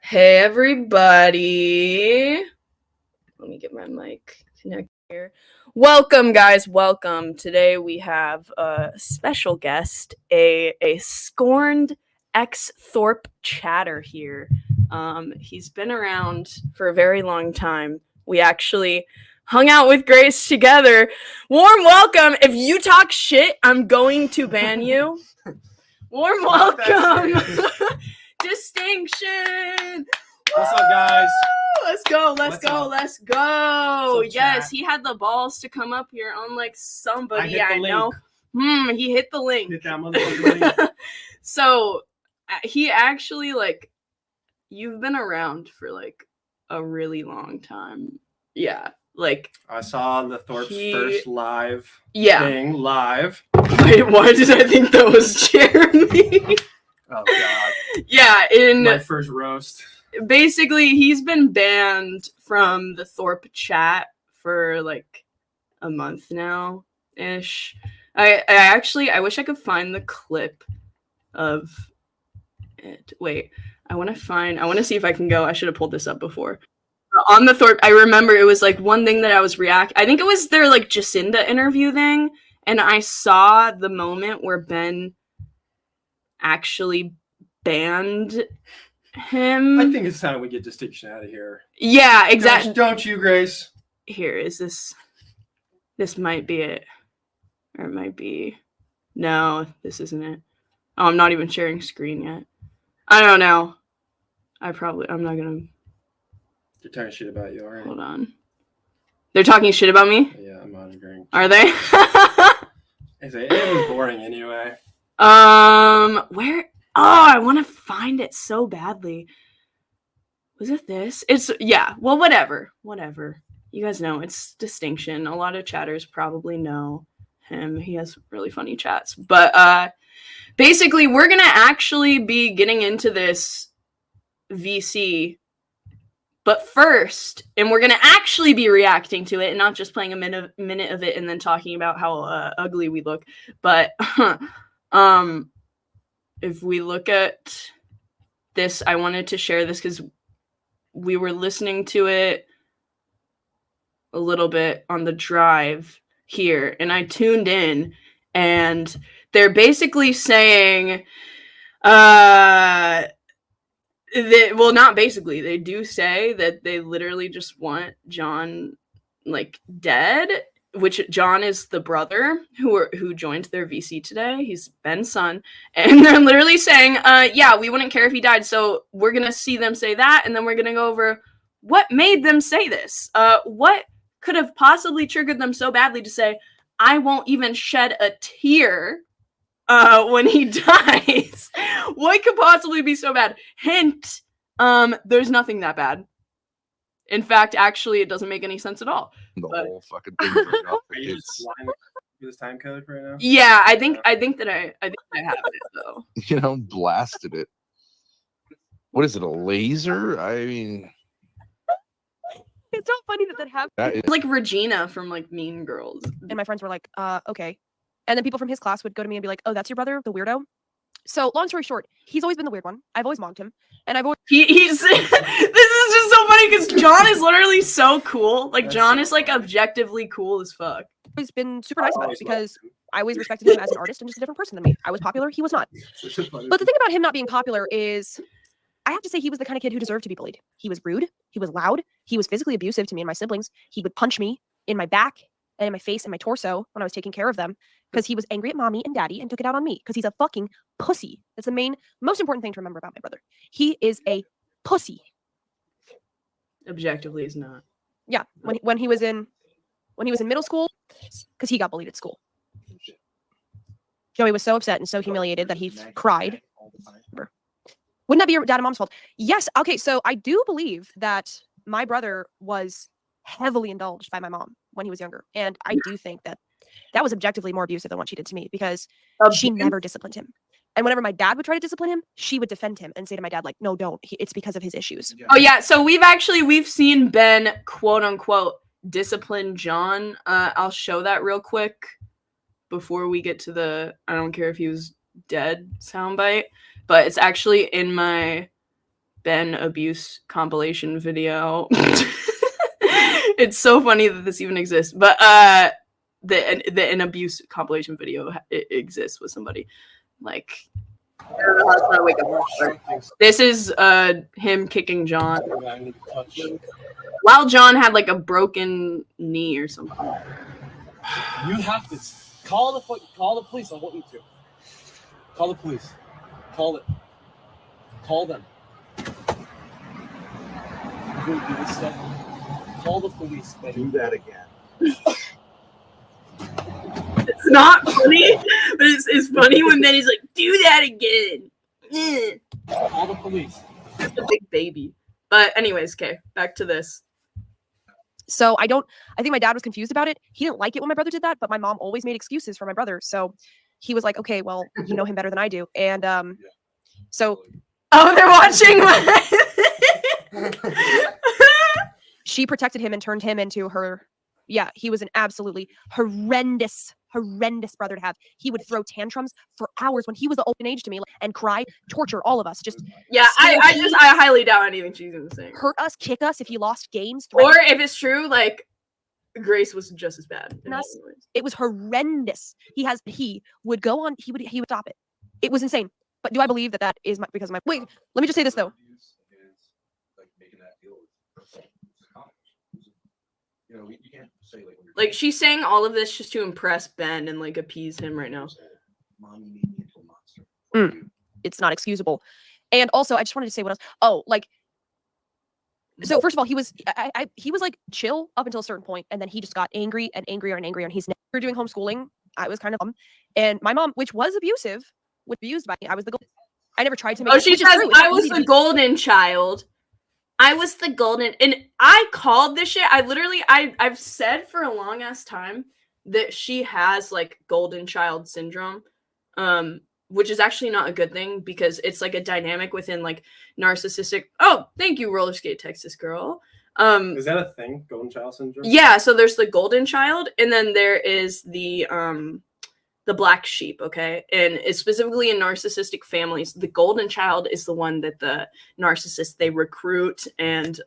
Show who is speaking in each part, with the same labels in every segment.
Speaker 1: Hey everybody. Let me get my mic connected here. Welcome guys, welcome. Today we have a special guest, a scorned ex-Thorp chatter here. He's been around for a very long time. We actually hung out with Grace together. Warm welcome. If you talk shit, I'm going to ban you. Warm welcome. Distinction.
Speaker 2: What's up, guys?
Speaker 1: Let's go.
Speaker 2: What's
Speaker 1: Yes, he had the balls to come up here, unlike somebody I know.
Speaker 2: Link.
Speaker 1: He hit the link.
Speaker 2: Hit that motherfucker link.
Speaker 1: So he actually, you've been around for a really long time. Yeah,
Speaker 2: I saw the Thorp's first live thing live.
Speaker 1: Wait, why did I think that was Jeremy?
Speaker 2: Oh god.
Speaker 1: Yeah,
Speaker 2: my first roast.
Speaker 1: Basically, he's been banned from the Thorp chat for a month now ish. I wish I could find the clip of it. Wait, I want to see if I can go. I should have pulled this up before. On the Thorp, I remember it was one thing that I was I think it was their Jacinda interview thing, and I saw the moment where Ben actually banned him.
Speaker 2: I think it's time we get Distinction out of here.
Speaker 1: Yeah, exactly.
Speaker 2: Don't you, Grace?
Speaker 1: Here is this. This might be it, or it might be. No, this isn't it. Oh, I'm not even sharing screen yet. I don't know. I'm not gonna.
Speaker 2: They're talking shit about you, alright?
Speaker 1: Hold on. They're talking shit about me?
Speaker 2: Yeah, I'm monitoring.
Speaker 1: Are they?
Speaker 2: It was boring anyway.
Speaker 1: Where? Oh, I want to find it so badly. Was it this? Yeah, well, whatever. You guys know, it's Distinction. A lot of chatters probably know him. He has really funny chats. But, basically, we're gonna actually be getting into this VC. But first, and we're gonna actually be reacting to it and not just playing a minute of it and then talking about how ugly we look. But, if we look at this, I wanted to share this because we were listening to it a little bit on the drive here, and I tuned in, and they're basically saying, not basically, they do say that they literally just want John, dead, which John is the brother who joined their VC today. He's Ben's son. And they're literally saying, yeah, we wouldn't care if he died. So we're going to see them say that. And then we're going to go over what made them say this. What could have possibly triggered them so badly to say, I won't even shed a tear when he dies. What could possibly be so bad? Hint, there's nothing that bad. In fact, actually, it doesn't make any sense at all.
Speaker 3: Whole fucking thing right off.
Speaker 2: Are you just lying with this time code right now?
Speaker 1: Yeah, I think that I have it though.
Speaker 3: Blasted it. What is it? A laser? I mean,
Speaker 4: it's so funny that happened.
Speaker 1: It's like Regina from Mean Girls.
Speaker 4: And my friends were like, okay. And then people from his class would go to me and be like, oh, that's your brother, the weirdo? So long story short, he's always been the weird one. I've always mocked him. And I've always
Speaker 1: he's this is just so funny because John is literally so cool. John is objectively cool as fuck.
Speaker 4: always been super nice about it because I always respected him as an artist and just a different person than me. I was popular, he was not. But the thing about him not being popular is I have to say he was the kind of kid who deserved to be bullied. He was rude, he was loud, he was physically abusive to me and my siblings. He would punch me in my back and in my face and my torso when I was taking care of them because he was angry at mommy and daddy and took it out on me because he's a fucking pussy. That's the most important thing to remember about my brother. He is a pussy.
Speaker 1: Objectively is not.
Speaker 4: Yeah, when he was in middle school, because he got bullied at school. Joey was so upset and so humiliated that he cried. Wouldn't that be your dad and mom's fault? Yes. Okay, so I do believe that my brother was heavily indulged by my mom when he was younger. And I do think that was objectively more abusive than what she did to me because she never disciplined him. And whenever my dad would try to discipline him, she would defend him and say to my dad, like, no, don't. It's because of his issues.
Speaker 1: Oh, yeah. So we've seen Ben, quote unquote, discipline John. I'll show that real quick before we get to the I don't care if he was dead soundbite. But it's actually in my Ben abuse compilation video. It's so funny that this even exists, but an abuse compilation video exists with somebody. Like, this is him kicking John while John had like a broken knee or something.
Speaker 5: You have to call the police. I want you to call the police. Call them. You're gonna do this stuff. Call the police.
Speaker 6: Do that again.
Speaker 1: It's not funny, but it's funny when then he's like, do that again.
Speaker 5: Call the police.
Speaker 1: That's a big baby. But anyways, okay, back to this.
Speaker 4: So I think my dad was confused about it. He didn't like it when my brother did that, but my mom always made excuses for my brother. So he was like, okay, well, you know him better than I do. And so
Speaker 1: they're watching.
Speaker 4: She protected him and turned him into her. Yeah, he was an absolutely horrendous brother to have. He would throw tantrums for hours when he was the open age to me and cry, torture all of us. Just
Speaker 1: I highly doubt anything she's gonna say.
Speaker 4: Hurt us, kick us if he lost games.
Speaker 1: Or if it's true, like Grace was just as bad.
Speaker 4: It was horrendous. He would go on. He would stop it. It was insane. But do I believe that is because of my? Wait, let me just say this though.
Speaker 6: You can't say
Speaker 1: like she's saying all of this just to impress Ben and like appease him right now.
Speaker 6: Mommy made me into a monster.
Speaker 4: It's not excusable. And also, I just wanted to say what else. Oh, like, so first of all, he was like chill up until a certain point, and then he just got angry and angrier and angrier. And he's never doing homeschooling. I was kind of and my mom, which was abusive, was abused by me. I was I never tried to make.
Speaker 1: Oh, she says I was the golden child. I was the golden, and I called this shit. I've said for a long ass time that she has like golden child syndrome, which is actually not a good thing because it's like a dynamic within like narcissistic. Oh, thank you, roller skate Texas girl.
Speaker 2: Is that a thing? Golden child syndrome?
Speaker 1: Yeah. So there's the golden child, and then there is the black sheep, okay? And it's specifically in narcissistic families, the golden child is the one that the narcissist, they recruit and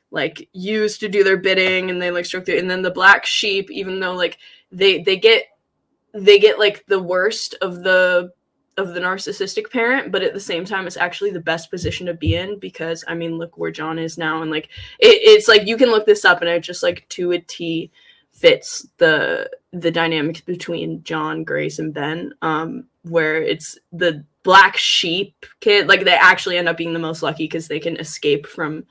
Speaker 1: like use to do their bidding, and they like stroke their, and then the black sheep, even though like they get like the worst of the narcissistic parent, but at the same time it's actually the best position to be in because I mean look where John is now, and like it's like you can look this up and it just like to a T fits the dynamics between John, Grace, and Ben, where it's the black sheep kid, like they actually end up being the most lucky because they can escape from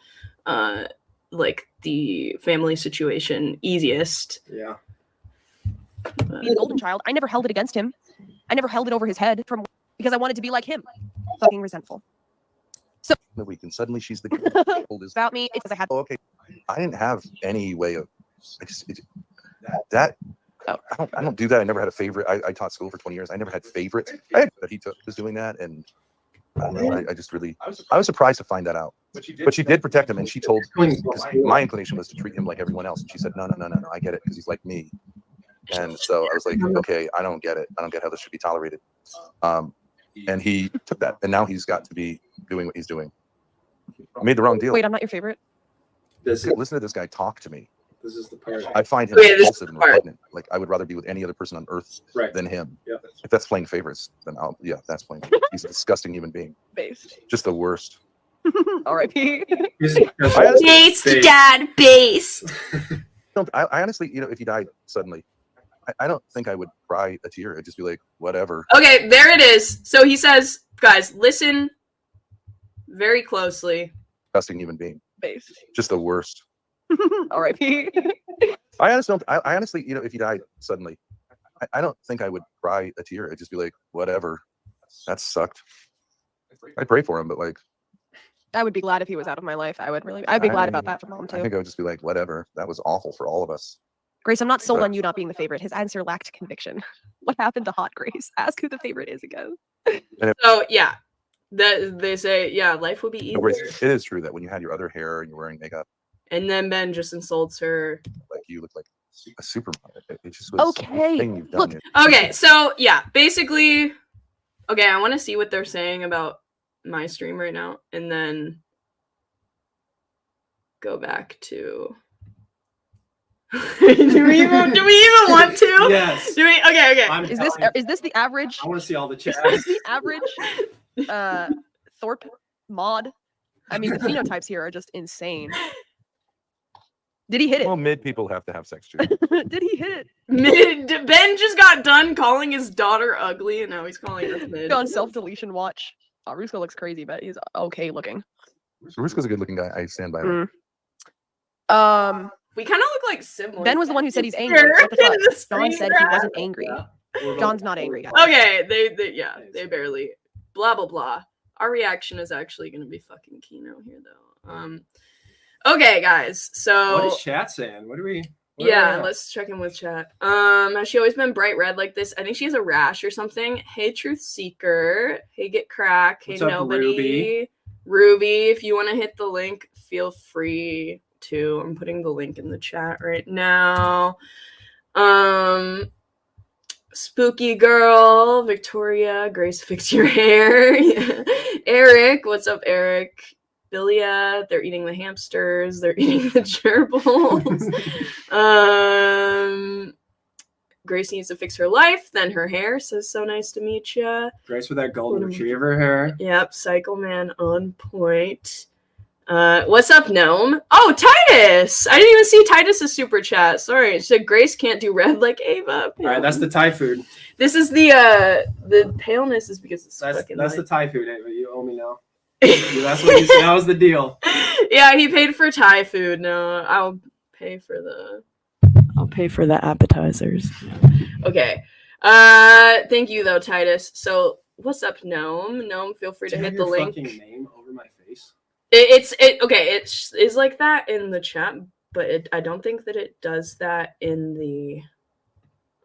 Speaker 1: like the family situation easiest.
Speaker 2: Yeah.
Speaker 4: Be the golden child. I never held it against him. I never held it over his head because I wanted to be like him. Fucking resentful. So
Speaker 3: the week and suddenly she's the oldest
Speaker 4: about me. It's because I had.
Speaker 3: Oh, okay. I didn't have any way of that. I don't do that. I never had a favorite. I taught school for 20 years. I never had favorites. But he was doing that, and I don't know. I just really, I was surprised to find that out. But she did protect him, and she told, because my inclination was to treat him like everyone else, and she said, no, I get it because he's like me. And so I was like, okay, I don't get it. I don't get how this should be tolerated. And he took that, and now he's got to be doing what he's doing. I made the wrong deal.
Speaker 4: Wait, I'm not your favorite.
Speaker 3: Listen to this guy talk to me.
Speaker 2: This is the part.
Speaker 3: I find him repulsive and repugnant. Like I would rather be with any other person on earth than him.
Speaker 2: Yeah.
Speaker 3: If that's playing favorites, then that's playing. He's a disgusting human being.
Speaker 4: Based.
Speaker 3: Just the worst.
Speaker 4: R.I.P.
Speaker 1: Based, Dad, based.
Speaker 3: I honestly, if he died suddenly, I don't think I would cry a tear. I'd just be like, whatever.
Speaker 1: Okay, there it is. So he says, guys, listen very closely.
Speaker 3: Disgusting human being.
Speaker 4: Based.
Speaker 3: Just the worst.
Speaker 4: R.I.P.
Speaker 3: I honestly, if he died suddenly, I don't think I would cry a tear. I'd just be like, whatever. That sucked. I'd pray for him, but like,
Speaker 4: I would be glad if he was out of my life. I'd be glad about that for Mom too.
Speaker 3: I think I would just be like, whatever. That was awful for all of us.
Speaker 4: Grace, I'm not sold on you not being the favorite. His answer lacked conviction. What happened to hot Grace? Ask who the favorite is again.
Speaker 1: So yeah, they say life would be easy.
Speaker 3: It is true that when you had your other hair and you're wearing makeup,
Speaker 1: and then Ben just insults her.
Speaker 3: Like you look like a supermodel. It just was
Speaker 4: okay.
Speaker 3: Thing you've done.
Speaker 1: Okay, so yeah, basically, okay, I want to see what they're saying about my stream right now, and then go back to. do we even want to?
Speaker 2: Yes.
Speaker 1: Do we? Okay.
Speaker 4: Is this the average?
Speaker 2: I want to see all the
Speaker 4: Is
Speaker 2: chats.
Speaker 4: this the average Thorp mod? I mean, the phenotypes here are just insane. Did he hit it?
Speaker 3: Well, mid people have to have sex too.
Speaker 4: Did he hit it?
Speaker 1: Ben just got done calling his daughter ugly, and now he's calling her mid.
Speaker 4: On self-deletion watch. Rusko looks crazy, but he's okay looking.
Speaker 3: Rusko's a good looking guy. I stand by him.
Speaker 1: We kind of look like siblings.
Speaker 4: Ben was the one who said he's angry. What the fuck? John said he wasn't angry. John's not angry, guys.
Speaker 1: Okay, they barely. Blah blah blah. Our reaction is actually going to be fucking Kino here, though. Okay, guys. So
Speaker 2: what is chat saying? What are we?
Speaker 1: Let's check in with chat. Has she always been bright red like this? I think she has a rash or something. Hey, Truth Seeker. Hey, Get Crack. Hey,
Speaker 2: What's up,
Speaker 1: Nobody. Ruby, if you want to hit the link, feel free to. I'm putting the link in the chat right now. Spooky Girl, Victoria, Grace, fix your hair. Eric, what's up, Eric? Bilia, they're eating the hamsters. They're eating the gerbils. Grace needs to fix her life. Then her hair says, so nice to meet you.
Speaker 2: Grace with that golden retriever hair.
Speaker 1: Yep, Cycle Man on point. What's up, Gnome? Oh, Titus! I didn't even see Titus's super chat. Sorry. She said Grace can't do red like Ava.
Speaker 2: All right, that's the Thai food.
Speaker 1: This is the paleness is because it's
Speaker 2: that's
Speaker 1: fucking
Speaker 2: the Thai food, Ava. You owe me now. That's what you said. That was the deal.
Speaker 1: Yeah, he paid for Thai food. No, I'll pay for the appetizers. Okay. Thank you though, Titus. So what's up, Gnome? Gnome, feel free to hit the link.
Speaker 2: Fucking name over my face.
Speaker 1: It's like that in the chat, but I don't think that it does that in the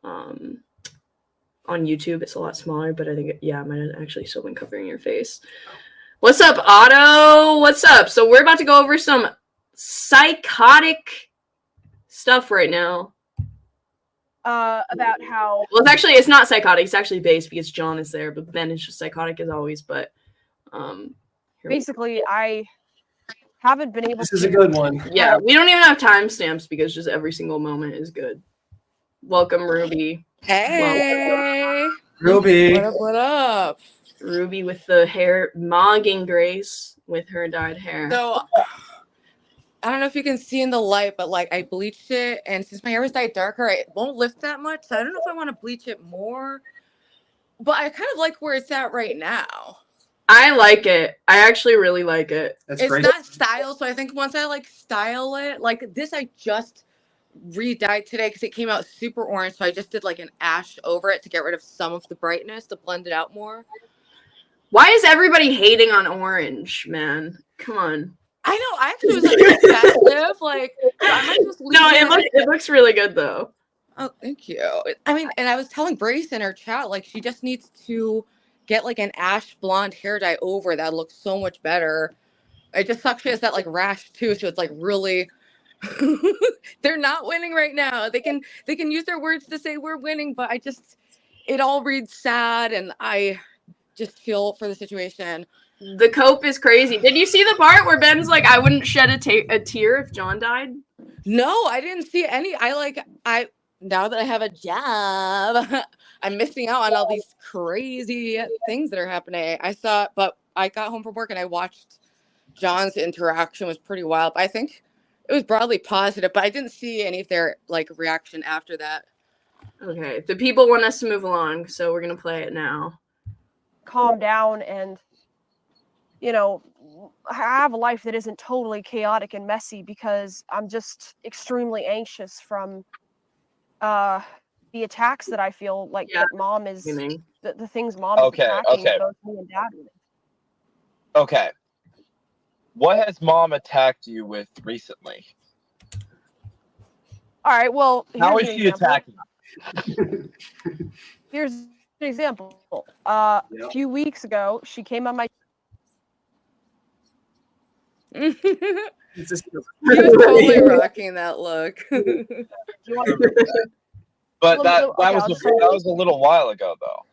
Speaker 1: on YouTube. It's a lot smaller, but I think it might have actually still been covering your face. What's up, Otto? What's up? So we're about to go over some psychotic stuff right now.
Speaker 4: About how...
Speaker 1: Well, it's not psychotic. It's actually based because John is there, but Ben is just psychotic as always. But
Speaker 4: basically, I haven't been able to...
Speaker 2: This is a good one.
Speaker 1: Yeah, we don't even have timestamps because just every single moment is good. Welcome, Ruby.
Speaker 7: Hey.
Speaker 2: Ruby.
Speaker 7: What up?
Speaker 1: Ruby with the hair, mogging Grace with her dyed hair.
Speaker 7: So, I don't know if you can see in the light, but like I bleached it, and since my hair was dyed darker, it won't lift that much. So I don't know if I want to bleach it more, but I kind of like where it's at right now.
Speaker 1: I like it. I actually really like it.
Speaker 2: That's
Speaker 7: it's
Speaker 2: great.
Speaker 7: not style, so I think once I like style it, like this, I just re-dyed today because it came out super orange, so I just did like an ash over it to get rid of some of the brightness to blend it out more.
Speaker 1: Why is everybody hating on orange, man? Come on.
Speaker 7: I know. I actually was like festive. Like, I might just leave
Speaker 1: it looks really good though.
Speaker 7: Oh, thank you. I mean, and I was telling Grace in her chat, like, she just needs to get like an ash blonde hair dye over that looks so much better. It just sucks she has that like rash too, so it's like really. They're not winning right now. They can use their words to say we're winning, but it all reads sad, and I just feel for the situation.
Speaker 1: The cope is crazy. Did you see the part where Ben's like, I wouldn't shed a tear if John died?
Speaker 7: No, I didn't see any. Now that I have a job, I'm missing out on all these crazy things that are happening. But I got home from work and I watched John's interaction. Was pretty wild. I think it was broadly positive, but I didn't see any of their like reaction after that.
Speaker 1: Okay, the people want us to move along, so we're gonna play it now.
Speaker 4: Calm down and, have a life that isn't totally chaotic and messy because I'm just extremely anxious from the attacks that I feel like that mom is the things mom is attacking both me and dad with.
Speaker 8: Okay. What has mom attacked you with recently?
Speaker 4: All right, well,
Speaker 8: how is she attacking?
Speaker 4: Here's an example. A few weeks ago, she came on my.
Speaker 7: He was totally rocking that look.
Speaker 8: But that was a little while ago, though.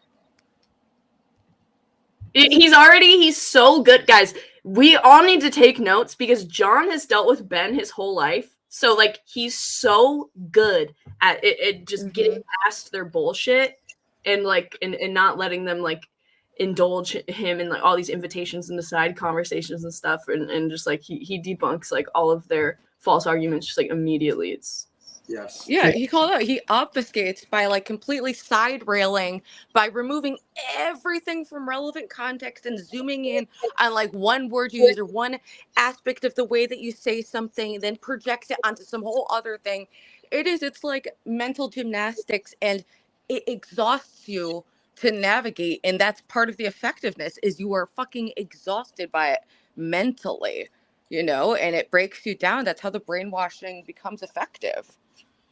Speaker 1: He's so good, guys. we all need to take notes because John has dealt with Ben his whole life. So, like, he's so good at it just getting past their bullshit and, like, and not letting them, like, indulge him in, like, all these invitations into side conversations and stuff. And just, like, he debunks, like, all of their false arguments just, like, immediately. It's...
Speaker 2: Yes.
Speaker 7: Yeah, he obfuscates by like completely side railing, by removing everything from relevant context and zooming in on like one word you use or one aspect of the way that you say something, then projects it onto some whole other thing. It's like mental gymnastics, and it exhausts you to navigate, and that's part of the effectiveness is you are fucking exhausted by it mentally, and it breaks you down. That's how the brainwashing becomes effective.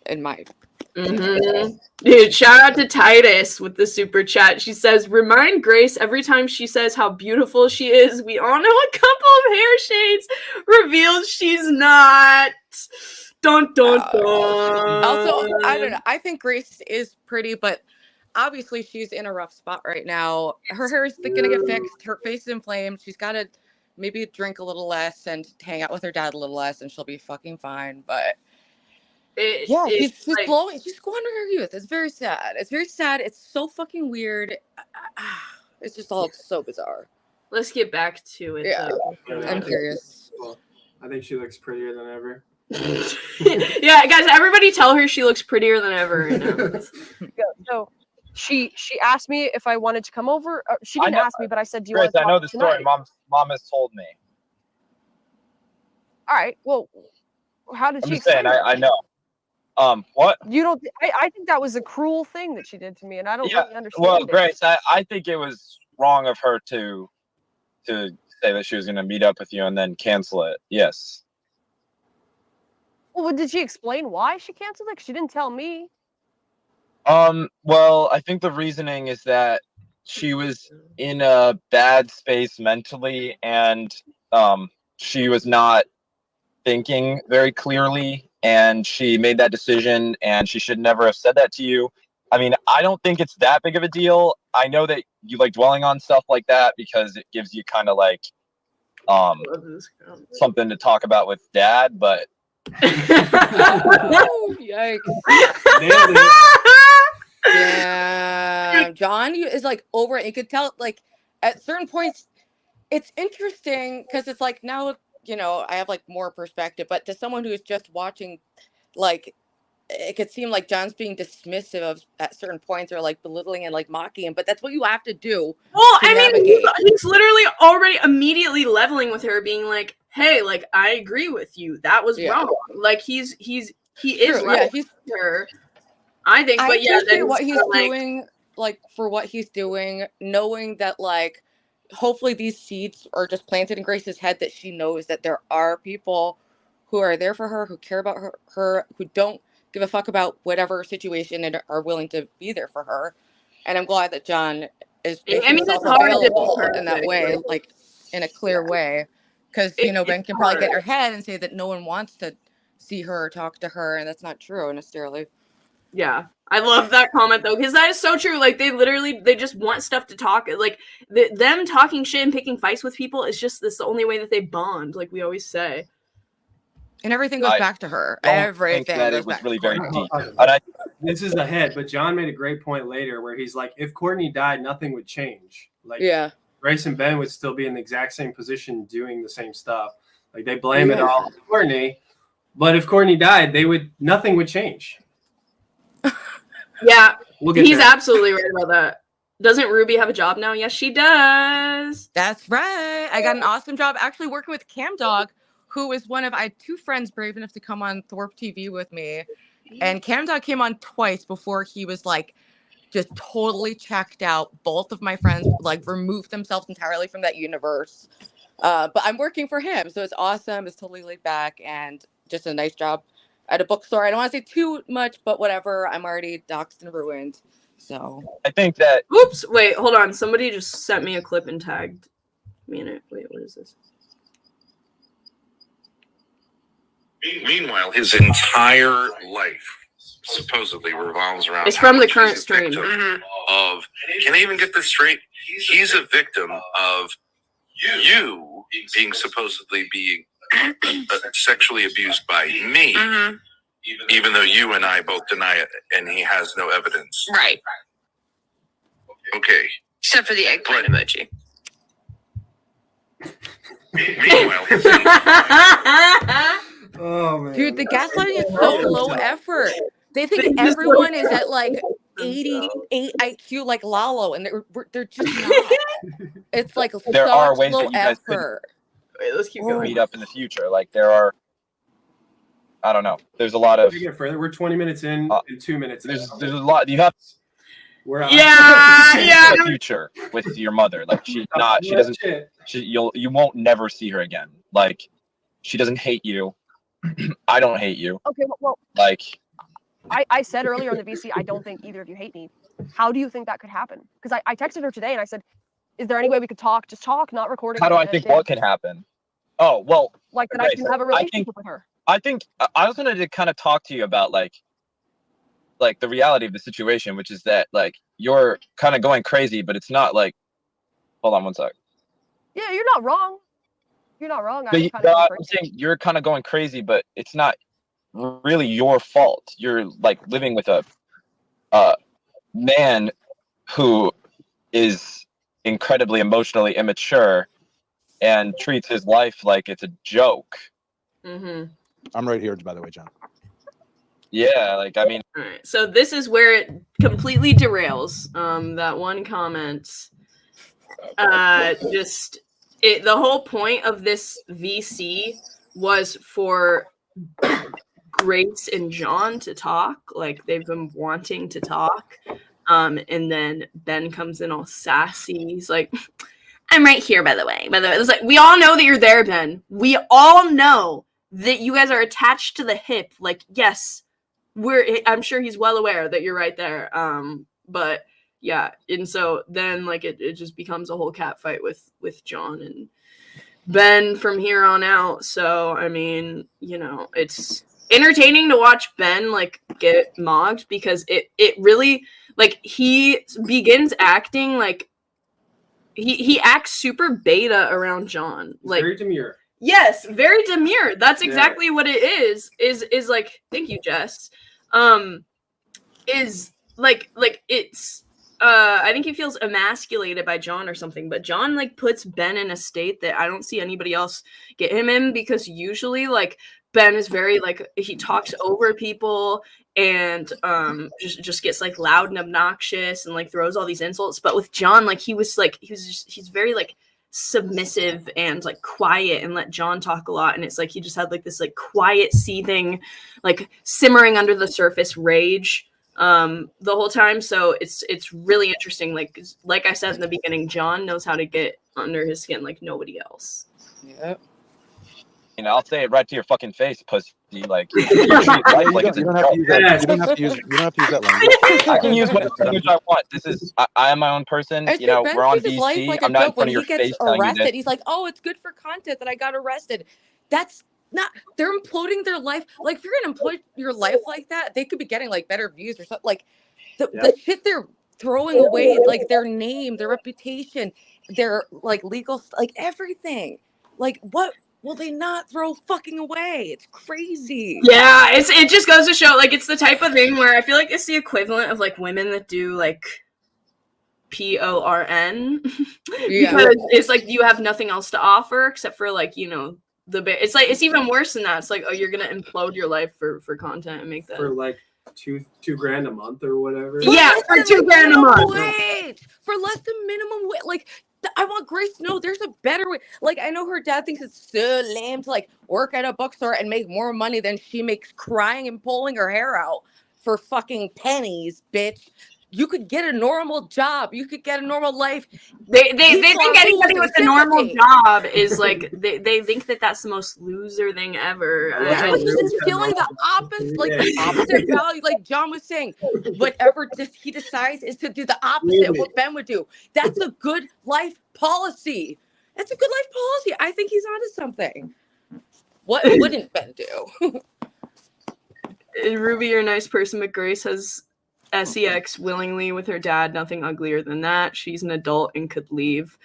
Speaker 7: In my
Speaker 1: Dude, shout out to Titus with the super chat. She says, remind Grace every time she says how beautiful she is. We all know a couple of hair shades reveals she's not. Dun dun dun.
Speaker 7: Also, I don't know. I think Grace is pretty, but obviously she's in a rough spot right now. Her hair is gonna get fixed. Her face is inflamed. She's gotta maybe drink a little less and hang out with her dad a little less, and she'll be fucking fine. But she's like, glowing. She's squandering her youth. It's very sad. It's so fucking weird. It's just all so bizarre.
Speaker 1: Let's get back to it.
Speaker 7: Yeah, I'm curious.
Speaker 2: Well, I think she looks prettier than ever.
Speaker 1: Yeah, guys, everybody tell her she looks prettier than ever right now.
Speaker 4: So she asked me if I wanted to come over. She didn't ask me, but I said, "Do you want to talk
Speaker 8: I know the
Speaker 4: tonight?"
Speaker 8: story. Mom has told me.
Speaker 4: All right. Well, how did
Speaker 8: I'm
Speaker 4: she?
Speaker 8: just saying. I know. What?
Speaker 4: You don't. I think that was a cruel thing that she did to me, and I don't really understand.
Speaker 8: Well, Grace, I think it was wrong of her to say that she was going to meet up with you and then cancel it. Yes.
Speaker 4: Well, did she explain why she canceled it? 'Cause she didn't tell me.
Speaker 8: Well, I think the reasoning is that she was in a bad space mentally, and she was not thinking very clearly, and she made that decision, and she should never have said that to you. I mean, I don't think it's that big of a deal. I know that you like dwelling on stuff like that because it gives you kind of like something to talk about with Dad, but
Speaker 7: Oh, yikes. Yeah, John is like over it. You could tell, like, at certain points, it's interesting because it's like now, I have like more perspective, but to someone who is just watching, like, it could seem like John's being dismissive of at certain points or like belittling and like mocking him, but that's what you have to do.
Speaker 1: Well, I mean, he's literally already immediately leveling with her, being like, "Hey, like, I agree with you. That was wrong." Like, he is he's her. I think, but yeah, then
Speaker 7: what he's doing, like, for what he's doing, knowing that, like, hopefully these seeds are just planted in Grace's head, that she knows that there are people who are there for her, who care about her, who don't give a fuck about whatever situation and are willing to be there for her. And I'm glad that John is available in that way, like, in a clear way. Because, Ben can probably get in her head and say that no one wants to see her or talk to her, and that's not true necessarily.
Speaker 1: Yeah, I love that comment though, because that is so true. Like, they just want stuff to talk. Like, them talking shit and picking fights with people is just the only way that they bond, like we always say.
Speaker 7: And everything goes back to her. Everything goes back
Speaker 8: really
Speaker 7: to her.
Speaker 8: very deep.
Speaker 2: This is ahead, but John made a great point later where he's like, if Courtney died, nothing would change. Like, Grace and Ben would still be in the exact same position doing the same stuff. Like, they blame it all on Courtney, but if Courtney died, nothing would change.
Speaker 1: Yeah, he's absolutely right about that. Doesn't Ruby have a job now? Yes, she does.
Speaker 7: That's right. I got an awesome job actually working with Cam Dog, who is I had two friends brave enough to come on Thorp TV with me. And Cam Dog came on twice before he was like just totally checked out. Both of my friends like removed themselves entirely from that universe. But I'm working for him, so it's awesome. It's totally laid back and just a nice job at a bookstore. I don't want to say too much, but whatever. I'm already doxed and ruined. So
Speaker 8: I think that.
Speaker 1: Oops! Wait, hold on. Somebody just sent me a clip and tagged me in it. Wait, what is this?
Speaker 9: Meanwhile, his entire life supposedly revolves around.
Speaker 1: It's from the current stream.
Speaker 9: Of, can I even get this straight? He's a victim of you being supposedly being sexually abused by me, even though you and I both deny it, and he has no evidence.
Speaker 10: Right.
Speaker 9: Okay.
Speaker 10: Except for the eggplant emoji.
Speaker 9: Meanwhile,
Speaker 2: Oh man,
Speaker 7: Dude, the gaslighting is so low effort. They think everyone is at like 88 IQ like Lalo, and they're just not. It's like
Speaker 8: There are
Speaker 7: such
Speaker 8: ways
Speaker 7: low
Speaker 8: that you guys could
Speaker 7: effort.
Speaker 1: Wait, let's keep going.
Speaker 8: meet up in the future. Like there are, I don't know. There's a lot of.
Speaker 2: we get further. We're 20 minutes in and 2 minutes.
Speaker 8: There's a lot. You have
Speaker 2: We're out.
Speaker 1: Yeah.
Speaker 8: a future with your mother. Like she doesn't. You won't never see her again. Like she doesn't hate you. I don't hate you.
Speaker 4: Okay, well,
Speaker 8: Like
Speaker 4: I said earlier on the VC, I don't think either of you hate me. How do you think that could happen? Because I texted her today and I said, is there any way we could talk? Just talk, not recording.
Speaker 8: how do I think what could happen? Oh well.
Speaker 4: Like that
Speaker 8: okay,
Speaker 4: I can have a relationship with her.
Speaker 8: I think I was gonna kind of talk to you about like the reality of the situation, which is that like you're kind of going crazy, but it's not like. Hold on one sec.
Speaker 4: Yeah, you're not wrong. You're not wrong.
Speaker 8: I'm saying you're kind of going crazy, but it's not really your fault. You're like living with a man who is incredibly emotionally immature and treats his life like it's a joke.
Speaker 1: Mm-hmm.
Speaker 3: I'm right here, by the way, John.
Speaker 8: Yeah, like I mean.
Speaker 1: All right, so this is where it completely derails. That one comment. The whole point of this VC was for Grace and John to talk. Like they've been wanting to talk. And then Ben comes in all sassy. He's like, I'm right here, by the way. It's like, we all know that you're there, Ben. We all know that you guys are attached to the hip. Like, yes, I'm sure he's well aware that you're right there. But yeah, and so then like it just becomes a whole cat fight with John and Ben from here on out. So I mean, it's entertaining to watch Ben like get mocked because it really like he begins acting like he acts super beta around John. Like
Speaker 2: very demure.
Speaker 1: Yes, very demure. That's exactly what it is. Is like, thank you, Jess. Is like it's I think he feels emasculated by John or something, but John like puts Ben in a state that I don't see anybody else get him in, because usually like Ben is very like he talks over people and just gets like loud and obnoxious and like throws all these insults. But with John, like he's very like submissive and like quiet and let John talk a lot, and it's like he just had like this like quiet seething like simmering under the surface rage the whole time. So it's really interesting. Like I said in the beginning, John knows how to get under his skin like nobody else.
Speaker 7: Yep.
Speaker 8: I'll say it right to your fucking face, pussy. Like, you treat life like it's a joke.
Speaker 3: You don't have to use that language.
Speaker 8: I can use what language I want. I am my own person.
Speaker 7: Ben
Speaker 8: we're on
Speaker 7: treats his life
Speaker 8: VC.
Speaker 7: like
Speaker 8: I'm
Speaker 7: a
Speaker 8: not in
Speaker 7: joke.
Speaker 8: front
Speaker 7: When
Speaker 8: of your
Speaker 7: he gets
Speaker 8: face telling you
Speaker 7: arrested,
Speaker 8: this.
Speaker 7: he's like, "Oh, it's good for content that I got arrested." That's not. They're imploding their life. Like, if you're gonna implode your life like that, they could be getting like better views or something. Like the shit they're throwing away, like their name, their reputation, their like legal, like everything. Like, what will they not throw fucking away? It's crazy.
Speaker 1: Yeah, it just goes to show, like, it's the type of thing where I feel like it's the equivalent of like women that do like PORN because it's like you have nothing else to offer except for like it's like it's even worse than that. It's like, oh, you're gonna implode your life for content and make that
Speaker 2: for like $2,000 a month or whatever.
Speaker 1: Yeah, for $2,000 a month.
Speaker 7: For less than minimum wage. Like, I want Grace to know there's a better way. Like, I know her dad thinks it's so lame to like work at a bookstore and make more money than she makes crying and pulling her hair out for fucking pennies, bitch. You could get a normal job. You could get a normal life.
Speaker 1: They think anybody with a normal job is like they think that that's the most loser thing ever.
Speaker 7: But he's instilling the opposite, like the opposite value. Like John was saying, whatever he decides is to do the opposite of what Ben would do. That's a good life policy. That's a good life policy. I think he's onto something. What wouldn't Ben do?
Speaker 1: Ruby, you're a nice person, but Grace has sex willingly with her dad. Nothing uglier than that. She's an adult and could leave.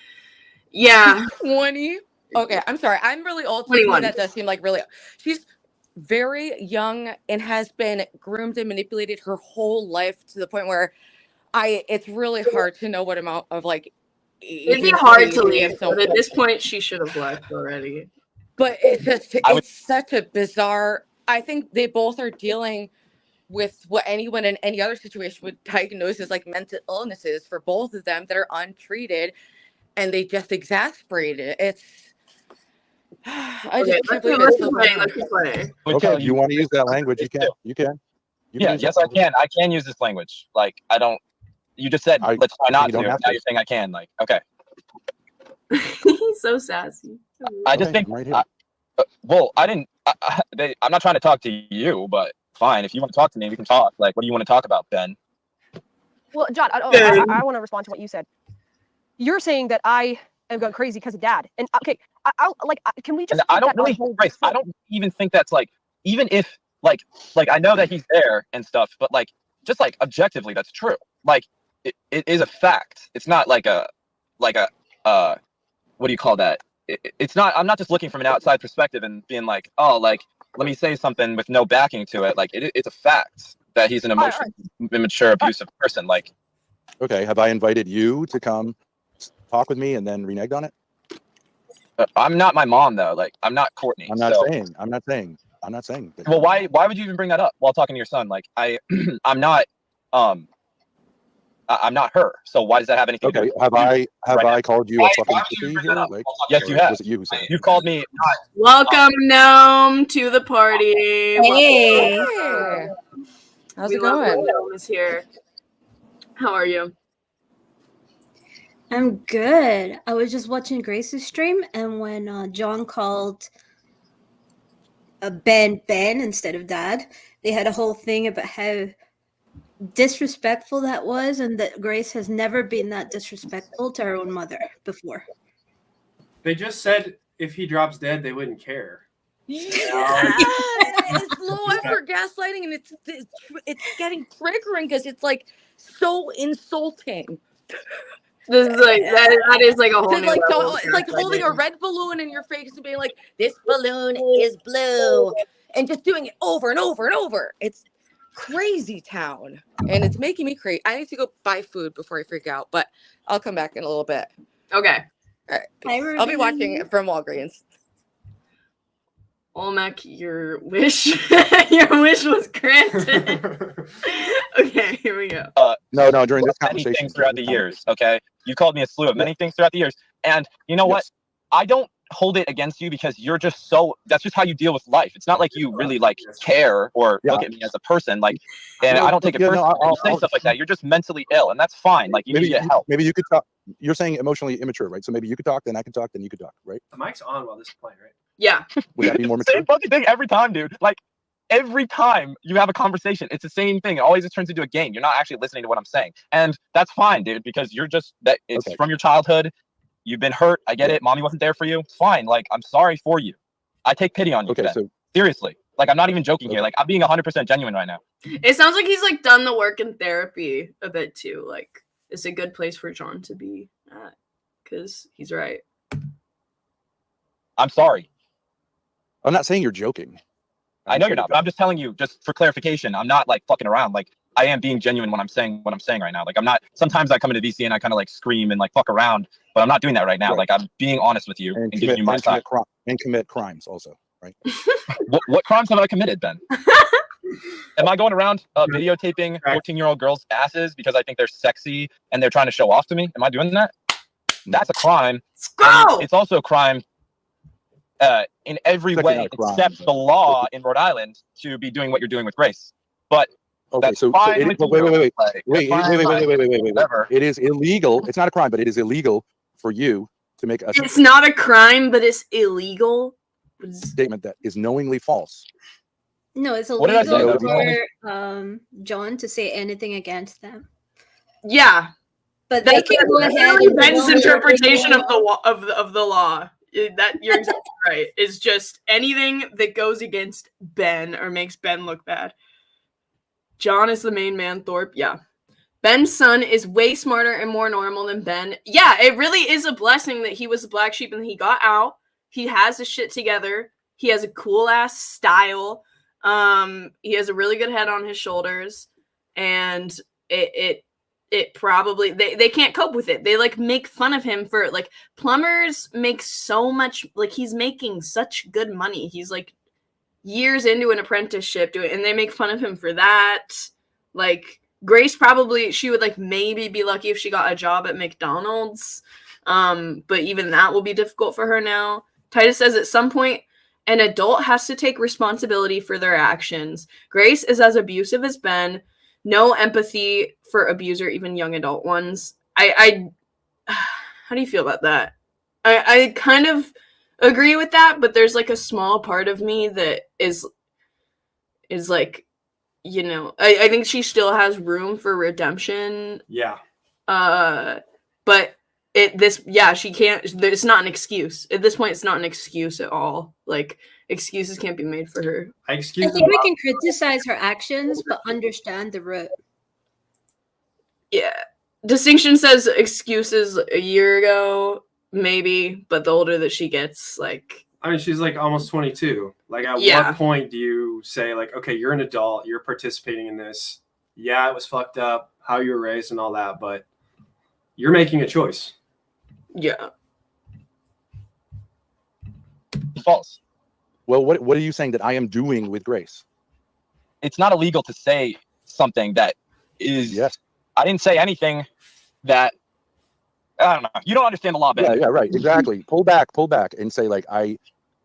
Speaker 1: Yeah.
Speaker 7: 20. Okay, I'm sorry. I'm really old. So
Speaker 1: 21.
Speaker 7: that does seem like really. She's very young and has been groomed and manipulated her whole life to the point where it's really hard to know what amount of like
Speaker 1: It'd be hard to leave, but at this point, she should have left already.
Speaker 7: But it's such a bizarre. I think they both are dealing with what anyone in any other situation would diagnose as like mental illnesses for both of them that are untreated, and they just exasperate it. It's
Speaker 1: Okay, let's play.
Speaker 3: Okay, if you want to use that language, you can. You can.
Speaker 8: Yes, I can. I can use this language. Like, I don't. You just said let's try not to. Now you're saying I can. Like, okay.
Speaker 1: He's so sassy.
Speaker 8: I just think. Well, I didn't. I'm not trying to talk to you, but fine. If you want to talk to me, we can talk. Like, what do you want to talk about, Ben?
Speaker 4: Well, John, I want to respond to what you said. You're saying that I am going crazy because of Dad, and okay, can we just?
Speaker 8: I don't really, Bryce. I don't even think that's like, even if like I know that he's there and stuff, but like just like objectively, that's true. Like it is a fact. It's not like a what do you call that? It's not. I'm not just looking from an outside perspective and being like, oh, like let me say something with no backing to it. Like it's a fact that he's an emotionally immature, abusive person. Like,
Speaker 3: okay, have I invited you to come talk with me and then reneged on it?
Speaker 8: I'm not my mom though. Like, I'm not Courtney.
Speaker 3: I'm not saying.
Speaker 8: Well, why would you even bring that up while talking to your son? Like, I'm not her. So why does that have anything to do with it?
Speaker 3: Have I called you a fucking pussy here? Like,
Speaker 8: yes, you have.
Speaker 3: Was it you who said it?
Speaker 8: You've called me.
Speaker 1: Welcome, Gnome, to the party.
Speaker 7: Hey. How's it going?
Speaker 1: Gnome is here. How are you?
Speaker 11: I'm good. I was just watching Grace's stream, and when John called Ben instead of Dad, they had a whole thing about how disrespectful that was, and that Grace has never been that disrespectful to her own mother before.
Speaker 2: They just said if he drops dead, they wouldn't care.
Speaker 7: Yeah, it's low effort gaslighting, and it's getting triggering because it's like so insulting.
Speaker 1: This is like that is like a whole new level.
Speaker 7: It's like holding a red balloon in your face and being like, "This balloon is blue," and just doing it over and over and over. It's crazy town, and it's making me crazy. I need to go buy food before I freak out, but I'll come back in a little bit.
Speaker 1: Okay.
Speaker 7: All right. I'll be watching it from Walgreens.
Speaker 1: Olmec, your wish was granted. Okay, here we go.
Speaker 3: No, during this
Speaker 8: many
Speaker 3: conversation
Speaker 8: things throughout the years. Okay, you called me a slew of many things throughout the years, and you know what? I don't hold it against you because you're just that's just how you deal with life. It's not like you really like care or look at me as a person, like, and I don't take it personally. When you say stuff like that, you're just mentally ill, and that's fine. Like, you need to get help.
Speaker 3: Maybe you could talk. You're saying emotionally immature, right? So maybe you could talk, then I can talk, then you could talk, right?
Speaker 2: The mic's on while this is playing, right?
Speaker 1: Yeah.
Speaker 3: Would that be more mature?
Speaker 8: Same fucking thing every time, dude. Like, every time you have a conversation, it's the same thing. It always just turns into a game. You're not actually listening to what I'm saying, and that's fine, dude, because you're just that. It's from your childhood. You've been hurt. I get it. Mommy wasn't there for you. It's fine. Like, I'm sorry for you. I take pity on you.
Speaker 3: Okay, so
Speaker 8: seriously, like, I'm not even joking here. Like, I'm being 100% genuine right now.
Speaker 1: It sounds like he's like done the work in therapy a bit too. Like, it's a good place for John to be at because he's right.
Speaker 8: I'm sorry.
Speaker 3: I'm not saying you're joking.
Speaker 8: I know you're not, but I'm just telling you, just for clarification, I'm not like fucking around. Like, I am being genuine when I'm saying what I'm saying right now. Like, I'm not. Sometimes I come into VC and I kind of like scream and like fuck around, but I'm not doing that right now. Like, I'm being honest with you and giving you my side.
Speaker 3: And commit crimes also, right?
Speaker 8: What crimes have I committed, Ben? Am I going around videotaping 14-year-old girls' asses because I think they're sexy and they're trying to show off to me? Am I doing that? That's a crime. It's also a crime in every way except the law in Rhode Island to be doing what you're doing with Grace. But
Speaker 3: okay, so wait. It is illegal. It's not a crime, but it is illegal for you to make a.
Speaker 1: It's not a crime, but it's illegal.
Speaker 3: Statement that is knowingly false.
Speaker 11: No, it's illegal for John to say anything against them.
Speaker 1: Yeah,
Speaker 11: but they can go ahead.
Speaker 1: Ben's interpretation of the law. That you're exactly right. Is just anything that goes against Ben or makes Ben look bad. John is the main man, Thorp. Yeah. Ben's son is way smarter and more normal than Ben. Yeah, it really is a blessing that he was a black sheep and he got out he has his shit together. He has a cool ass style. He has a really good head on his shoulders, and it probably they can't cope with it. They like make fun of him for like plumbers make so much, like he's making such good money. He's like years into an apprenticeship doing, and they make fun of him for that. Like Grace probably, she would like maybe be lucky if she got a job at McDonald's. But even that will be difficult for her now. Titus says at some point an adult has to take responsibility for their actions. Grace is as abusive as Ben. No empathy for abuser, even young adult ones. I how do you feel about that? I kind of agree with that, but there's like a small part of me that is like, you know, I think she still has room for redemption.
Speaker 2: Yeah.
Speaker 1: But she can't, it's not an excuse. At this point, it's not an excuse at all. Like, excuses can't be made for her.
Speaker 11: I think we can criticize her actions, but understand the root.
Speaker 1: Yeah. Distinction says excuses a year ago, maybe, but the older that she gets, like...
Speaker 2: I mean, she's like almost 22. Like, at what point do you say, like, okay, you're an adult, you're participating in this. Yeah, it was fucked up, how you were raised and all that, but you're making a choice.
Speaker 1: Yeah.
Speaker 8: False.
Speaker 3: Well, what are you saying that I am doing with Grace?
Speaker 8: It's not illegal to say something that is...
Speaker 3: Yes.
Speaker 8: I didn't say anything that... I don't know. You don't understand the law, Ben.
Speaker 3: Yeah, right. Exactly. Pull back and say, like, I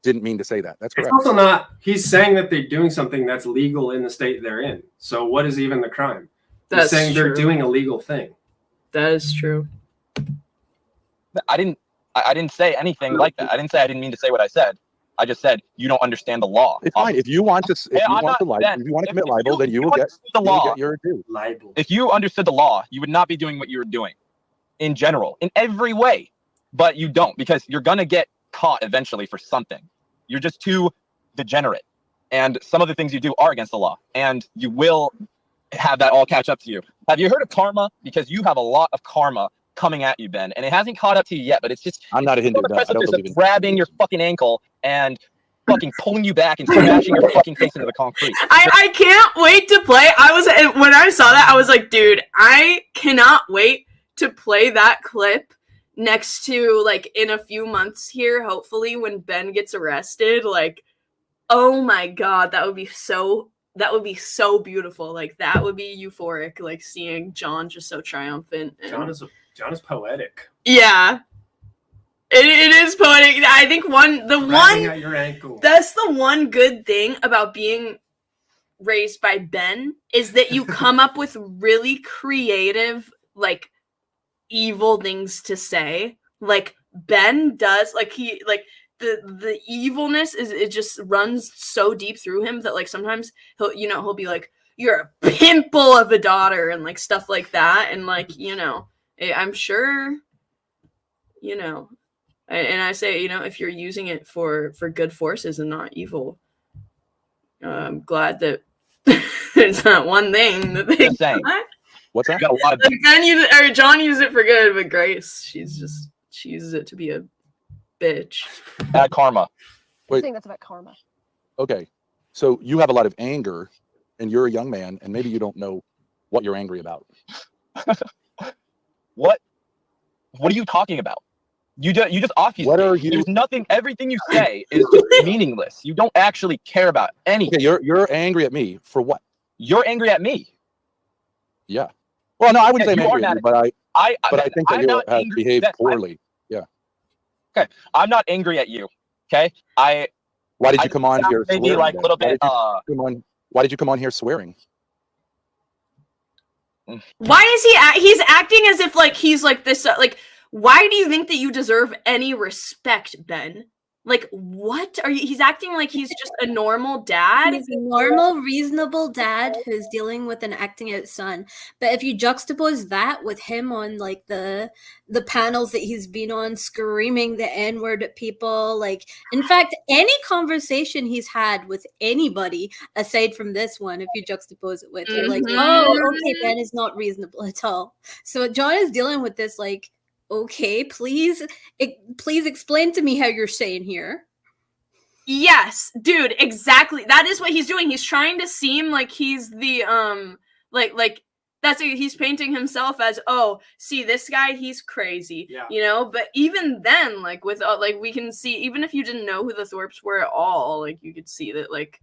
Speaker 3: didn't mean to say that. That's correct.
Speaker 2: It's also not, he's saying that they're doing something that's legal in the state they're in. So what is even the crime? He's saying they're doing a legal thing.
Speaker 1: That is true.
Speaker 8: I didn't say anything like that. I didn't say I didn't mean to say what I said. I just said you don't understand the law.
Speaker 3: It's fine. If you want to, if you want to commit libel, then you will get
Speaker 8: the law.
Speaker 3: Get your due.
Speaker 2: Libel.
Speaker 8: If you understood the law, you would not be doing what you were doing, in general, in every way. But you don't, because you're gonna get caught eventually for something. You're just too degenerate, and some of the things you do are against the law, and you will have that all catch up to you. Have you heard of karma? Because you have a lot of karma coming at you, Ben, and it hasn't caught up to you yet, but it's just...
Speaker 3: I'm not a Hindu.
Speaker 8: I don't believe in grabbing your fucking ankle and fucking pulling you back and smashing your fucking face into the concrete.
Speaker 1: I can't wait to play. When I saw that, I was like, dude, I cannot wait to play that clip next to, like, in a few months here, hopefully, when Ben gets arrested. Like, oh my god, that would be so beautiful. Like, that would be euphoric, like, seeing John just so triumphant.
Speaker 2: John is poetic.
Speaker 1: Yeah. It is poetic. I think
Speaker 2: at your ankle.
Speaker 1: That's the one good thing about being raised by Ben, is that you come up with really creative, like, evil things to say. Like, Ben does, like, he, like, the evilness it just runs so deep through him that, like, sometimes he'll be like, you're a pimple of a daughter, and, like, stuff like that. And, like, you know, I'm sure, you know, and I say, you know, if you're using it for good forces and not evil, I'm glad that there's not one thing that they
Speaker 8: saying.
Speaker 3: What's that?
Speaker 1: Like John used it for good, but Grace, she uses it to be a bitch.
Speaker 8: Bad karma.
Speaker 4: I think that's about karma.
Speaker 3: Okay, so you have a lot of anger, and you're a young man, and maybe you don't know what you're angry about.
Speaker 8: What are you talking about? You just obfuscate.
Speaker 3: What are you?
Speaker 8: There's nothing. Everything you say is just meaningless. You don't actually care about anything.
Speaker 3: Okay, you're angry at me for what?
Speaker 8: You're angry at me.
Speaker 3: Yeah. Well, no, I wouldn't say I'm angry at you, but I think that you have behaved poorly. Yeah.
Speaker 8: Okay, I'm not angry at you. Okay,
Speaker 3: Why did you come on here?
Speaker 8: Maybe
Speaker 3: swearing,
Speaker 8: like a little bit.
Speaker 3: Why did you come on here swearing?
Speaker 1: Why is he's acting as if, like, he's like this, like, why do you think that you deserve any respect, Ben? Like, what are you? He's acting like he's just a normal dad.
Speaker 11: He's a normal, reasonable dad who's dealing with an acting out son. But if you juxtapose that with him on, like, the panels that he's been on, screaming the N-word at people, like, in fact, any conversation he's had with anybody aside from this one, if you juxtapose it with, you're like, oh, okay, Ben is not reasonable at all. So John is dealing with this, like, Okay, please explain to me how you're staying here.
Speaker 1: Yes, dude, exactly. That is what he's doing. He's trying to seem like he's the like he's painting himself as, oh, see this guy, he's crazy.
Speaker 2: Yeah.
Speaker 1: You know, but even then, like with like we can see, even if you didn't know who the Thorps were at all, like you could see that like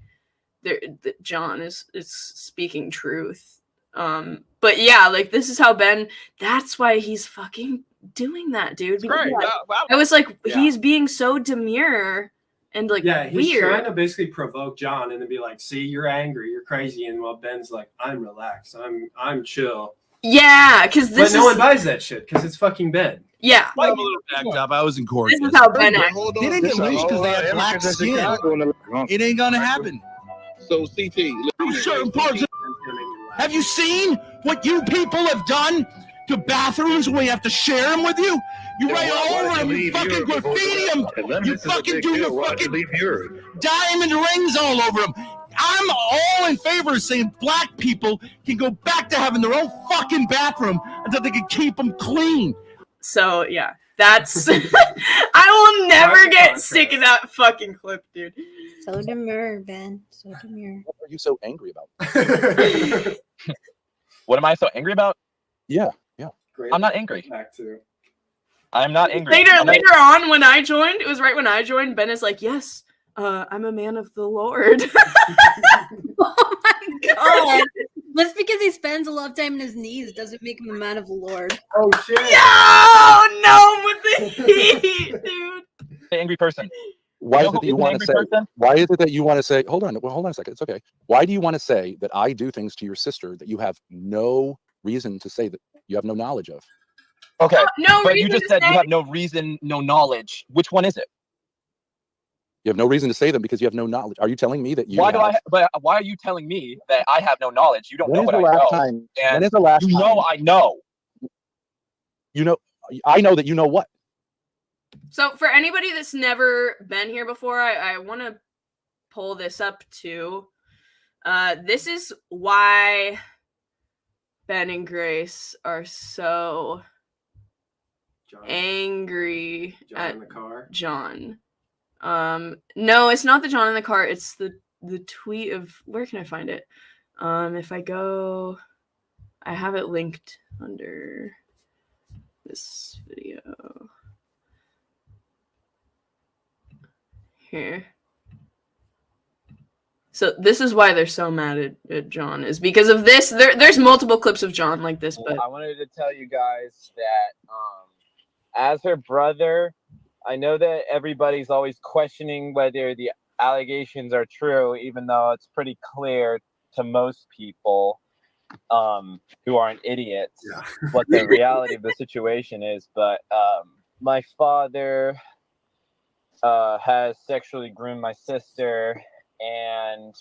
Speaker 1: that John is speaking truth. But yeah, like this is how Ben, that's why he's fucking doing that, dude.
Speaker 8: Great. Wow.
Speaker 1: I was like,
Speaker 2: Yeah.
Speaker 1: he's being so demure and like
Speaker 2: he's
Speaker 1: weird.
Speaker 2: trying to basically provoke John and then be like, see, you're angry, you're crazy, and while Ben's like, I'm relaxed, I'm chill.
Speaker 1: Yeah, because
Speaker 2: but no one buys that shit because it's fucking Ben.
Speaker 1: Yeah.
Speaker 12: I'm a little backed up. I was in court.
Speaker 1: This is how Ben acts.
Speaker 12: They didn't get lynched because they had black skin. It ain't gonna happen.
Speaker 13: So CT,
Speaker 12: certain parts. Have you seen what you people have done to bathrooms when you have to share them with you? You write all over them, you fucking graffiti them, you fucking do your fucking diamond rings all over them. I'm all in favor of saying black people can go back to having their own fucking bathroom until they can keep them clean.
Speaker 1: So yeah, that's I will never get sick of that fucking clip, dude.
Speaker 11: So demure, Ben. So demure.
Speaker 3: What are you so angry about?
Speaker 8: What am I so angry about?
Speaker 3: Yeah.
Speaker 8: I'm not angry.
Speaker 2: Back to.
Speaker 8: I'm not angry.
Speaker 1: Later on, when I joined, it was right when I joined. Ben is like, "Yes, I'm a man of the Lord."
Speaker 11: Oh my god! Just because he spends a lot of time on his knees doesn't make him a man of the Lord.
Speaker 2: Oh shit!
Speaker 1: No, with the heat, dude.
Speaker 8: An angry person.
Speaker 3: Why is it that you want to say? Why is it that you want to say? Hold on a second. It's okay. Why do you want to say that I do things to your sister that you have no reason to say that you have no knowledge of?
Speaker 8: Okay,
Speaker 1: no,
Speaker 8: but you just said you have no reason, no knowledge. Which one is it?
Speaker 3: You have no reason to say them because you have no knowledge. Are you telling me that you?
Speaker 8: But why are you telling me that I have no knowledge? You don't know what I know.
Speaker 3: When is the last time?
Speaker 8: You know I know.
Speaker 3: You know, I know that you know what.
Speaker 1: So for anybody that's never been here before, I want to pull this up too. This is why Ben and Grace are so angry at
Speaker 2: in the car.
Speaker 1: John. No, it's not the John in the car. It's the tweet of, where can I find it? If I go, I have it linked under this video. Here. So this is why they're so mad at John, is because of this. There's multiple clips of John like this, but
Speaker 14: I wanted to tell you guys that as her brother, I know that everybody's always questioning whether the allegations are true, even though it's pretty clear to most people who aren't idiots what the reality of the situation is. But my father has sexually groomed my sister, and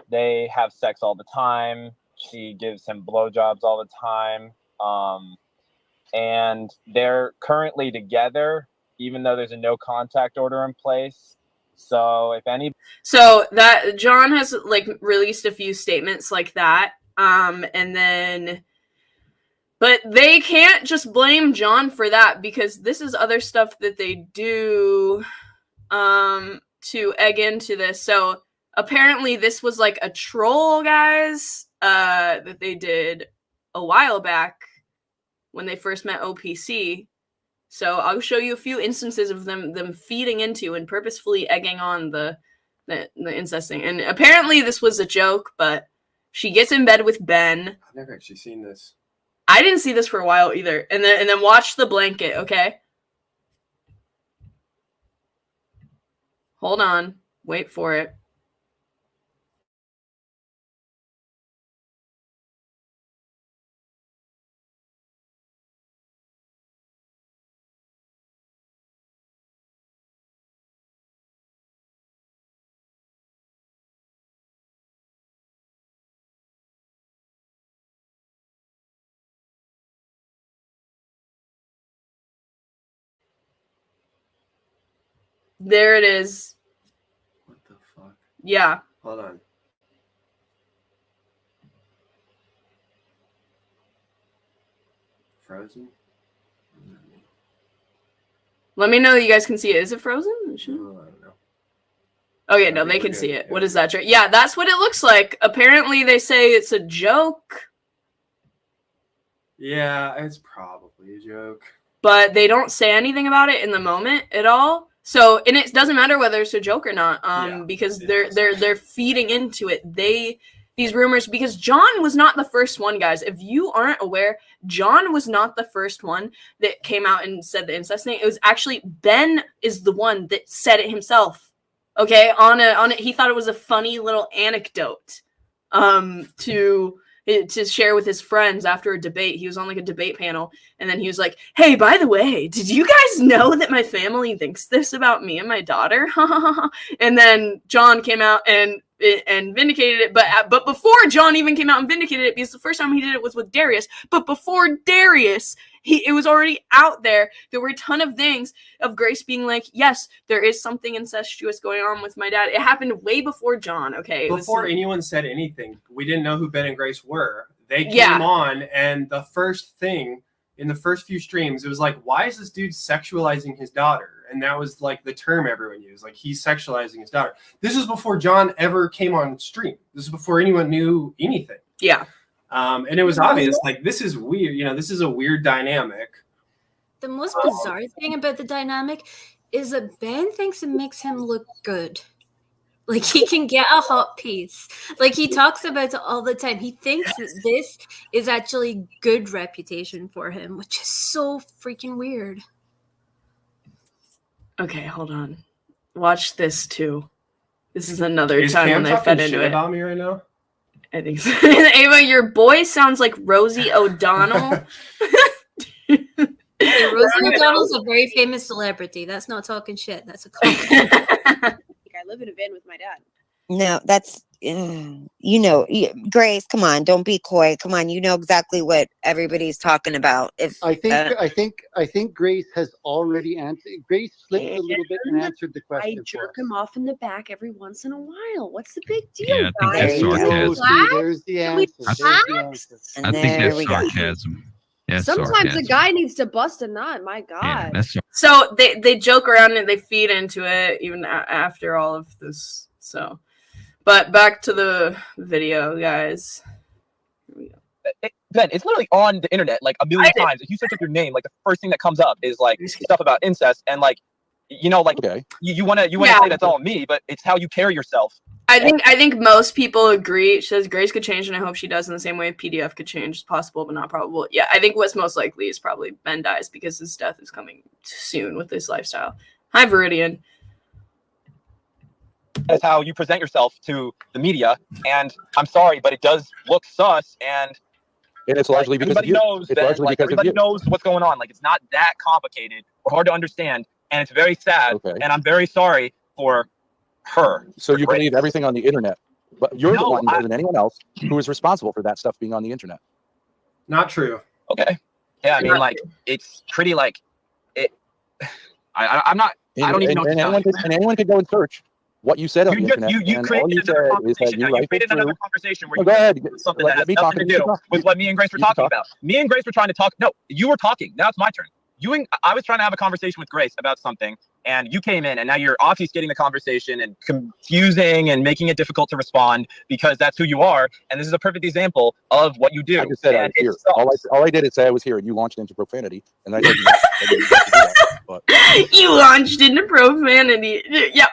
Speaker 14: they have sex all the time. She gives him blowjobs all the time. And they're currently together, even though there's a no contact order in place. So if any,
Speaker 1: so that John has like released a few statements like that, and then, but they can't just blame John for that, because this is other stuff that they do to egg into this. So apparently this was like a troll, guys, that they did a while back when they first met OPC. So I'll show you a few instances of them feeding into and purposefully egging on the incest thing. And apparently this was a joke, but she gets in bed with Ben.
Speaker 2: I've never actually seen this.
Speaker 1: I didn't see this for a while either. And then watch the blanket, okay? Hold on. Wait for it. There it is.
Speaker 2: What the fuck?
Speaker 1: Yeah.
Speaker 2: Hold on. Frozen?
Speaker 1: Let me know that you guys can see it. Is it frozen?
Speaker 2: I don't know.
Speaker 1: Oh yeah, no, they can see it. What is that? Yeah, that's what it looks like. Apparently, they say it's a joke.
Speaker 2: Yeah, it's probably a joke.
Speaker 1: But they don't say anything about it in the moment at all. So, and it doesn't matter whether it's a joke or not, because they're feeding into it. These rumors, because John was not the first one, guys. If you aren't aware, John was not the first one that came out and said the incest thing. It was actually Ben is the one that said it himself. Okay, on it, he thought it was a funny little anecdote, to share with his friends after a debate. He was on like a debate panel, and then he was like, "Hey, by the way, did you guys know that my family thinks this about me and my daughter?" And then John came out and vindicated it. But before John even came out and vindicated it, because the first time he did it was with Darius. But before Darius, it was already out there. There were a ton of things of Grace being like, yes, there is something incestuous going on with my dad. It happened way before John, okay?
Speaker 2: Before anyone said anything, we didn't know who Ben and Grace were. They came on, and the first thing, in the first few streams, it was like, why is this dude sexualizing his daughter? And that was like the term everyone used, like he's sexualizing his daughter. This is before John ever came on stream. This is before anyone knew anything.
Speaker 1: Yeah.
Speaker 2: And it was obvious, like, this is weird. You know, this is a weird dynamic.
Speaker 11: The most bizarre thing about the dynamic is that Ben thinks it makes him look good. Like, he can get a hot piece. Like, he talks about it all the time. He thinks that this is actually good reputation for him, which is so freaking weird.
Speaker 1: Okay, hold on. Watch this, too. This is another time when I fed into it.
Speaker 2: About me right now?
Speaker 1: I think so. Ava, your boy sounds like Rosie O'Donnell.
Speaker 11: Hey, Rosie O'Donnell's a very famous celebrity. That's not talking shit. That's a compliment.
Speaker 4: I live in a van with my dad.
Speaker 13: No, that's Grace, come on, don't be coy. Come on, you know exactly what everybody's talking about.
Speaker 15: I think Grace has already answered. Grace slipped a little bit and answered the question.
Speaker 4: I jerk him off in the back every once in a while. What's the big deal?
Speaker 16: Yeah, I think that's sarcasm.
Speaker 15: There's the answer.
Speaker 16: I think that's sarcasm. Yeah,
Speaker 4: sometimes a guy needs to bust a nut. My God.
Speaker 16: Yeah, that's
Speaker 1: so they joke around and they feed into it even after all of this. So, but back to the video, guys. Here we go.
Speaker 8: Ben, it's literally on the internet like a million times. If you search up your name, like the first thing that comes up is like stuff about incest, and like you want to say that's all me, but it's how you carry yourself.
Speaker 1: I think most people agree. She says Grace could change, and I hope she does in the same way PDF could change. It's possible, but not probable. Yeah, I think what's most likely is probably Ben dies because his death is coming soon with this lifestyle. Hi, Viridian.
Speaker 8: That's how you present yourself to the media, and I'm sorry, but it does look sus, and
Speaker 3: it's largely because
Speaker 8: everybody knows that everybody knows what's going on. Like, it's not that complicated or hard to understand, and it's very sad. Okay. And I'm very sorry for her.
Speaker 3: So you believe everything on the internet, but you're the one more than anyone else who is responsible for that stuff being on the internet.
Speaker 2: Not true.
Speaker 8: Okay. Yeah, I mean, like, it's pretty like it. I'm not. I don't even know.
Speaker 3: And anyone could go and search what you said on the internet.
Speaker 8: You created another conversation. You created another conversation where you said something that has nothing to do with what me and Grace were talking about. Me and Grace were trying to talk. No, you were talking. Now it's my turn. I was trying to have a conversation with Grace about something, and you came in, and now you're obfuscating the conversation and confusing and making it difficult to respond because that's who you are. And this is a perfect example of what you do.
Speaker 3: I just said I was here. All I did is say I was here, and you launched into profanity, and I said
Speaker 1: you launched into profanity. Yeah,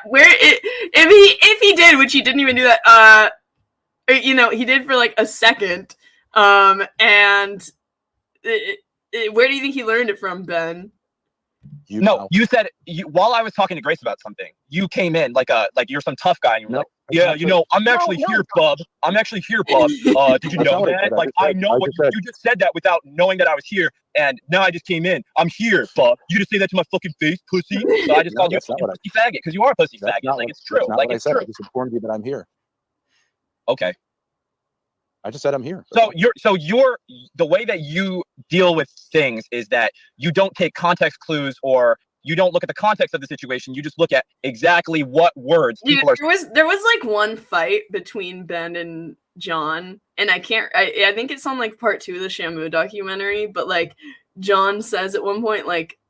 Speaker 1: if he did, which he didn't even do that. He did for like a second. And where do you think he learned it from, Ben?
Speaker 8: You said while I was talking to Grace about something, you came in like you're some tough guy, and you were like, "Yeah, I'm actually here, bub. I'm actually here, bub. Did you know that? Like, I know what you just said that without knowing that I was here, and now I just came in. I'm here, bub. You just say that to my fucking face, pussy. So I just called you a fucking pussy faggot because you are a pussy faggot. Like, it's true. Like, it's true.
Speaker 3: I just informed you that I'm here.
Speaker 8: Okay.
Speaker 3: I just said I'm here.
Speaker 8: So the way that you deal with things is that you don't take context clues, or you don't look at the context of the situation. You just look at exactly what words people are.
Speaker 1: There was like one fight between Ben and John, and I think it's on like part 2 of the Shamu documentary, but like John says at one point, like,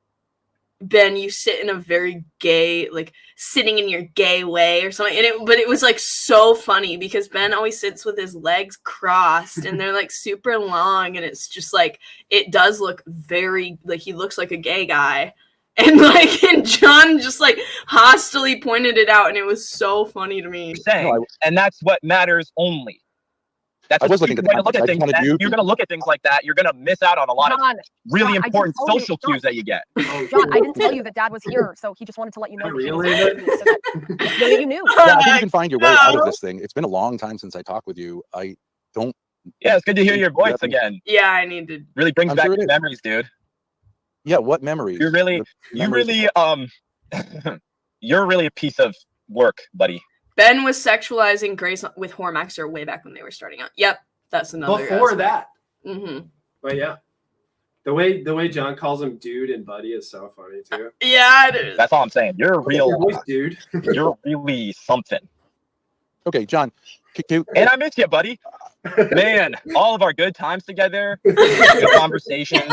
Speaker 1: Ben, you sit in a very gay, like sitting in your gay way or something. And but it was like so funny because Ben always sits with his legs crossed and they're like super long, and it's just like it does look very like he looks like a gay guy. And like, and John just like hostily pointed it out, and it was so funny to me.
Speaker 8: And that's what matters only. That's a stupid way to look at things. You're going to look at things like that. You're going to miss out on a lot of really important social cues that you get.
Speaker 4: John, I didn't tell you that Dad was here, so he just wanted to let you know.
Speaker 2: Really?
Speaker 4: So that you knew.
Speaker 3: Yeah, I think you can find your way out of this thing. It's been a long time since I talked with you. I don't.
Speaker 8: Yeah, it's good to hear your voice again.
Speaker 1: Yeah, I need to.
Speaker 8: Really brings back good memories, dude.
Speaker 3: Yeah, what memories?
Speaker 8: You're really, you're really a piece of work, buddy.
Speaker 1: Ben was sexualizing Grace with Hormaxer way back when they were starting out. Yep, that's another.
Speaker 2: Before that.
Speaker 1: Mm-hmm.
Speaker 2: But yeah, the way John calls him dude and buddy is so funny too.
Speaker 1: Yeah, it is.
Speaker 8: That's all I'm saying. You're a real
Speaker 2: dude.
Speaker 8: You're really something.
Speaker 3: Okay, John.
Speaker 8: And I miss you, buddy. Man, all of our good times together, good conversations,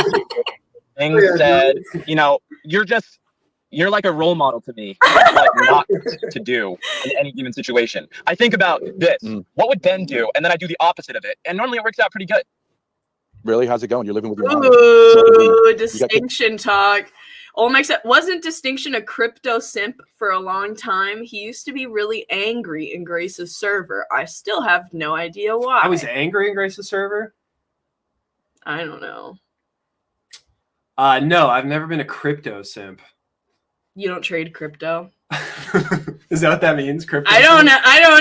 Speaker 8: things said. You know, you're like a role model to me, like not to do in any given situation. I think about this. What would Ben do? And then I do the opposite of it. And normally it works out pretty good.
Speaker 3: Really? How's it going? You're living with your mom.
Speaker 1: Ooh, distinction talk. Olmex, wasn't Distinction a crypto simp for a long time? He used to be really angry in Grace's server. I still have no idea why.
Speaker 2: I was angry in Grace's server?
Speaker 1: I don't know.
Speaker 2: No, I've never been a crypto simp.
Speaker 1: You don't trade crypto?
Speaker 2: Is that what that means? Crypto?
Speaker 1: I don't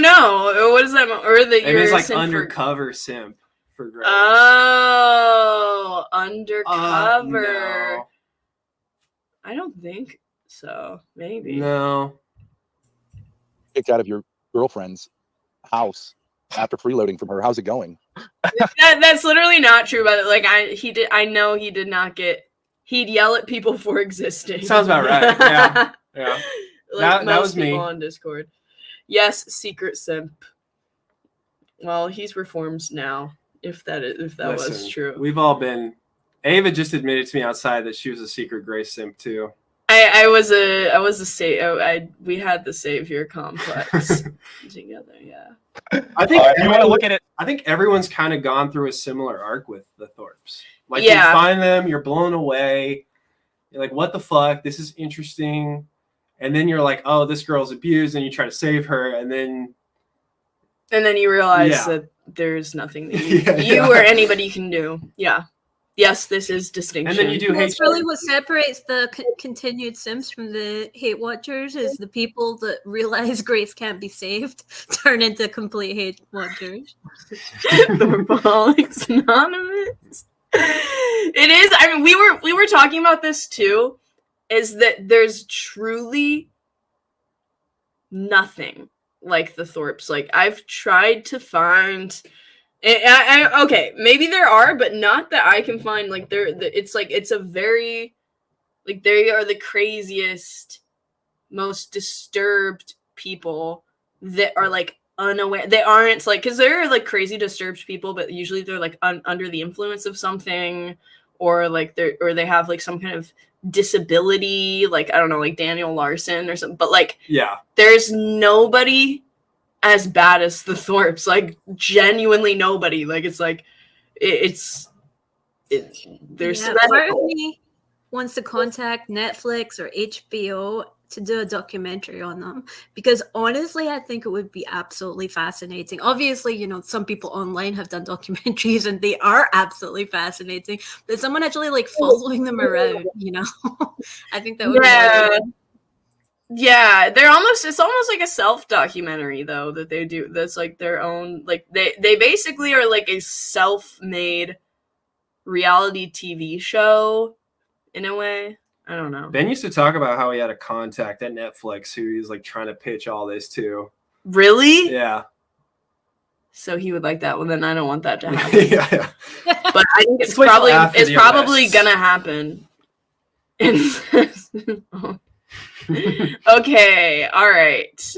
Speaker 1: know. What does that mean? Or that you're
Speaker 2: it's like
Speaker 1: simp
Speaker 2: undercover simp for Grace.
Speaker 1: Oh, undercover.
Speaker 2: No.
Speaker 1: I don't think so. Maybe.
Speaker 2: No.
Speaker 3: Kicked out of your girlfriend's house after freeloading from her. How's it going?
Speaker 1: That's literally not true. But like I know he did not get. He'd yell at people for existing.
Speaker 2: Sounds about right. Yeah. Yeah.
Speaker 1: Like
Speaker 2: that was
Speaker 1: people
Speaker 2: me
Speaker 1: on Discord. Yes, secret simp. Well, he's reformed now. If that was true,
Speaker 2: we've all been. Ava just admitted to me outside that she was a secret Grace simp too.
Speaker 1: I was a we had the savior complex together. Yeah.
Speaker 2: I think
Speaker 8: you want to look at it.
Speaker 2: I think everyone's kind of gone through a similar arc with the Thorps. Like
Speaker 1: Yeah.
Speaker 2: you find them, you're blown away. You're like, what the fuck? This is interesting. And then you're like, oh, this girl's abused, and you try to save her, and then
Speaker 1: you realize
Speaker 2: Yeah.
Speaker 1: that there's nothing that you or anybody can do. Yeah. Yes, this is distinction.
Speaker 2: And then you do hate.
Speaker 11: That's really what separates the continued Sims from the hate watchers is the people that realize Grace can't be saved turn into complete hate watchers.
Speaker 1: Thorpaholics Anonymous. It is. I mean, we were talking about this too. Is that there's truly nothing like the Thorps. Like I've tried to find. Okay, maybe there are, but not that I can find. Like it's a very, like they are the craziest, most disturbed people that are like unaware. They aren't like, because they're like crazy disturbed people, but usually they're like under the influence of something, or like they have like some kind of disability, like I don't know, like Daniel Larson or something. But like,
Speaker 2: yeah,
Speaker 1: there's nobody as bad as the Thorps, like genuinely nobody. Like it's like there's
Speaker 11: part of me wants to contact Netflix or HBO to do a documentary on them, because honestly I think it would be absolutely fascinating. Obviously, you know, some people online have done documentaries and they are absolutely fascinating, but someone actually like following them around, you know, I think that would be
Speaker 1: Yeah, it's almost like a self-documentary though that they do. That's like their own, like they basically are like a self-made reality TV show in a way. I don't know.
Speaker 2: Ben used to talk about how he had a contact at Netflix who he's like trying to pitch all this to.
Speaker 1: Really?
Speaker 2: Yeah.
Speaker 1: So he would like that. Well, then I don't want that to happen.
Speaker 2: Yeah.
Speaker 1: But I think it's
Speaker 2: Let's wait till after
Speaker 1: probably
Speaker 2: the
Speaker 1: probably
Speaker 2: arrest.
Speaker 1: gonna happen. Okay, all right.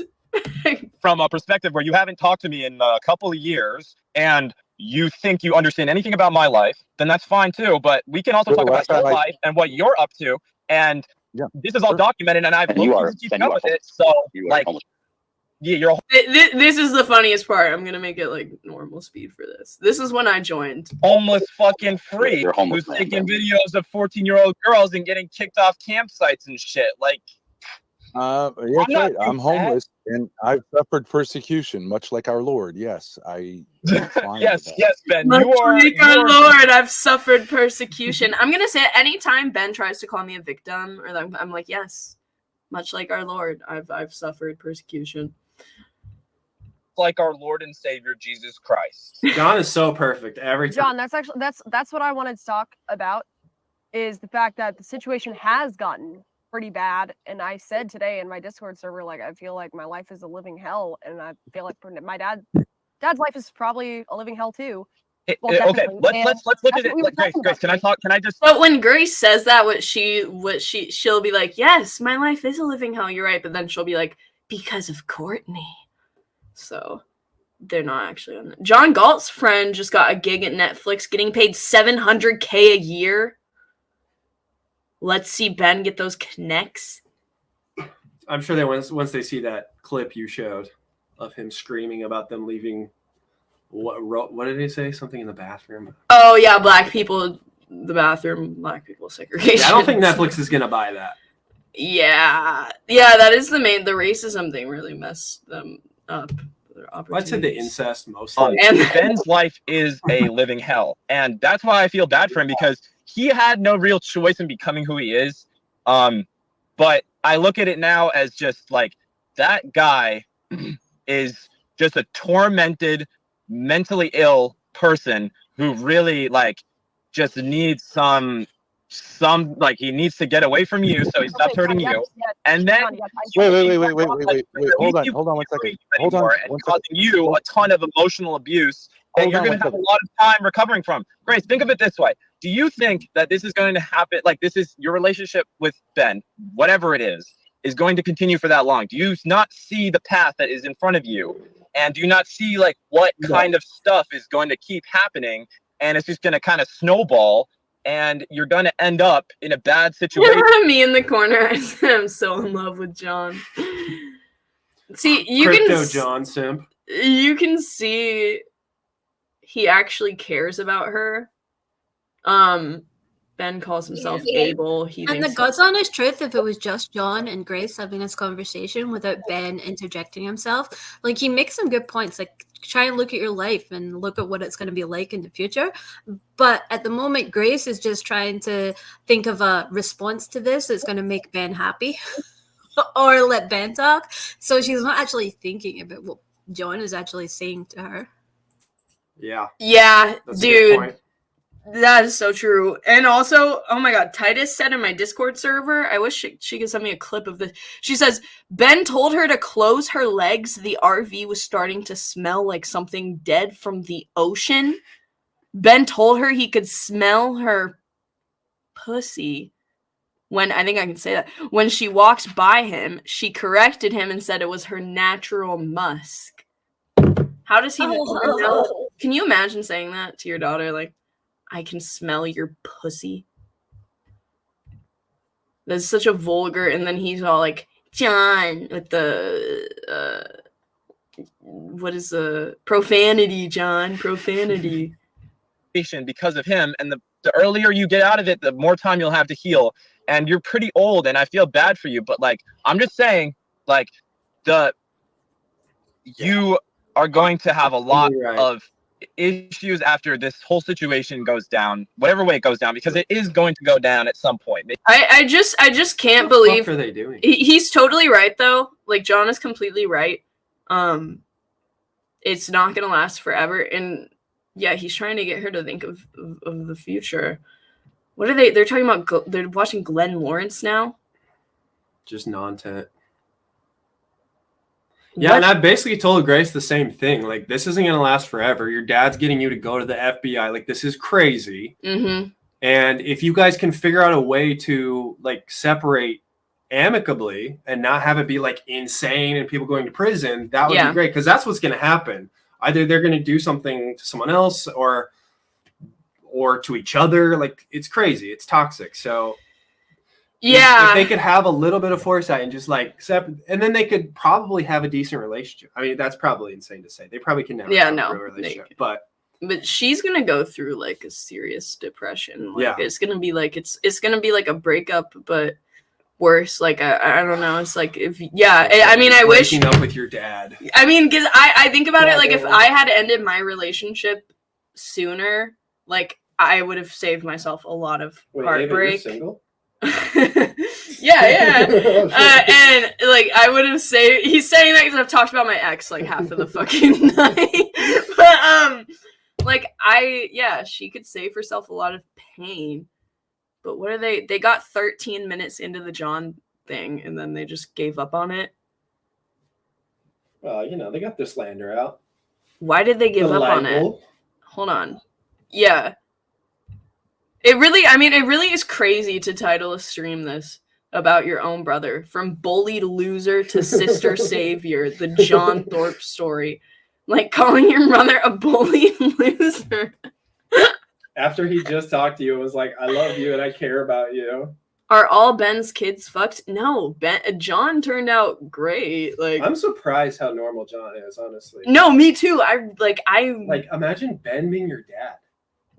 Speaker 8: From a perspective where you haven't talked to me in a couple of years and you think you understand anything about my life, then that's fine too. But we can also talk about your life and what you're up to. And this is all documented, and I've looked to keep up with it. So, like, yeah, you're.
Speaker 1: This is the funniest part. I'm gonna make it like normal speed for this. This is when I joined.
Speaker 8: Homeless fucking freak who's taking videos of 14-year-old girls and getting kicked off campsites and shit. Like,
Speaker 17: that's right. I'm homeless and I've suffered persecution, much like our Lord. Yes,
Speaker 8: yes, Ben.
Speaker 1: Much
Speaker 8: You are
Speaker 1: like our Lord, I've suffered persecution. I'm gonna say anytime Ben tries to call me a victim, or I'm like, yes, much like our Lord, I've suffered persecution.
Speaker 8: Like our Lord and Savior Jesus Christ.
Speaker 2: John is so perfect every time.
Speaker 4: John, that's what I wanted to talk about, is the fact that the situation has gotten pretty bad. And I said today in my Discord server, like, I feel like my life is a living hell, and I feel like my dad's life is probably a living hell too. Well,
Speaker 8: okay, let's look at it. Like, Grace, can I talk? Can I just?
Speaker 1: But when Grace says that, she'll be like, yes, my life is a living hell. You're right, but then she'll be like, because of Courtney. So they're not actually on that. John Galt's friend just got a gig at Netflix, getting paid $700K a year. Let's see Ben get those connects.
Speaker 2: I'm sure that once they see that clip you showed of him screaming about them leaving, what did he say? Something in the bathroom.
Speaker 1: Oh yeah, black people, the bathroom, black people segregation.
Speaker 2: Yeah, I don't think Netflix is gonna buy that.
Speaker 1: Yeah, that is the racism thing really messed them up.
Speaker 2: I'd say the incest mostly.
Speaker 8: And Ben's life is a living hell, and that's why I feel bad for him, because he had no real choice in becoming who he is. But I look at it now as just like, that guy is just a tormented, mentally ill person who really like just needs some like, he needs to get away from you so he stops hurting you. And then
Speaker 17: wait, hold on 1 second. Hold on.
Speaker 8: And causing you a ton of emotional abuse that you're going to have a lot of time recovering from. Grace, think of it this way. Do you think that this is going to happen? Like, this is your relationship with Ben, whatever it is going to continue for that long? Do you not see the path that is in front of you? And do you not see like what kind of stuff is going to keep happening? And it's just going to kind of snowball, and you're going to end up in a bad situation.
Speaker 1: Me in the corner. I'm so in love with John. See,
Speaker 2: John simp.
Speaker 1: You can see he actually cares about her. Ben calls himself Abel.
Speaker 11: And the God's honest truth, if it was just John and Grace having this conversation without Ben interjecting himself, like, he makes some good points. Like, try and look at your life and look at what it's going to be like in the future. But at the moment, Grace is just trying to think of a response to this that's going to make Ben happy or let Ben talk. So she's not actually thinking about what John is actually saying to her.
Speaker 2: Yeah.
Speaker 1: Yeah,
Speaker 2: That's
Speaker 1: dude. That is so true. And also, oh my god, Titus said in my Discord server, I wish she could send me a clip of this. She says, Ben told her to close her legs. The RV was starting to smell like something dead from the ocean. Ben told her he could smell her pussy. When, I think I can say that, when she walked by him, she corrected him and said it was her natural musk. How does he know? Can you imagine saying that to your daughter? Like, I can smell your pussy. That's such a vulgar, and then he's all like, John, with the, what is the profanity, John? Profanity.
Speaker 8: Because of him, and the earlier you get out of it, the more time you'll have to heal. And you're pretty old, and I feel bad for you, but like, I'm just saying, like, you are going to have a lot of issues after this whole situation goes down, whatever way it goes down, because it is going to go down at some point.
Speaker 1: I just can't believe.
Speaker 2: What are they doing?
Speaker 1: He's totally right though. Like, John is completely right. It's not gonna last forever, and yeah, he's trying to get her to think of the future. What are they? They're talking about. They're watching Glenn Lawrence now.
Speaker 2: Just non-tent. Yeah, and I basically told Grace the same thing. Like, this isn't going to last forever. Your dad's getting you to go to the FBI. Like, this is crazy.
Speaker 1: Mm-hmm.
Speaker 2: And if you guys can figure out a way to, like, separate amicably and not have it be, like, insane and people going to prison, that would be great. Because that's what's going to happen. Either they're going to do something to someone else or to each other. Like, it's crazy. It's toxic. So
Speaker 1: Yeah.
Speaker 2: If they could have a little bit of foresight and just like accept, and then they could probably have a decent relationship. I mean, that's probably insane to say. They probably can never have a real relationship, but
Speaker 1: she's gonna go through like a serious depression. Like,
Speaker 2: yeah,
Speaker 1: it's gonna be like it's gonna be like a breakup, but worse. Like I don't know. It's like I mean, I wish
Speaker 2: breaking up with your dad.
Speaker 1: I mean, because I think about it, like if I had ended my relationship sooner, like I would have saved myself a lot of heartbreak.
Speaker 2: Ava, you're single?
Speaker 1: yeah. And like I would have saved. He's saying that because I've talked about my ex like half of the fucking night. But like she could save herself a lot of pain. But what are they? They got 13 minutes into the John thing, and then they just gave up on it.
Speaker 2: Well, they got their slander out.
Speaker 1: Why did they give up on it? Hold on. Yeah. It really is crazy to title a stream this about your own brother. From bullied loser to sister savior, the John Thorp story. Like calling your brother a bullied loser.
Speaker 2: After he just talked to you and was like, I love you and I care about you.
Speaker 1: Are all Ben's kids fucked? No, John turned out great. Like,
Speaker 2: I'm surprised how normal John is, honestly.
Speaker 1: No, me too. I
Speaker 2: imagine Ben being your dad.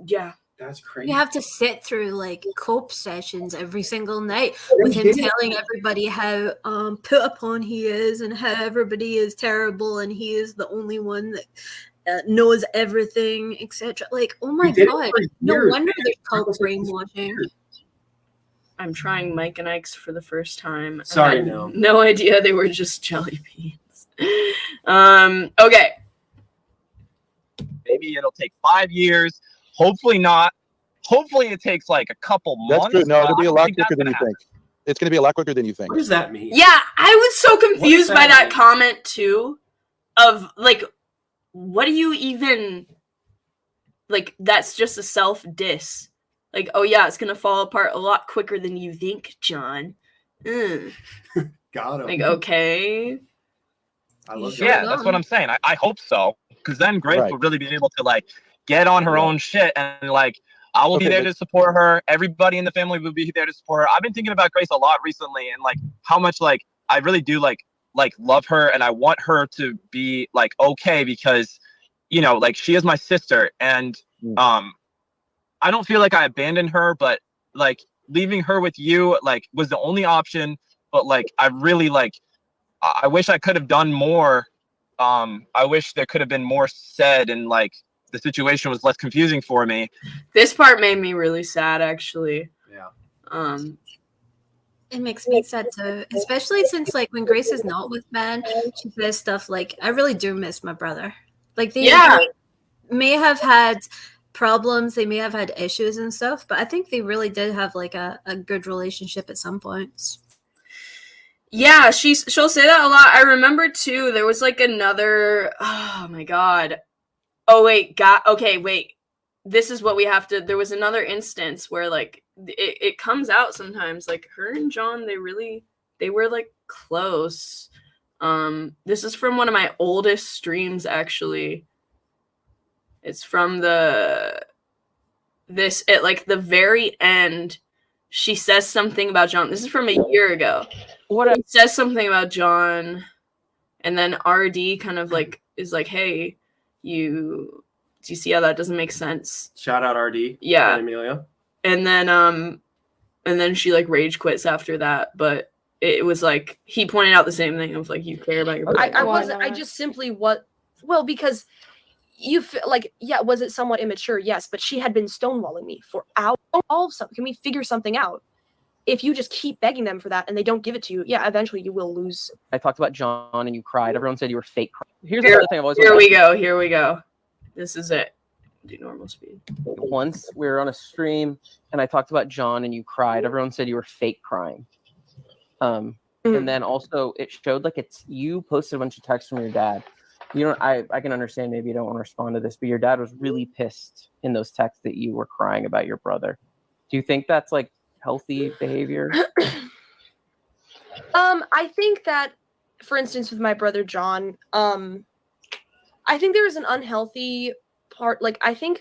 Speaker 1: Yeah.
Speaker 2: That's crazy.
Speaker 11: You have to sit through like cope sessions every single night with him telling everybody how put upon he is and how everybody is terrible and he is the only one that knows everything, etc. Like, oh my god, no wonder there's cult brainwashing.
Speaker 1: I'm trying Mike and Ike's for the first time.
Speaker 2: Sorry,
Speaker 1: no idea they were just jelly beans. Okay.
Speaker 8: Maybe it'll take 5 years. Hopefully not. Hopefully it takes like a couple months.
Speaker 17: That's good. No, it'll be a lot quicker than you think. It's going to be a lot quicker than you think.
Speaker 2: What does that mean?
Speaker 1: Yeah, I was so confused by that comment too. Of like, what do you even like? That's just a self diss. Like, oh yeah, it's gonna fall apart a lot quicker than you think, John.
Speaker 2: Got him.
Speaker 1: Like, okay.
Speaker 8: That's what I'm saying. I hope so, because then Grace will really be able to like get on her own shit and like I will be there to support her. Everybody in the family will be there to support her. I've been thinking about Grace a lot recently and like how much like I really do like love her and I want her to be like okay because like she is my sister and I don't feel like I abandoned her, but like leaving her with you like was the only option. But like I really like I wish I could have done more. I wish there could have been more said and like the situation was less confusing for me.
Speaker 1: This part made me really sad, actually.
Speaker 2: Yeah.
Speaker 11: It makes me sad too, especially since like when Grace is not with Ben, she says stuff like, "I really do miss my brother." Like they may have had problems, they may have had issues and stuff, but I think they really did have like a good relationship at some points.
Speaker 1: Yeah, she'll say that a lot. I remember too. There was like another. Oh my god. Oh wait, wait. This is what we have to. There was another instance where like it comes out sometimes. Like her and John, they were like close. This is from one of my oldest streams actually. It's from at like the very end. She says something about John. This is from a year ago. She says something about John, and then RD kind of like is like, "Hey, do you see how that doesn't make sense?"
Speaker 2: Shout out RD.
Speaker 1: Yeah,
Speaker 2: Amelia.
Speaker 1: And then she like rage quits after that. But it was like he pointed out the same thing of like, you care about your brother.
Speaker 4: I wasn't. I just simply because you feel like, was it somewhat immature? Yes, but she had been stonewalling me for hours. Can we figure something out? If you just keep begging them for that and they don't give it to you, eventually you will lose.
Speaker 18: I talked about John and you cried. Everyone said you were fake crying. Here's another thing I've always
Speaker 1: Here we go. This is it. Do normal speed.
Speaker 18: Once we were on a stream and I talked about John and you cried. Everyone said you were fake crying. And then also it showed like you posted a bunch of texts from your dad. I can understand maybe you don't want to respond to this, but your dad was really pissed in those texts that you were crying about your brother. Do you think that's like healthy behavior?
Speaker 4: I think that, for instance, with my brother John, I think there is an unhealthy part. Like, I think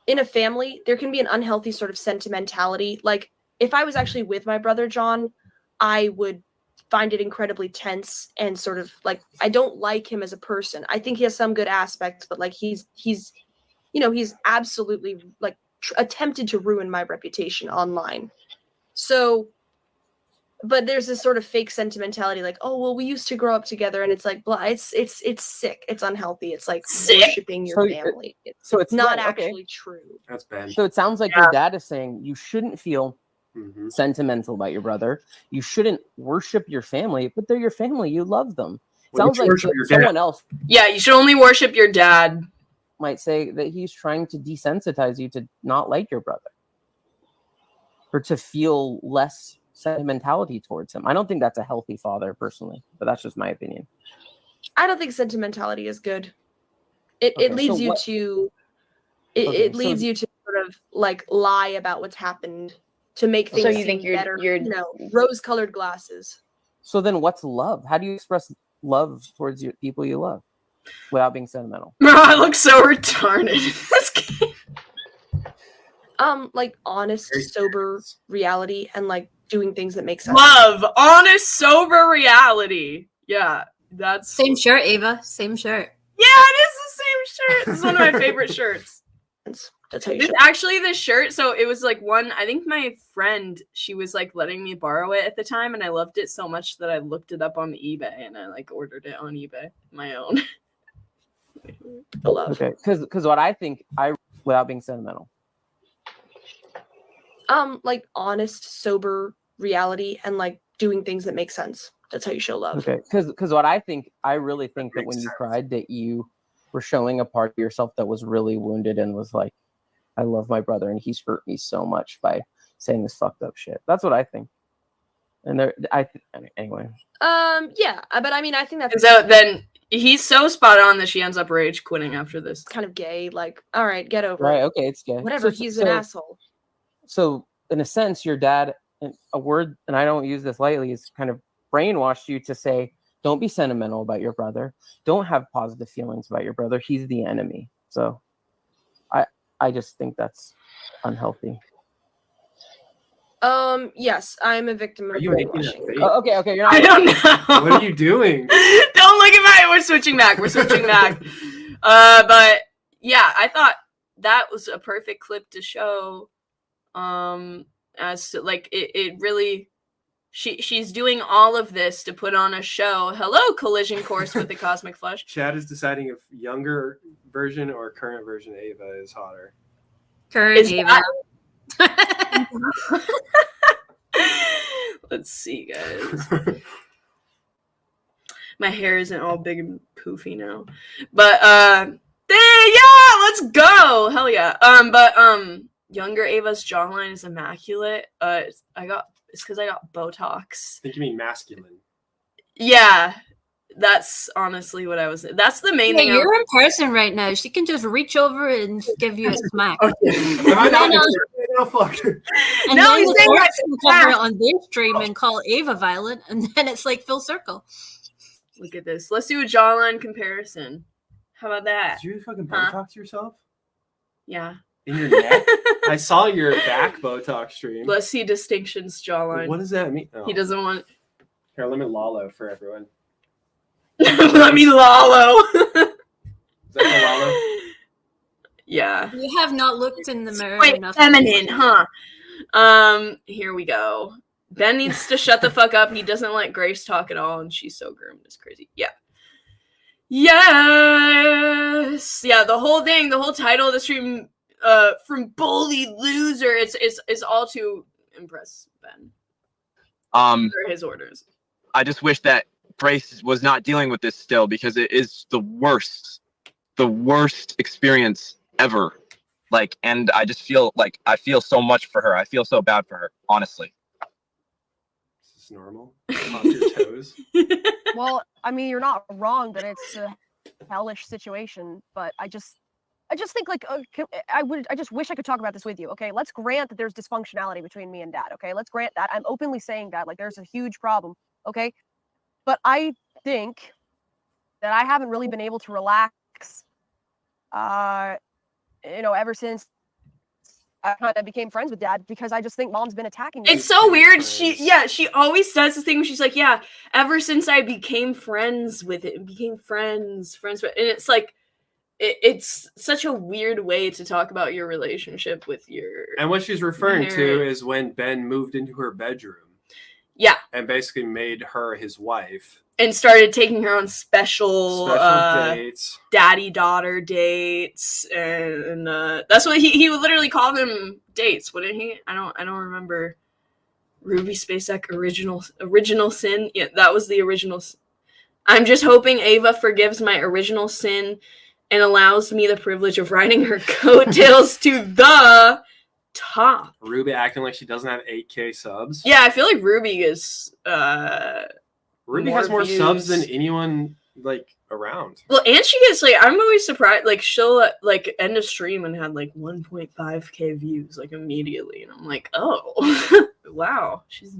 Speaker 4: in a family, there can be an unhealthy sort of sentimentality. Like, if I was actually with my brother John, I would find it incredibly tense and sort of like, I don't like him as a person. I think he has some good aspects, but like he's absolutely like attempted to ruin my reputation online. So, but there's this sort of fake sentimentality, like, oh well, we used to grow up together, and it's like, blah, it's sick, it's unhealthy, it's like worshiping your family. It's not actually true.
Speaker 2: That's bad.
Speaker 18: So it sounds like your dad is saying you shouldn't feel sentimental about your brother. You shouldn't worship your family, but they're your family. You love them. Sounds like someone else.
Speaker 1: Yeah, you should only worship your dad.
Speaker 18: Might say that he's trying to desensitize you to not like your brother, or to feel less sentimentality towards him. I don't think that's a healthy father, personally, but that's just my opinion.
Speaker 4: I don't think sentimentality is good. It leads you to it leads you to sort of like lie about what's happened to make things seem better. Rose-colored glasses.
Speaker 18: So then, what's love? How do you express love towards your people you love without being sentimental?
Speaker 1: Bro, I look so retarded.
Speaker 4: Like honest, sober reality, and like doing things that make sense.
Speaker 1: Love, honest, sober reality. Yeah, that's
Speaker 11: same shirt, Ava. Same shirt.
Speaker 1: Yeah, it is the same shirt. This is one of my favorite shirts.
Speaker 4: That's how you
Speaker 1: It's actually this shirt. So it was like one. I think my friend, she was like letting me borrow it at the time, and I loved it so much that I looked it up on eBay and I like ordered it on eBay, my own.
Speaker 4: The love.
Speaker 18: Okay, because what I think, without being sentimental.
Speaker 4: Like honest, sober reality, and like doing things that make sense. That's how you show love.
Speaker 18: Okay, because what I really think that when you cried, that you were showing a part of yourself that was really wounded and was like, I love my brother and he's hurt me so much by saying this fucked up shit. That's what I think. And anyway.
Speaker 4: Yeah, but I mean, I think that's
Speaker 1: so. Then he's so spot on that she ends up rage quitting after this.
Speaker 4: Kind of gay. Like, all right, get over
Speaker 18: it.
Speaker 4: Right?
Speaker 18: Okay, it's gay.
Speaker 4: Whatever. He's an asshole.
Speaker 18: So in a sense, your dad, a word, and I don't use this lightly, is kind of brainwashed you to say, don't be sentimental about your brother. Don't have positive feelings about your brother. He's the enemy. So I just think that's unhealthy.
Speaker 4: Yes, I'm a victim of brainwashing.
Speaker 18: Okay, you're not.
Speaker 1: I don't know.
Speaker 2: What are you doing?
Speaker 1: Don't look at my. We're switching back. But yeah, I thought that was a perfect clip to show. As to, like it really, she's doing all of this to put on a show. Hello, collision course with the cosmic flush.
Speaker 2: Chad is deciding if younger version or current version Ava is hotter.
Speaker 11: Current Ava.
Speaker 1: Let's see, guys. My hair isn't all big and poofy now, but yeah, let's go. Hell yeah. Younger Ava's jawline is immaculate. It's because I got Botox.
Speaker 2: I think you mean masculine.
Speaker 1: Yeah, that's honestly what I was. That's the main thing.
Speaker 11: You're in person right now. She can just reach over and give you a smack.
Speaker 2: No, fuck.
Speaker 11: And
Speaker 1: no,
Speaker 11: then
Speaker 1: he's saying
Speaker 11: the can cover it on their stream and call Ava Violet, and then it's like full circle.
Speaker 1: Look at this. Let's do a jawline comparison. How about that?
Speaker 2: Did you fucking Botox yourself?
Speaker 1: Yeah.
Speaker 2: In your neck? I saw your back Botox stream.
Speaker 1: Let's see distinctions jawline.
Speaker 2: What does that mean? Oh.
Speaker 1: He doesn't want.
Speaker 2: Here, let me lollo for everyone.
Speaker 1: Let me lollo.
Speaker 2: Is that lollo?
Speaker 1: Yeah.
Speaker 11: You have not looked in the mirror
Speaker 1: Wait,
Speaker 11: enough.
Speaker 1: Feminine, huh? Here we go. Ben needs to shut the fuck up. He doesn't let Grace talk at all, and she's so groomed. It's crazy. Yeah. Yes. Yeah. The whole thing. The whole title of the stream. From bully loser. It's all to impress Ben. For his orders.
Speaker 8: I just wish that Grace was not dealing with this still, because it is the worst experience ever. Like, and I just feel like I feel so much for her. I feel so bad for her, honestly.
Speaker 2: Is this normal? Off your toes.
Speaker 4: Well, I mean, you're not wrong that it's a hellish situation, but I just think like I just wish I could talk about this with you. Okay, let's grant that there's dysfunctionality between me and Dad. Okay, let's grant that. I'm openly saying that, like, there's a huge problem. Okay, but I think that I haven't really been able to relax. Ever since I kind of became friends with Dad because I just think Mom's been attacking me.
Speaker 1: It's so weird. She always does this thing where she's like, yeah, ever since I became friends with it, friends with, and it's like, it's such a weird way to talk about your relationship with your.
Speaker 2: And what she's referring to is when Ben moved into her bedroom.
Speaker 1: Yeah.
Speaker 2: And basically made her his wife.
Speaker 1: And started taking her on special
Speaker 2: dates,
Speaker 1: daddy-daughter dates, and that's what he would literally call them dates, wouldn't he? I don't remember. Ruby Spacek original sin. Yeah, that was the original. I'm just hoping Ava forgives my original sin and allows me the privilege of riding her coattails to the top.
Speaker 2: Ruby acting like she doesn't have 8K subs.
Speaker 1: Yeah, I feel like Ruby is.
Speaker 2: Ruby has more subs than anyone like around.
Speaker 1: Well, and she gets like, I'm always surprised. Like she'll like end a stream and had like 1.5K views like immediately, and I'm like, oh, wow, she's.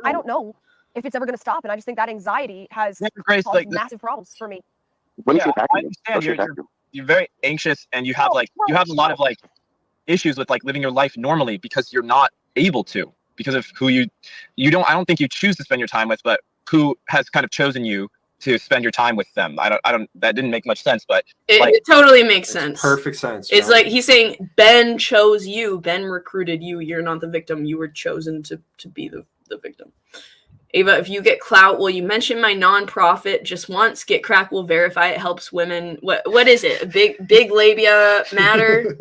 Speaker 4: I don't know if it's ever going to stop, and I just think that anxiety has
Speaker 8: Grace,
Speaker 4: caused
Speaker 8: like,
Speaker 4: massive problems for me.
Speaker 8: Yeah, I understand you're very anxious and you have you have a lot of like issues with like living your life normally because you're not able to, because of who I don't think you choose to spend your time with, but who has kind of chosen you to spend your time with them. I don't that didn't make much sense, but
Speaker 1: it totally makes sense.
Speaker 2: Perfect sense.
Speaker 1: It's like he's saying Ben chose you, Ben recruited you, you're not the victim, you were chosen to be the victim. Ava, if you get clout, will you mention my non-profit just once? Get Crack will verify it helps women. What is it? A big labia matter?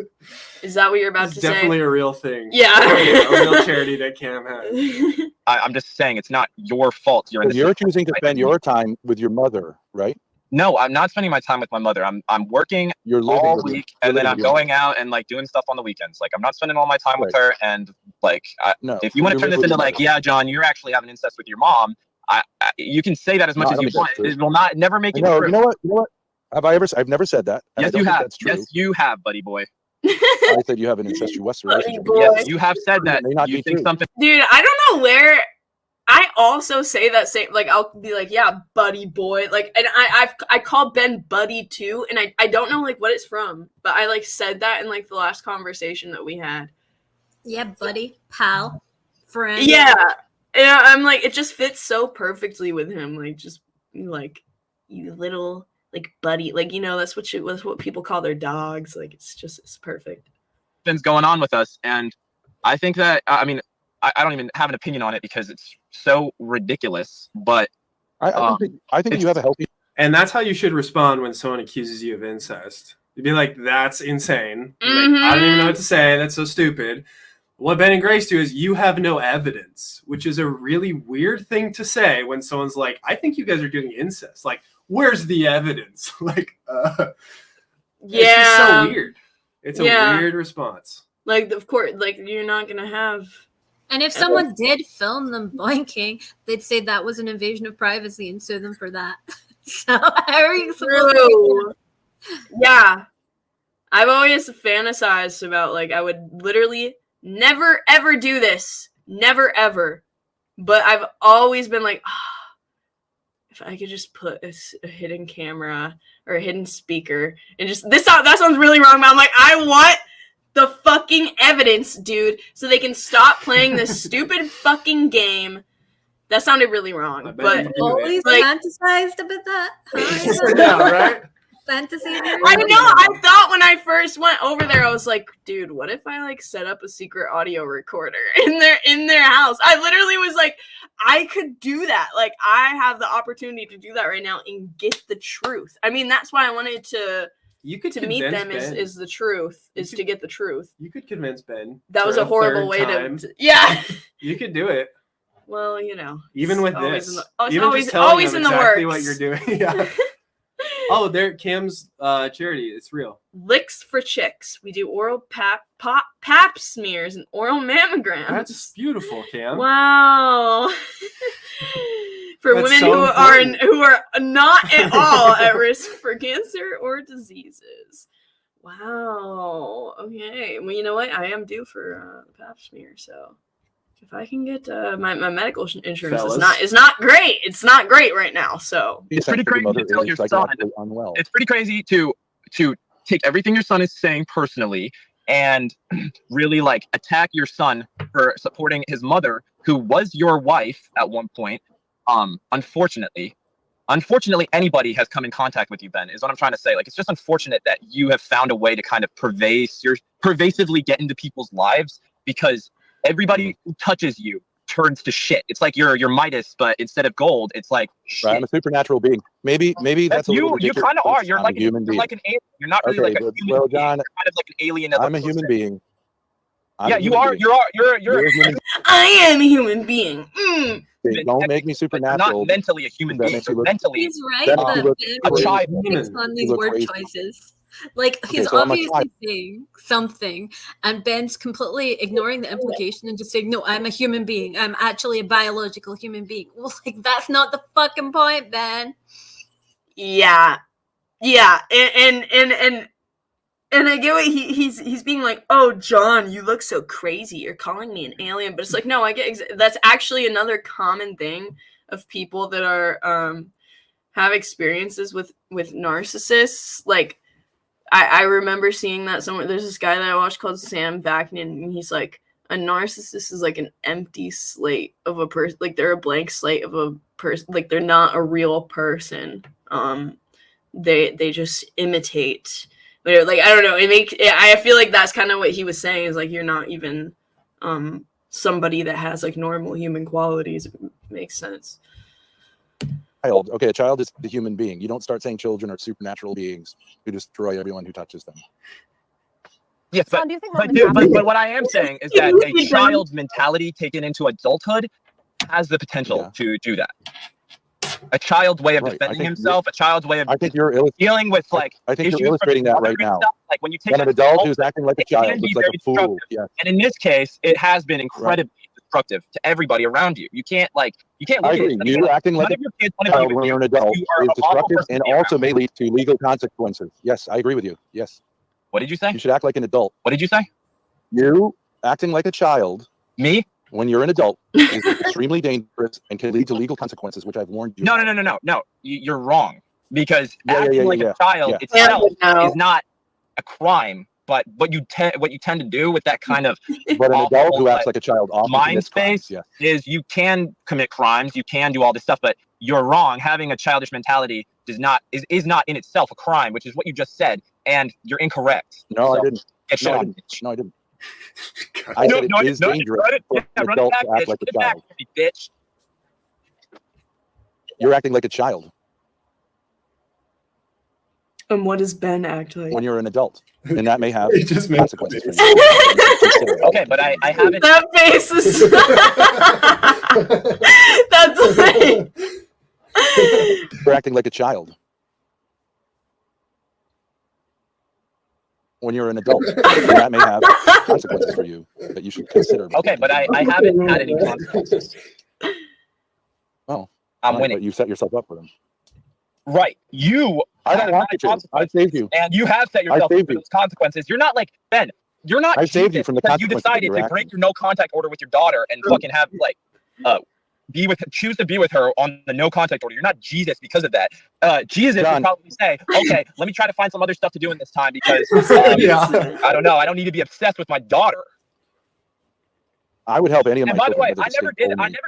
Speaker 1: Is that what you're about to say?
Speaker 2: Definitely a real thing.
Speaker 1: Yeah.
Speaker 2: A real charity that Cam has.
Speaker 8: I'm just saying it's not your fault. You're
Speaker 17: choosing to spend your time with your mother, right?
Speaker 8: No, I'm not spending my time with my mother. I'm working all week, and then I'm going out and like doing stuff on the weekends. Like I'm not spending all my time with her. And like, if you want to turn this into like, yeah, John, you're actually having incest with your mom. You can say that as much as you want. It will never make it true.
Speaker 17: You know what? I've never said that.
Speaker 8: Yes, you have. Yes, you have, buddy boy.
Speaker 17: I said you have an incestuous relationship.
Speaker 8: Yes, you have said that. You think something.
Speaker 1: Dude, I don't know where. I also say that same, like, I'll be like, yeah, buddy boy. Like, and I call Ben buddy too. And I don't know, like, what it's from. But I, like, said that in, like, the last conversation that we had.
Speaker 11: Yeah, buddy, pal, friend.
Speaker 1: Yeah. And I'm like, it just fits so perfectly with him. Like, just, like, you little, like, buddy. Like, you know, that's what people call their dogs. Like, it's perfect.
Speaker 8: Things going on with us. And I think that, I mean, I don't even have an opinion on it because it's so ridiculous, but
Speaker 17: I think you have a healthy.
Speaker 2: And that's how you should respond when someone accuses you of incest. You'd be like, that's insane.
Speaker 1: Mm-hmm.
Speaker 2: Like, I don't even know what to say. That's so stupid. What Ben and Grace do is you have no evidence, which is a really weird thing to say when someone's like, I think you guys are doing incest. Like, where's the evidence? Like,
Speaker 1: yeah.
Speaker 2: It's just so weird. It's a weird response.
Speaker 1: Like, of course, like, you're not going to have.
Speaker 11: And if someone did film them boinking, they'd say that was an invasion of privacy and sue them for that. So how are you supposed to?
Speaker 1: Yeah. I've always fantasized about, like, I would literally never, ever do this. Never, ever. But I've always been like, if I could just put a hidden camera or a hidden speaker and just, that sounds really wrong, but I'm like, I want the fucking evidence, dude, so they can stop playing this stupid fucking game. That sounded really wrong, but
Speaker 11: always
Speaker 1: like,
Speaker 11: fantasized about that.
Speaker 2: Yeah, right?
Speaker 11: Fantasy.
Speaker 1: I know. I thought when I first went over there, I was like, dude, what if I like set up a secret audio recorder in their house? I literally was like, I could do that. Like, I have the opportunity to do that right now and get the truth. I mean, that's why I wanted to.
Speaker 2: You could
Speaker 1: to meet them is the truth, is to get the truth.
Speaker 2: You could convince Ben.
Speaker 1: That was a horrible way to yeah.
Speaker 2: You could do it.
Speaker 1: Well, you know.
Speaker 2: Even with this.
Speaker 1: Always in the
Speaker 2: exactly
Speaker 1: works.
Speaker 2: What you're doing. Yeah. Oh, there, Cam's charity. It's real.
Speaker 1: Licks for Chicks. We do oral pap smears and oral mammograms.
Speaker 2: That's beautiful, Cam.
Speaker 1: Wow. For
Speaker 2: That's
Speaker 1: women
Speaker 2: so
Speaker 1: who are not at all at risk for cancer or diseases. Wow. Okay. Well, you know what? I am due for a pap smear, so if I can get my medical insurance is not great. It's not great right now. So
Speaker 8: it's pretty crazy to tell your son. It's pretty crazy to take everything your son is saying personally and really like attack your son for supporting his mother, who was your wife at one point. Unfortunately, anybody has come in contact with you, Ben, is what I'm trying to say. Like, it's just unfortunate that you have found a way to kind of pervasively get into people's lives, because everybody who touches you turns to shit. It's like you're Midas, but instead of gold, it's like shit.
Speaker 3: Right, I'm a supernatural being. Maybe that's a little ridiculous.
Speaker 8: You kind of are. You're
Speaker 3: I'm
Speaker 8: like
Speaker 3: a human being.
Speaker 8: You're like an alien. You're not really
Speaker 3: Okay,
Speaker 8: like a
Speaker 3: but,
Speaker 8: human
Speaker 3: well,
Speaker 8: being.
Speaker 3: John,
Speaker 8: You're kind of like an alien. That
Speaker 3: I'm a
Speaker 8: looks so
Speaker 3: human
Speaker 8: sick.
Speaker 3: being. I'm
Speaker 8: Yeah,
Speaker 3: a
Speaker 8: you
Speaker 3: human
Speaker 8: are.
Speaker 3: being.
Speaker 8: You're
Speaker 3: You're a human
Speaker 1: I am a human being.
Speaker 3: being. Don't make me
Speaker 8: You're
Speaker 3: supernatural.
Speaker 8: not mentally a human
Speaker 3: That
Speaker 8: being.
Speaker 3: makes you
Speaker 8: You're
Speaker 3: look.
Speaker 8: mentally.
Speaker 11: He's right
Speaker 3: That makes you
Speaker 11: that
Speaker 3: look
Speaker 11: Ben
Speaker 8: a
Speaker 3: crazy.
Speaker 8: child.
Speaker 11: picks on
Speaker 3: You
Speaker 11: these
Speaker 3: look
Speaker 11: word
Speaker 3: crazy.
Speaker 11: choices. Like,
Speaker 3: Okay,
Speaker 11: he's
Speaker 3: so I'm a child.
Speaker 11: obviously saying something, and Ben's completely ignoring the implication and just saying, "No, I'm a human being. I'm actually a biological human being." Well, like, that's not the fucking point, Ben.
Speaker 1: Yeah, and I get what he's being like, oh, John, you look so crazy. You're calling me an alien, but it's like, no, I get that's actually another common thing of people that are have experiences with narcissists. Like, I remember seeing that somewhere. There's this guy that I watched called Sam Vaknin, and he's like, a narcissist is like an empty slate of a person. Like, they're a blank slate of a person. Like, they're not a real person. They just imitate. Like, I don't know. I feel like that's kind of what he was saying, is like, you're not even somebody that has like normal human qualities. If it makes sense.
Speaker 3: Child. Okay, a child is a human being. You don't start saying children are supernatural beings who destroy everyone who touches them.
Speaker 8: Yes, but,
Speaker 4: John, do you think
Speaker 8: but what I am saying is that a child's mentality taken into adulthood has the potential to do that. A child's way of defending himself, a child's way of dealing with like
Speaker 3: I think
Speaker 8: issues
Speaker 3: you're illustrating
Speaker 8: from
Speaker 3: that right
Speaker 8: and
Speaker 3: now.
Speaker 8: stuff. Like, when you take
Speaker 3: And an adult who's acting like a child looks like a fool. Yeah.
Speaker 8: And in this case, it has been incredibly destructive to everybody around you. You can't look
Speaker 3: I
Speaker 8: at
Speaker 3: agree.
Speaker 8: it.
Speaker 3: You acting like a child when you're an adult is destructive and also may lead to legal consequences. Yes, I agree with you. Yes.
Speaker 8: What did you say?
Speaker 3: You should act like an adult.
Speaker 8: What did you say?
Speaker 3: You acting like a child.
Speaker 8: Me?
Speaker 3: When you're an adult is extremely dangerous and can lead to legal consequences, which I've warned you.
Speaker 8: No. You're wrong, because acting like a child itself is not a crime. But what you tend to do with that kind of
Speaker 3: but an adult who acts like a child often
Speaker 8: mind
Speaker 3: commits
Speaker 8: space
Speaker 3: crimes,
Speaker 8: is you can commit crimes, you can do all this stuff, but you're wrong. Having a childish mentality is not in itself a crime, which is what you just said, and you're incorrect.
Speaker 3: No, I didn't.
Speaker 8: Get
Speaker 3: No, I
Speaker 8: on.
Speaker 3: didn't. No, I didn't. I said it is dangerous for an adult to act like a child.
Speaker 8: Bitch.
Speaker 3: You're acting like a child.
Speaker 1: And what does Ben act like?
Speaker 3: When you're an adult, and that may have consequences for you.
Speaker 8: Okay, but I haven't.
Speaker 1: That face is. That's like.
Speaker 3: You're acting like a child. When you're an adult, and that may have consequences for you that you should consider.
Speaker 8: Okay, but I haven't had any consequences.
Speaker 3: Oh,
Speaker 8: I'm winning.
Speaker 3: But you set yourself up for them.
Speaker 8: Right.
Speaker 3: I don't want you to. I saved you.
Speaker 8: And you have set yourself up for those consequences. You're not like, Ben, you're not.
Speaker 3: I saved you from the
Speaker 8: because
Speaker 3: consequences.
Speaker 8: You decided to break your no contact order with your daughter and fucking have choose to be with her on the no contact order. You're not Jesus because of that. Jesus would probably say, okay, let me try to find some other stuff to do in this time because I don't know. I don't need to be obsessed with my daughter.
Speaker 3: I would help any of my.
Speaker 8: And by the way, I never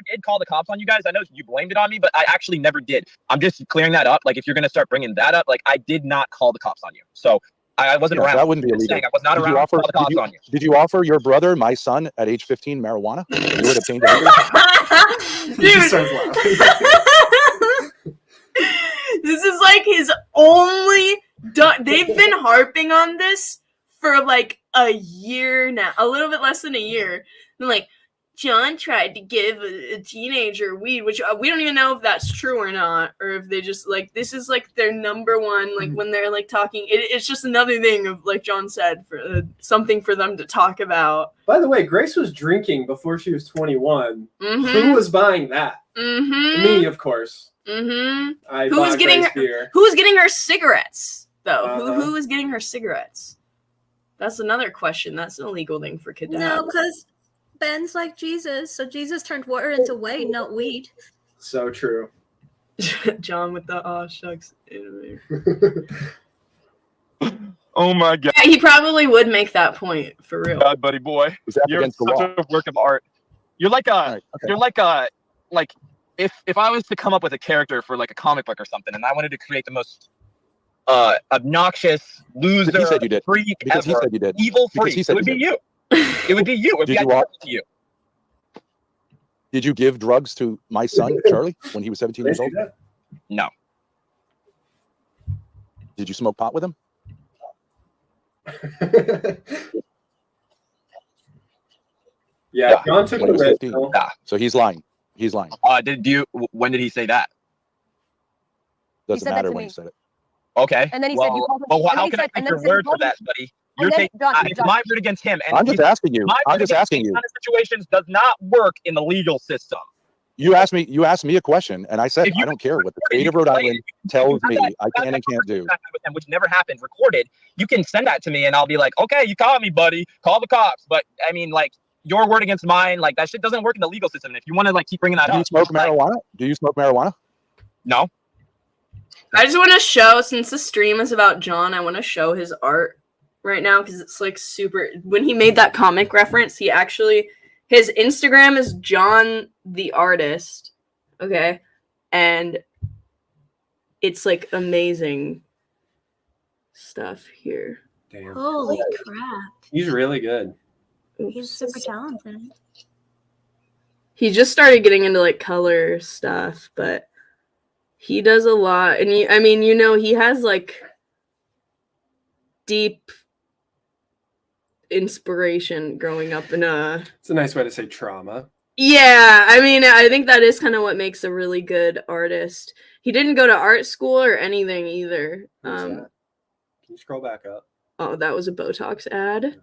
Speaker 8: did call the cops on you guys. I know you blamed it on me, but I actually never did. I'm just clearing that up. Like, if you're gonna start bringing that up, like, I did not call the cops on you. So I wasn't around.
Speaker 3: That wouldn't be illegal.
Speaker 8: I was not around to call the cops on you.
Speaker 3: Did you offer your brother, my son, at age 15, marijuana? You would obtain
Speaker 1: This is like his only. They've been harping on this for like a year now, a little bit less than a year. And like, John tried to give a teenager weed, which we don't even know if that's true or not, or if they just like, this is like their number one, like when they're like talking, it's just another thing of, like John said, for something for them to talk about.
Speaker 2: By the way, Grace was drinking before she was 21. Who was buying that? Me, of course.
Speaker 1: Who was getting her cigarettes though? Who was getting her cigarettes? That's another question. That's an illegal thing for kid to have.
Speaker 11: No, because Ben's like Jesus, so Jesus turned water into wine, not weed.
Speaker 2: So true.
Speaker 1: John with the aw shucks.
Speaker 8: Oh my god.
Speaker 1: Yeah, he probably would make that point for real.
Speaker 8: God, buddy boy. You're
Speaker 3: against the
Speaker 8: such
Speaker 3: law.
Speaker 8: a work of art. You're like a like if I was to come up with a character for like a comic book or something and I wanted to create the most obnoxious loser
Speaker 3: He said you did.
Speaker 8: freak
Speaker 3: Because
Speaker 8: ever,
Speaker 3: he said you did.
Speaker 8: evil
Speaker 3: Because
Speaker 8: freak,
Speaker 3: he said
Speaker 8: it would
Speaker 3: you
Speaker 8: be
Speaker 3: did.
Speaker 8: you. It would be you. It would be
Speaker 3: Did you
Speaker 8: identical to you.
Speaker 3: Did you give drugs to my son, Charlie, when he was 17 years old?
Speaker 8: No.
Speaker 3: Did you smoke pot with him?
Speaker 2: Yeah, John took
Speaker 3: when he
Speaker 2: the
Speaker 3: was
Speaker 2: risk.
Speaker 3: 15. So he's lying. He's lying.
Speaker 8: When did he say that?
Speaker 3: Doesn't
Speaker 4: said that
Speaker 3: matter
Speaker 4: to
Speaker 3: when
Speaker 4: me.
Speaker 3: he said it.
Speaker 8: Okay.
Speaker 4: And then he
Speaker 8: well,
Speaker 4: said you called him.
Speaker 8: well,
Speaker 4: and
Speaker 8: how
Speaker 4: then he
Speaker 8: can I
Speaker 4: said- and
Speaker 8: take
Speaker 4: then
Speaker 8: your
Speaker 4: he said you
Speaker 8: word for
Speaker 4: called him-
Speaker 8: that, buddy?
Speaker 4: and
Speaker 8: You're
Speaker 4: then-
Speaker 8: taking
Speaker 4: John,
Speaker 8: it's
Speaker 4: John.
Speaker 8: my word against him. And
Speaker 3: I'm just asking you.
Speaker 8: my
Speaker 3: I'm
Speaker 8: word
Speaker 3: just
Speaker 8: against
Speaker 3: asking
Speaker 8: these
Speaker 3: you.
Speaker 8: kind of situations does not work in the legal system.
Speaker 3: You asked me a question, and I said
Speaker 8: If you
Speaker 3: I don't care what the
Speaker 8: record it,
Speaker 3: state
Speaker 8: you
Speaker 3: of Rhode
Speaker 8: can play
Speaker 3: Island
Speaker 8: it.
Speaker 3: tells
Speaker 8: You
Speaker 3: me
Speaker 8: have that-
Speaker 3: I
Speaker 8: you have
Speaker 3: can
Speaker 8: that
Speaker 3: and can't do.
Speaker 8: conversation I had with him, which never happened, recorded. You can send that to me, and I'll be like, okay, you caught me, buddy. Call the cops. But I mean, like, your word against mine, like that shit doesn't work in the legal system. And if you want to like keep bringing that
Speaker 3: Do you
Speaker 8: up,
Speaker 3: smoke marijuana? Do you smoke marijuana?
Speaker 8: No.
Speaker 1: I just want to show, since the stream is about John, I want to show his art right now because it's like super. When he made that comic reference, he actually, his Instagram is John the Artist, okay, and it's like amazing stuff here.
Speaker 2: Damn.
Speaker 11: Holy crap.
Speaker 2: He's really good.
Speaker 11: He's super talented.
Speaker 1: He just started getting into like color stuff, but he does a lot. And I mean, you know, he has like deep inspiration growing up in a.
Speaker 2: It's a nice way to say trauma.
Speaker 1: Yeah, I mean, I think that is kind of what makes a really good artist. He didn't go to art school or anything either.
Speaker 2: Can you scroll back up?
Speaker 1: Oh, that was a Botox ad.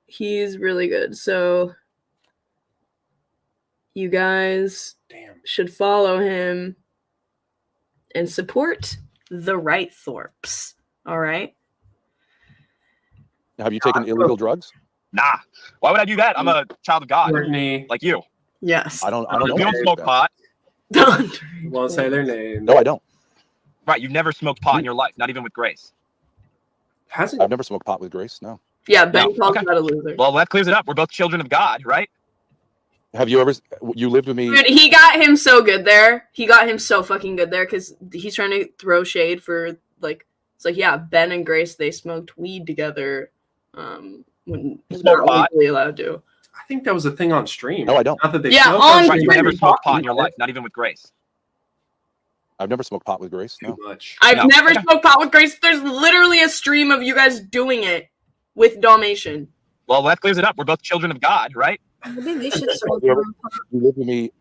Speaker 1: He's really good. So you guys should follow him and support the right Thorps. All right.
Speaker 3: Have you taken illegal drugs?
Speaker 8: Nah. Why would I do that? I'm a child of God,
Speaker 2: Courtney.
Speaker 8: like you.
Speaker 1: Yes.
Speaker 3: I don't
Speaker 8: You
Speaker 3: know.
Speaker 8: don't smoke pot.
Speaker 2: Won't say their name.
Speaker 3: No, I don't.
Speaker 8: Right. You've never smoked pot in your life, not even with Grace.
Speaker 2: Hasn't?
Speaker 3: I've never smoked pot with Grace. No.
Speaker 1: Yeah, Ben
Speaker 8: No,
Speaker 1: calls
Speaker 8: okay.
Speaker 1: that a loser.
Speaker 8: Well, that clears it up. We're both children of God, right?
Speaker 3: Have you ever? You lived with me.
Speaker 1: Dude, he got him so good there. He got him so fucking good there because he's trying to throw shade for like. It's like, yeah, Ben and Grace, they smoked weed together when they're not legally allowed to.
Speaker 2: I think that was a thing on stream.
Speaker 3: No, I don't.
Speaker 2: Not that they
Speaker 1: Yeah,
Speaker 2: smoked
Speaker 1: on
Speaker 8: Right. You
Speaker 1: stream.
Speaker 8: never smoked pot in your life, not even with Grace.
Speaker 3: I've never smoked pot with Grace.
Speaker 2: too
Speaker 3: No.
Speaker 2: much.
Speaker 1: I've
Speaker 8: No.
Speaker 1: never smoked pot with Grace. There's literally a stream of you guys doing it with Dalmatian.
Speaker 8: Well, that clears it up. We're both children of God, right?
Speaker 11: Maybe they should smoke
Speaker 3: You, ever,
Speaker 11: more pot.
Speaker 3: you lived with me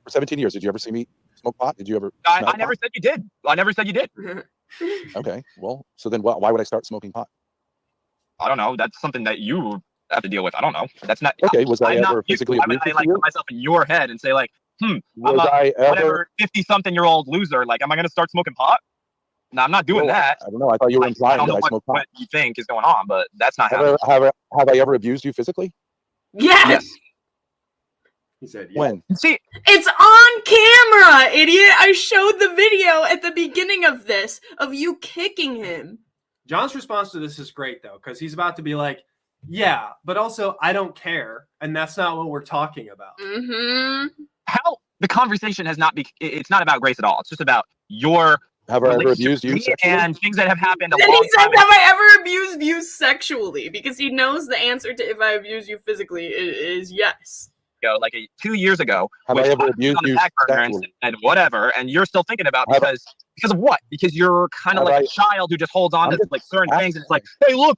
Speaker 3: for 17 years. Did you ever see me smoke pot? Did you ever? smell
Speaker 8: I never
Speaker 3: pot?
Speaker 8: said you did. I never said you did.
Speaker 3: Okay. Well, so then why would I start smoking pot?
Speaker 8: I don't know. That's something that you have to deal with. I don't know. That's not.
Speaker 3: Okay. Was I
Speaker 8: I'm not
Speaker 3: ever
Speaker 8: you.
Speaker 3: physically
Speaker 8: Why would
Speaker 3: abusive
Speaker 8: I like
Speaker 3: to you?
Speaker 8: put myself in your head and say like, I'm
Speaker 3: Was
Speaker 8: a
Speaker 3: I ever?
Speaker 8: whatever 50-something-year-old loser. Like, am I going to start smoking pot? No, I'm not doing
Speaker 3: Well,
Speaker 8: that.
Speaker 3: I don't know. I thought you were
Speaker 8: I
Speaker 3: implying
Speaker 8: don't
Speaker 3: that
Speaker 8: know
Speaker 3: I smoke pot.
Speaker 8: what you think is going on, but that's not
Speaker 3: Have
Speaker 8: happening.
Speaker 3: I ever abused you physically?
Speaker 1: Yes.
Speaker 8: Yes.
Speaker 2: He said, yeah.
Speaker 3: When?
Speaker 8: See,
Speaker 1: It's on camera, idiot. I showed the video at the beginning of this of you kicking him.
Speaker 2: John's response to this is great though, because he's about to be like, yeah, but also I don't care, and that's not what we're talking about.
Speaker 1: Mm-hmm.
Speaker 8: How the conversation has not it's not about Grace at all. It's just about your
Speaker 3: Have I ever
Speaker 8: relationship
Speaker 3: abused you
Speaker 8: with me
Speaker 3: sexually?
Speaker 8: and things that have happened a
Speaker 1: Then
Speaker 8: long
Speaker 1: he said,
Speaker 8: time
Speaker 1: have I ever abused you sexually? Because he knows the answer to if I abuse you physically is yes.
Speaker 8: ago, like 2 years ago,
Speaker 3: Have
Speaker 8: which
Speaker 3: I ever
Speaker 8: put
Speaker 3: abused
Speaker 8: on the
Speaker 3: you
Speaker 8: back burner and
Speaker 3: sexually?
Speaker 8: said whatever, and you're still thinking about
Speaker 3: Have I-
Speaker 8: because of what? Because you're kind of
Speaker 3: Have
Speaker 8: like a child who just holds on
Speaker 3: I'm
Speaker 8: to
Speaker 3: just
Speaker 8: like certain things. And it's
Speaker 3: asking.
Speaker 8: like, hey, look,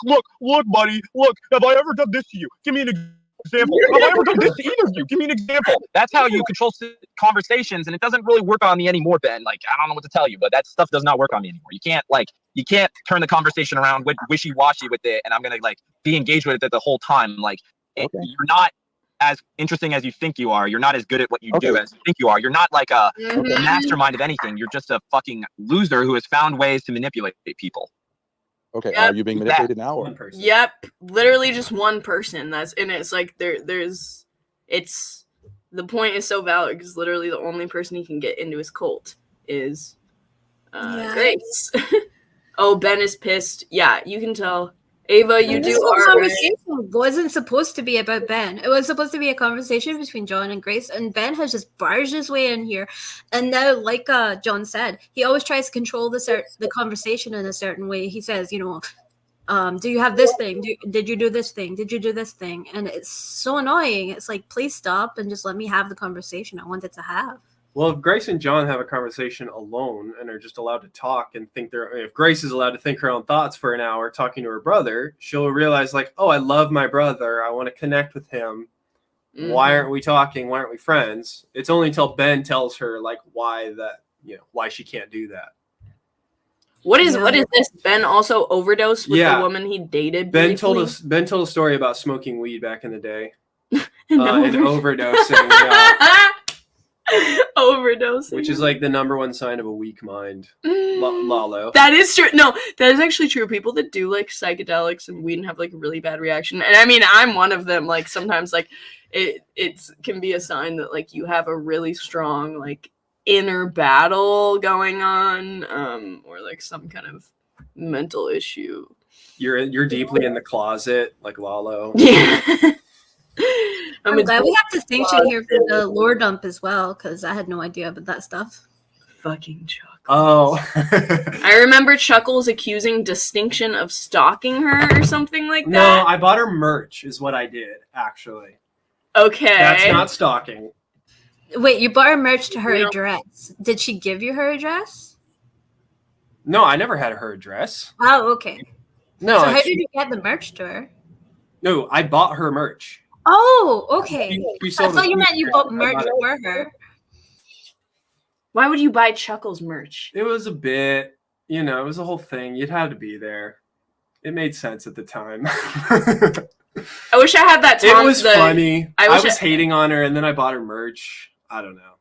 Speaker 8: buddy, look. Have I ever done this to you? Give me an example. Have I ever done this to either of you? Give me an example. That's how you control conversations, and it doesn't really work on me anymore, Ben. Like, I don't know what to tell you, but that stuff does not work on me anymore. You can't turn the conversation around with wishy-washy with it, and I'm gonna like be engaged with it the whole time. Like,
Speaker 3: Okay.
Speaker 8: you're not as interesting as you think you are. You're not as good at what you do
Speaker 3: Okay.
Speaker 8: as you think you are. You're not like a
Speaker 1: Mhm.
Speaker 8: mastermind of anything. You're just a fucking loser who has found ways to manipulate people.
Speaker 3: Okay.
Speaker 1: Yep.
Speaker 3: Are you being
Speaker 8: That-
Speaker 3: manipulated now? Or?
Speaker 2: One person.
Speaker 1: Yep, literally just one person. It's like it's the point is so valid because literally the only person he can get into his cult is
Speaker 11: Yeah.
Speaker 1: Grace. Oh, Ben is pissed. Yeah, you can tell. Ava, you
Speaker 11: This
Speaker 1: do
Speaker 11: whole
Speaker 1: art,
Speaker 11: conversation
Speaker 1: right?
Speaker 11: wasn't supposed to be about Ben. It was supposed to be a conversation between John and Grace, and Ben has just barged his way in here. And now, like John said, he always tries to control the conversation in a certain way. He says, you know, do you have this thing? Did you do this thing? Did you do this thing? And it's so annoying. It's like, please stop and just let me have the conversation I wanted to have.
Speaker 2: Well, if Grace and John have a conversation alone and are just allowed to talk and think if Grace is allowed to think her own thoughts for an hour talking to her brother, she'll realize like, oh, I love my brother. I want to connect with him. Mm-hmm. Why aren't we talking? Why aren't we friends? It's only until Ben tells her like why she can't do that.
Speaker 1: What is this? Ben also overdosed with the woman he dated.
Speaker 2: Ben told a story about smoking weed back in the day. And overdosing. Yeah.
Speaker 1: Overdosing,
Speaker 2: which is like the number one sign of a weak mind. Lalo.
Speaker 1: That is true. No, that is actually true. People that do like psychedelics and weed and have like a really bad reaction, and I mean, I'm one of them. Like sometimes, like it can be a sign that like you have a really strong like inner battle going on, or like some kind of mental issue.
Speaker 2: You're deeply in the closet, like Lalo.
Speaker 1: Yeah.
Speaker 11: I'm glad we have distinction here for the lore dump as well, because I had no idea about that stuff.
Speaker 1: Fucking Chuckles.
Speaker 2: Oh.
Speaker 1: I remember Chuckles accusing Distinction of stalking her or something like that.
Speaker 2: No, I bought her merch is what I did, actually.
Speaker 1: Okay.
Speaker 2: That's not stalking.
Speaker 11: Wait, you bought her merch to her address. Did she give you her address?
Speaker 2: No, I never had her address.
Speaker 11: Oh, okay.
Speaker 2: No.
Speaker 11: So how did you get the merch to her?
Speaker 2: No, I bought her merch.
Speaker 11: Oh, okay.
Speaker 2: I
Speaker 11: thought you meant you bought merch for her.
Speaker 1: Why would you buy Chuckles merch?
Speaker 2: It was a bit, it was a whole thing. You'd have to be there. It made sense at the time.
Speaker 1: I wish I had that.
Speaker 2: It was funny. I was hating on her, and then I bought her merch. I don't know.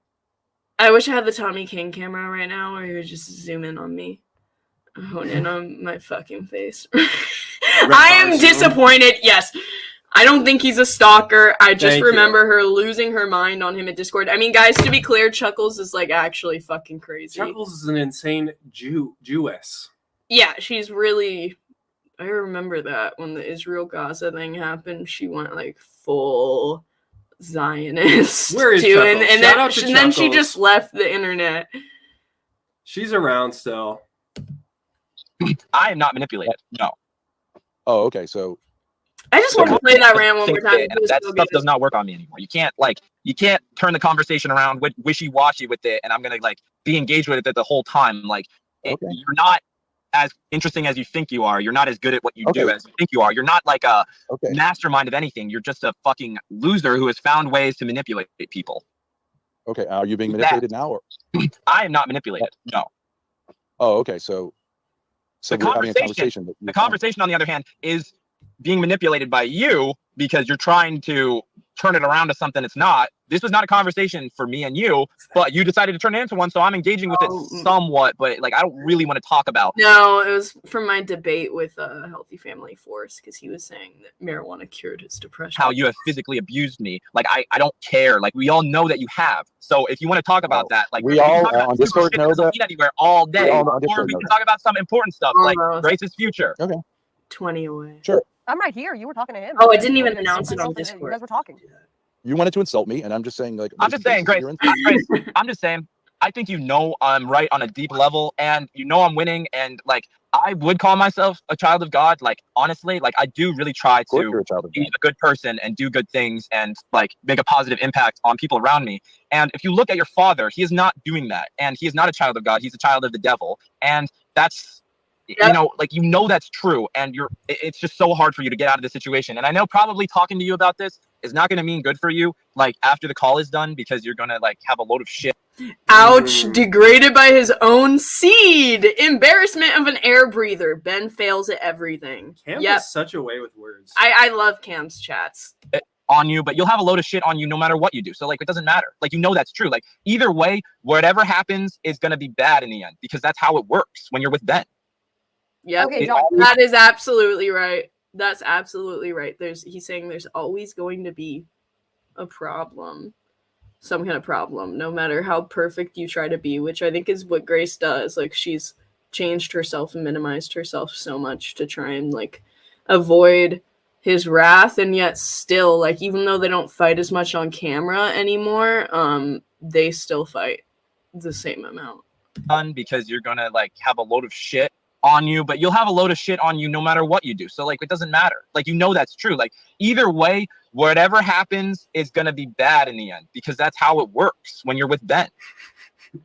Speaker 1: I wish I had the Tommy King camera right now, where he would just zoom in on me, hone in on my fucking face. I am disappointed. Yes. I don't think he's a stalker. I just remember her losing her mind on him at Discord. I mean, guys, to be clear, Chuckles is like actually fucking crazy.
Speaker 2: Chuckles is an insane Jewess.
Speaker 1: Yeah, she's really. I remember that when the Israel-Gaza thing happened, she went like full Zionist.
Speaker 2: Where is Chuckles?
Speaker 1: And then she just left the internet.
Speaker 2: She's around still.
Speaker 8: I am not manipulated. No.
Speaker 17: Oh, okay. So.
Speaker 1: I just want to play that rant one more time.
Speaker 8: That stuff does not work on me anymore. You can't turn the conversation around with wishy-washy with it, and I'm gonna like be engaged with it the whole time. Like you're not as interesting as you think you are. You're not as good at what you do as you think you are. You're not like a mastermind of anything. You're just a fucking loser who has found ways to manipulate people.
Speaker 17: Okay, are you being manipulated now? Or?
Speaker 8: I am not manipulated. No.
Speaker 17: Oh, okay. So
Speaker 8: the conversation. The conversation, on the other hand, is being manipulated by you because you're trying to turn it around to something it's not. This was not a conversation for me and you, but you decided to turn it into one, so I'm engaging with it somewhat, but like I don't really want to talk about.
Speaker 1: No, it was from my debate with Healthy Family Force, because he was saying that marijuana cured his depression.
Speaker 8: How you have physically abused me. Like I don't care. Like we all know that you have. So if you want to talk about that, like
Speaker 17: we all on Discord know that
Speaker 8: anywhere all day, or we can talk about some important stuff like Grace's future.
Speaker 17: Okay.
Speaker 1: 20 away.
Speaker 17: Sure.
Speaker 4: I'm right here. You were talking to him.
Speaker 1: Oh, I didn't even announce it on Discord.
Speaker 4: You guys were talking.
Speaker 17: You wanted to insult me, and I'm just saying, like,
Speaker 8: I'm just saying, Grace. I'm just saying, I think I'm right on a deep level, and I'm winning, and like I would call myself a child of God. Like honestly, like I do really try to be a good person and do good things and like make a positive impact on people around me. And if you look at your father, he is not doing that, and he is not a child of God. He's a child of the devil, and that's. That's true, and it's just so hard for you to get out of this situation. And I know probably talking to you about this is not going to mean good for you, like after the call is done, because you're going to like have a load of shit.
Speaker 1: Ouch, degraded by his own seed. Embarrassment of an air breather. Ben fails at everything.
Speaker 2: Cam has such a way with words.
Speaker 1: I love Cam's chats.
Speaker 8: On you, but you'll have a load of shit on you no matter what you do. So like it doesn't matter. Like that's true. Like either way, whatever happens is going to be bad in the end, because that's how it works when you're with Ben.
Speaker 1: Yeah, okay, that is absolutely right. That's absolutely right. He's saying there's always going to be a problem, some kind of problem, no matter how perfect you try to be, which I think is what Grace does. Like she's changed herself and minimized herself so much to try and like avoid his wrath, and yet still, like, even though they don't fight as much on camera anymore, they still fight the same amount.
Speaker 8: Because you're gonna like have a load of shit on you, but you'll have a load of shit on you no matter what you do. So like it doesn't matter. Like that's true. Like either way, whatever happens is gonna be bad in the end because that's how it works when you're with Ben.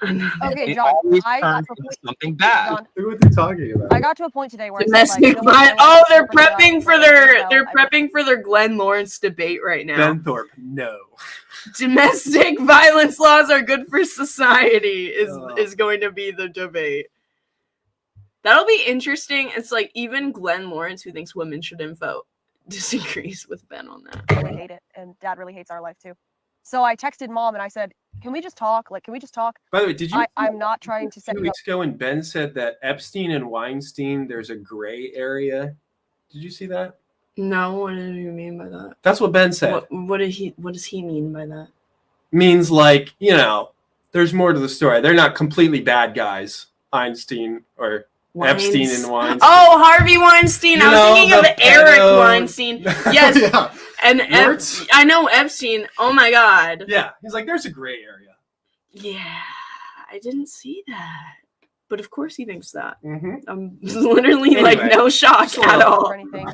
Speaker 4: Okay,
Speaker 8: It
Speaker 4: John,
Speaker 8: always
Speaker 4: I got
Speaker 8: turns
Speaker 4: to a
Speaker 8: into
Speaker 4: point.
Speaker 8: something bad.
Speaker 4: John,
Speaker 2: Who are they talking about?
Speaker 4: I got to a point today where
Speaker 1: Domestic
Speaker 4: I said, like,
Speaker 1: violence.
Speaker 4: my
Speaker 1: Oh,
Speaker 4: life
Speaker 1: they're
Speaker 4: is super
Speaker 1: prepping
Speaker 4: chaotic,
Speaker 1: for
Speaker 4: I don't
Speaker 1: their
Speaker 4: know,
Speaker 1: they're prepping for their Glenn Lawrence debate right now.
Speaker 2: Ben Thorp, no.
Speaker 1: Domestic violence laws are good for society is going to be the debate. That'll be interesting. It's like even Glenn Lawrence, who thinks women shouldn't vote, disagrees with Ben on that.
Speaker 4: I really hate it, and Dad really hates our life too. So I texted Mom and I said, "Can we just talk? Like, can we just talk?"
Speaker 2: By the way, did you?
Speaker 4: I'm not trying to set
Speaker 2: a few
Speaker 4: you up.
Speaker 2: weeks ago when Ben said that Epstein and Weinstein, there's a gray area. Did you see that?
Speaker 1: No, what do you mean by that?
Speaker 2: That's what Ben said.
Speaker 1: What does he mean by that?
Speaker 2: Means like, there's more to the story. They're not completely bad guys. Einstein or Epstein and Weinstein.
Speaker 1: Oh, Harvey Weinstein. I was thinking of Eric Weinstein. Yes.
Speaker 2: Yeah.
Speaker 1: And I know Epstein. Oh my God.
Speaker 2: Yeah. He's like, there's a gray area.
Speaker 1: Yeah. I didn't see that. But of course he thinks that.
Speaker 2: Mm-hmm.
Speaker 1: I'm literally like no shock at all.
Speaker 4: Or anything.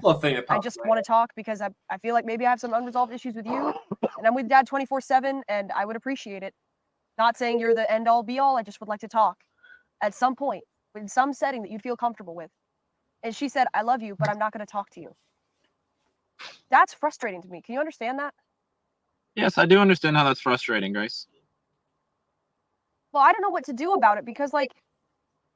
Speaker 4: I just want to talk because I feel like maybe I have some unresolved issues with you, and I'm with Dad 24/7, and I would appreciate it. Not saying you're the end all be all. I just would like to talk at some point in some setting that you'd feel comfortable with. And she said, "I love you, but I'm not going to talk to you." That's frustrating to me. Can you understand that?
Speaker 8: Yes, I do understand how that's frustrating, Grace.
Speaker 4: Well, I don't know what to do about it because like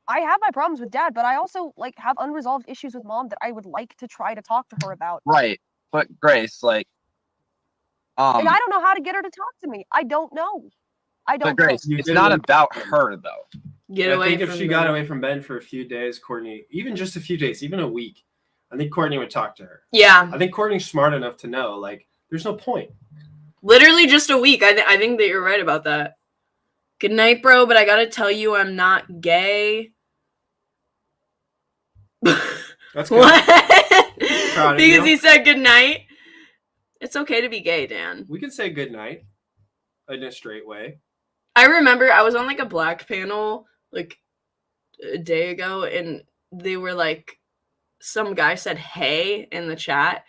Speaker 4: I have my problems with Dad, but I also like have unresolved issues with Mom that I would like to try to talk to her about.
Speaker 8: Right. But Grace, like
Speaker 4: and I don't know how to get her to talk to me. I don't know.
Speaker 8: But Grace, it's not about her though.
Speaker 2: I think if she got away from Ben for a few days, Courtney, even just a few days, even a week, I think Courtney would talk to her.
Speaker 1: Yeah.
Speaker 2: I think Courtney's smart enough to know, like, there's no point.
Speaker 1: Literally just a week. I think that you're right about that. Good night, bro, but I gotta tell you I'm not gay.
Speaker 2: That's good.
Speaker 1: What?
Speaker 2: Because
Speaker 1: he said good night. It's okay to be gay, Dan.
Speaker 2: We can say good night in a straight way.
Speaker 1: I remember I was on like a Black panel like a day ago, and they were like, some guy said hey in the chat.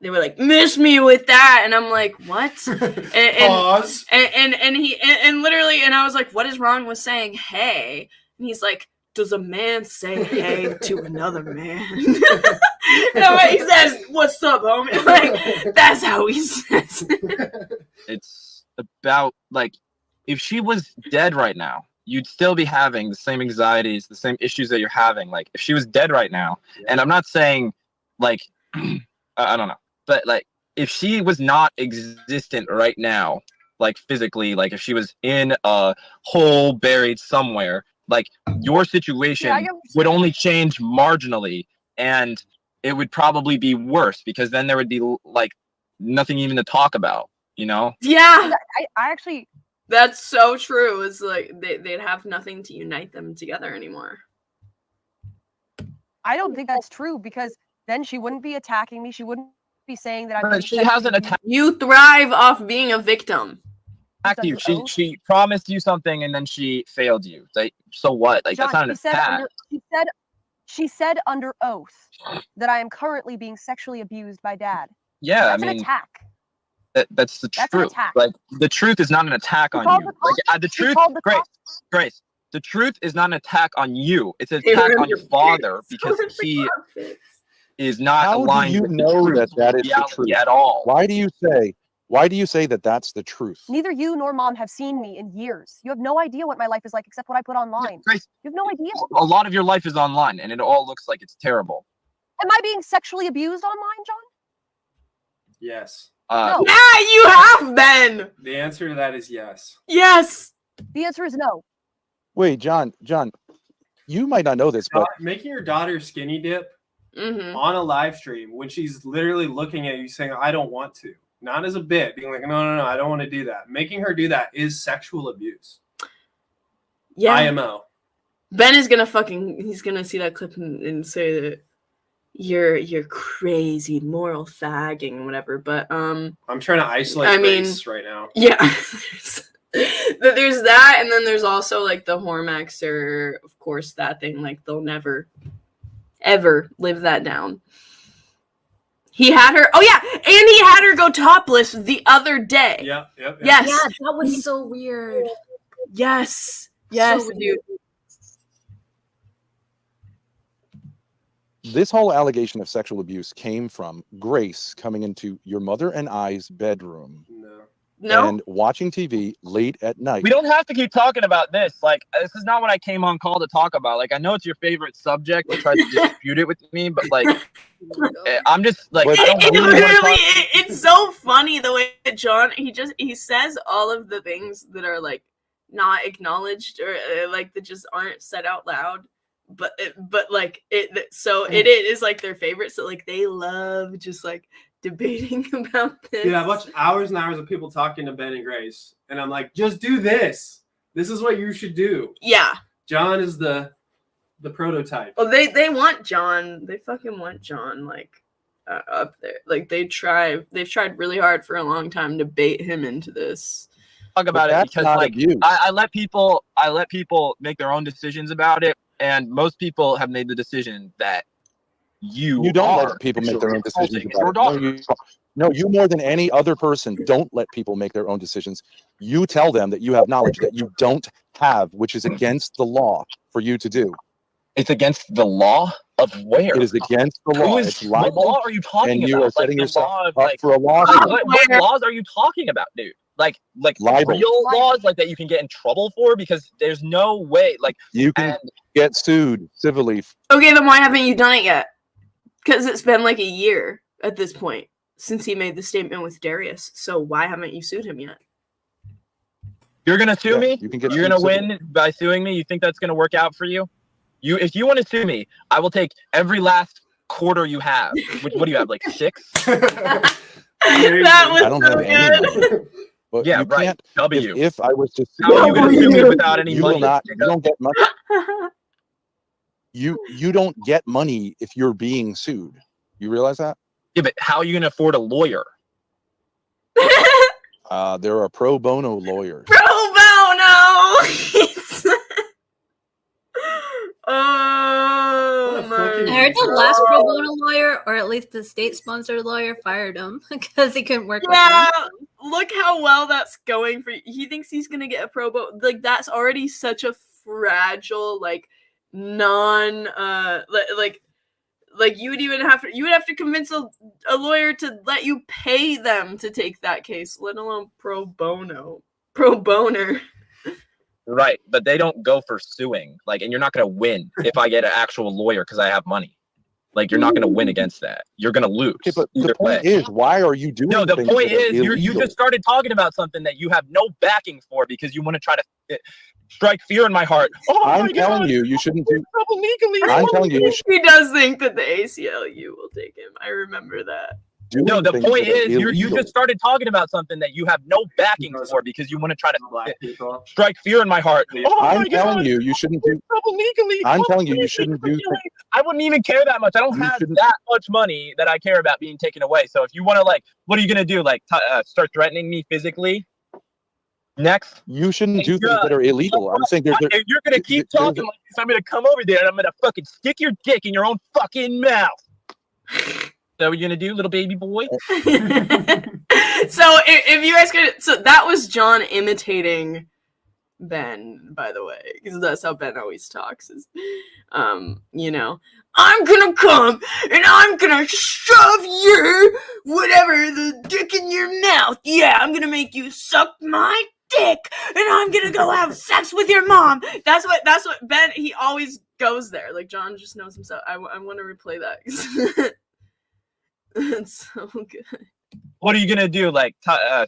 Speaker 1: They were like, miss me with that, and I'm like, what?
Speaker 2: Pause.
Speaker 1: And he literally, and I was like, what is wrong with saying hey? And he's like, does a man say hey to another man? And he says, what's up, homie? Like, that's how he says it.
Speaker 8: It's about like, if she was dead right now, you'd still be having the same anxieties, the same issues that you're having. Like, if she was dead right now, and I'm not saying like, I don't know, but like, if she was not existent right now, like physically, like if she was in a hole buried somewhere, like your situation would only change marginally, and it would probably be worse because then there would be like nothing even to talk about,
Speaker 1: Yeah.
Speaker 4: I actually.
Speaker 1: That's so true. It's like they'd have nothing to unite them together anymore.
Speaker 4: I don't think that's true because then she wouldn't be attacking me. She wouldn't be saying that I'm.
Speaker 8: But she hasn't attacked.
Speaker 1: You thrive off being a victim.
Speaker 8: Attacked you. She promised you something and then she failed you. Like, so what? Like,
Speaker 4: John,
Speaker 8: that's not an attack.
Speaker 4: She said under oath that I am currently being sexually abused by Dad.
Speaker 8: Yeah,
Speaker 4: that's
Speaker 8: I mean,
Speaker 4: an attack.
Speaker 8: That's the truth. Like, the truth is not an attack on you. Like, the truth, Grace. The truth is not an attack on you. It's an attack on your father because he is not aligned.
Speaker 3: How do you know that that is the truth
Speaker 8: at all?
Speaker 3: Why do you say that that's the truth?
Speaker 4: Neither you nor Mom have seen me in years. You have no idea what my life is like except what I put online.
Speaker 8: Grace,
Speaker 4: you have no idea.
Speaker 8: A lot of your life is online, and it all looks like it's terrible.
Speaker 4: Am I being sexually abused online, John?
Speaker 2: Yes.
Speaker 4: No.
Speaker 1: Yeah, you have been.
Speaker 2: The answer to that is yes.
Speaker 1: Yes.
Speaker 4: The answer is no.
Speaker 3: Wait, John, you might not know this, but
Speaker 2: making your daughter skinny dip
Speaker 1: Mm-hmm.
Speaker 2: on a live stream when she's literally looking at you saying, I don't want to. Not as a bit, being like, no, I don't want to do that. Making her do that is sexual abuse.
Speaker 1: Yeah.
Speaker 2: IMO.
Speaker 1: Ben is gonna he's gonna see that clip and say that you're crazy, moral fagging and whatever. But
Speaker 2: I'm trying to isolate Grace right now.
Speaker 1: Yeah. There's that, and then there's also like the Hormaxer, of course, that thing, like they'll never ever live that down. He had her and he had her go topless the other day.
Speaker 2: Yep.
Speaker 1: Yes.
Speaker 11: Yeah, that was so weird.
Speaker 1: Yes,
Speaker 11: So
Speaker 1: dude.
Speaker 3: This whole allegation of sexual abuse came from Grace coming into your mother and I's bedroom.
Speaker 1: No.
Speaker 3: And watching TV late at night.
Speaker 8: We don't have to keep talking about this. Like, this is not what I came on call to talk about. Like, I know it's your favorite subject. You tried to dispute it with me, but like, I'm just like, I don't really want to talk.
Speaker 1: It's so funny the way that John, he says all of the things that are like not acknowledged or like that just aren't said out loud. But like it, so it is like their favorite. So like they love just like debating about this.
Speaker 2: Dude, I watched hours and hours of people talking to Ben and Grace, and I'm like, just do this. This is what you should do.
Speaker 1: Yeah.
Speaker 2: John is the prototype.
Speaker 1: Well, they want John. They fucking want John like up there. Like they've tried really hard for a long time to bait him into this.
Speaker 8: Talk about it because like I let people make their own decisions about it, and most people have made the decision that you
Speaker 3: don't let people make their own decisions about it. No, you more than any other person don't let people make their own decisions. You tell them that you have knowledge that you don't have, which is against the law for you to do.
Speaker 8: It's against the law of where?
Speaker 3: It is against the law. It's
Speaker 8: what law are you talking
Speaker 3: and
Speaker 8: about?
Speaker 3: You are setting
Speaker 8: like
Speaker 3: yourself
Speaker 8: up
Speaker 3: like, for a lawsuit.
Speaker 8: What laws are you talking about, dude? Like
Speaker 3: libel.
Speaker 8: Real laws like that you can get in trouble for, because there's no way like
Speaker 3: you can get sued civilly.
Speaker 1: Okay, then why haven't you done it yet? Because it's been like a year at this point since he made the statement with Darius. So why haven't you sued him yet?
Speaker 8: You're gonna sue me?
Speaker 3: You can get
Speaker 8: You're gonna win by suing me? You think that's gonna work out for you? If you want to sue me, I will take every last quarter you have. What do you have, like 6?
Speaker 1: That was
Speaker 3: I don't have any. But
Speaker 8: yeah,
Speaker 3: you
Speaker 8: right.
Speaker 3: can't,
Speaker 8: W.
Speaker 3: If I was to
Speaker 8: How are you going to sue me without any money?
Speaker 3: You don't get money. You don't get money if you're being sued. You realize that?
Speaker 8: Yeah, but how are you going to afford a lawyer?
Speaker 3: There are pro bono lawyers.
Speaker 1: Pro bono. Oh my!
Speaker 11: I heard the last pro bono lawyer, or at least the state-sponsored lawyer, fired him because he couldn't work with them.
Speaker 1: Look how well that's going for you. He thinks he's gonna get a pro bono. Like that's already such a fragile, like like you would even have to convince a lawyer to let you pay them to take that case, let alone pro boner.
Speaker 8: Right, but they don't go for suing. Like, and you're not going to win if I get an actual lawyer because I have money. Like, you're not going to win against that. You're going to lose.
Speaker 3: Okay, but the point is, why are you doing?
Speaker 8: No, the
Speaker 3: things
Speaker 8: point
Speaker 3: that are
Speaker 8: is, you
Speaker 3: illegal?
Speaker 8: just started talking about something that you have no backing for because you want to try to strike fear in my heart. Oh,
Speaker 3: I'm telling you, you shouldn't do.
Speaker 8: Legally.
Speaker 3: I'm telling you,
Speaker 1: He does think that the ACLU will take him. I remember that.
Speaker 8: No, the point is, you just started talking about something that you have no backing for because you want to try to strike fear in my heart. Oh,
Speaker 3: I'm telling you, you shouldn't do.
Speaker 8: Legally.
Speaker 3: I'm telling you, you shouldn't do.
Speaker 8: I wouldn't even care that much. I don't have that much money that I care about being taken away. So if you want to, like, what are you gonna do? Like, start threatening me physically? Next,
Speaker 3: you shouldn't do things that are illegal. I'm saying
Speaker 8: you're gonna keep talking like this. I'm gonna come over there and I'm gonna fucking stick your dick in your own fucking mouth. Is that what you're gonna do, little baby boy?
Speaker 1: So if you guys could, so that was John imitating Ben, by the way, because that's how Ben always talks. Is, you know, I'm gonna come and I'm gonna shove your whatever the dick in your mouth. Yeah, I'm gonna make you suck my dick, and I'm gonna go have sex with your mom. That's what Ben. He always goes there. Like John just knows himself. I want to replay that. That's so good.
Speaker 8: What are you gonna do? Like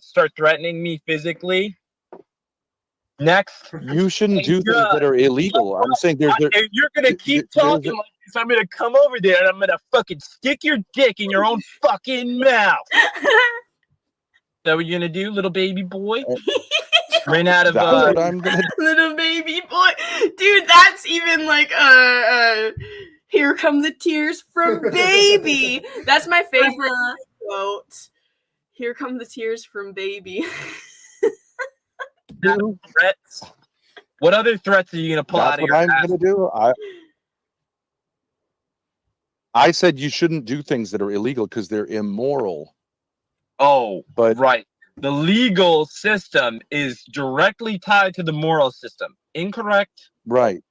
Speaker 8: start threatening me physically? Next,
Speaker 3: you shouldn't do things that are illegal. I'm saying
Speaker 8: you're gonna keep talking like this. I'm gonna come over there and I'm gonna fucking stick your dick in your own fucking mouth. Is that what you're gonna do, little baby boy? ran out of
Speaker 3: That's what I'm gonna
Speaker 1: Little baby boy, dude. That's even like here come the tears from baby. That's my favorite quote. Here come the tears from baby.
Speaker 8: Threats. What other threats are you gonna pull out of
Speaker 3: what
Speaker 8: your
Speaker 3: I'm
Speaker 8: ass?
Speaker 3: gonna do. I said you shouldn't do things that are illegal because they're immoral.
Speaker 8: Oh,
Speaker 3: but
Speaker 8: right. The legal system is directly tied to the moral system. Incorrect?
Speaker 3: Right.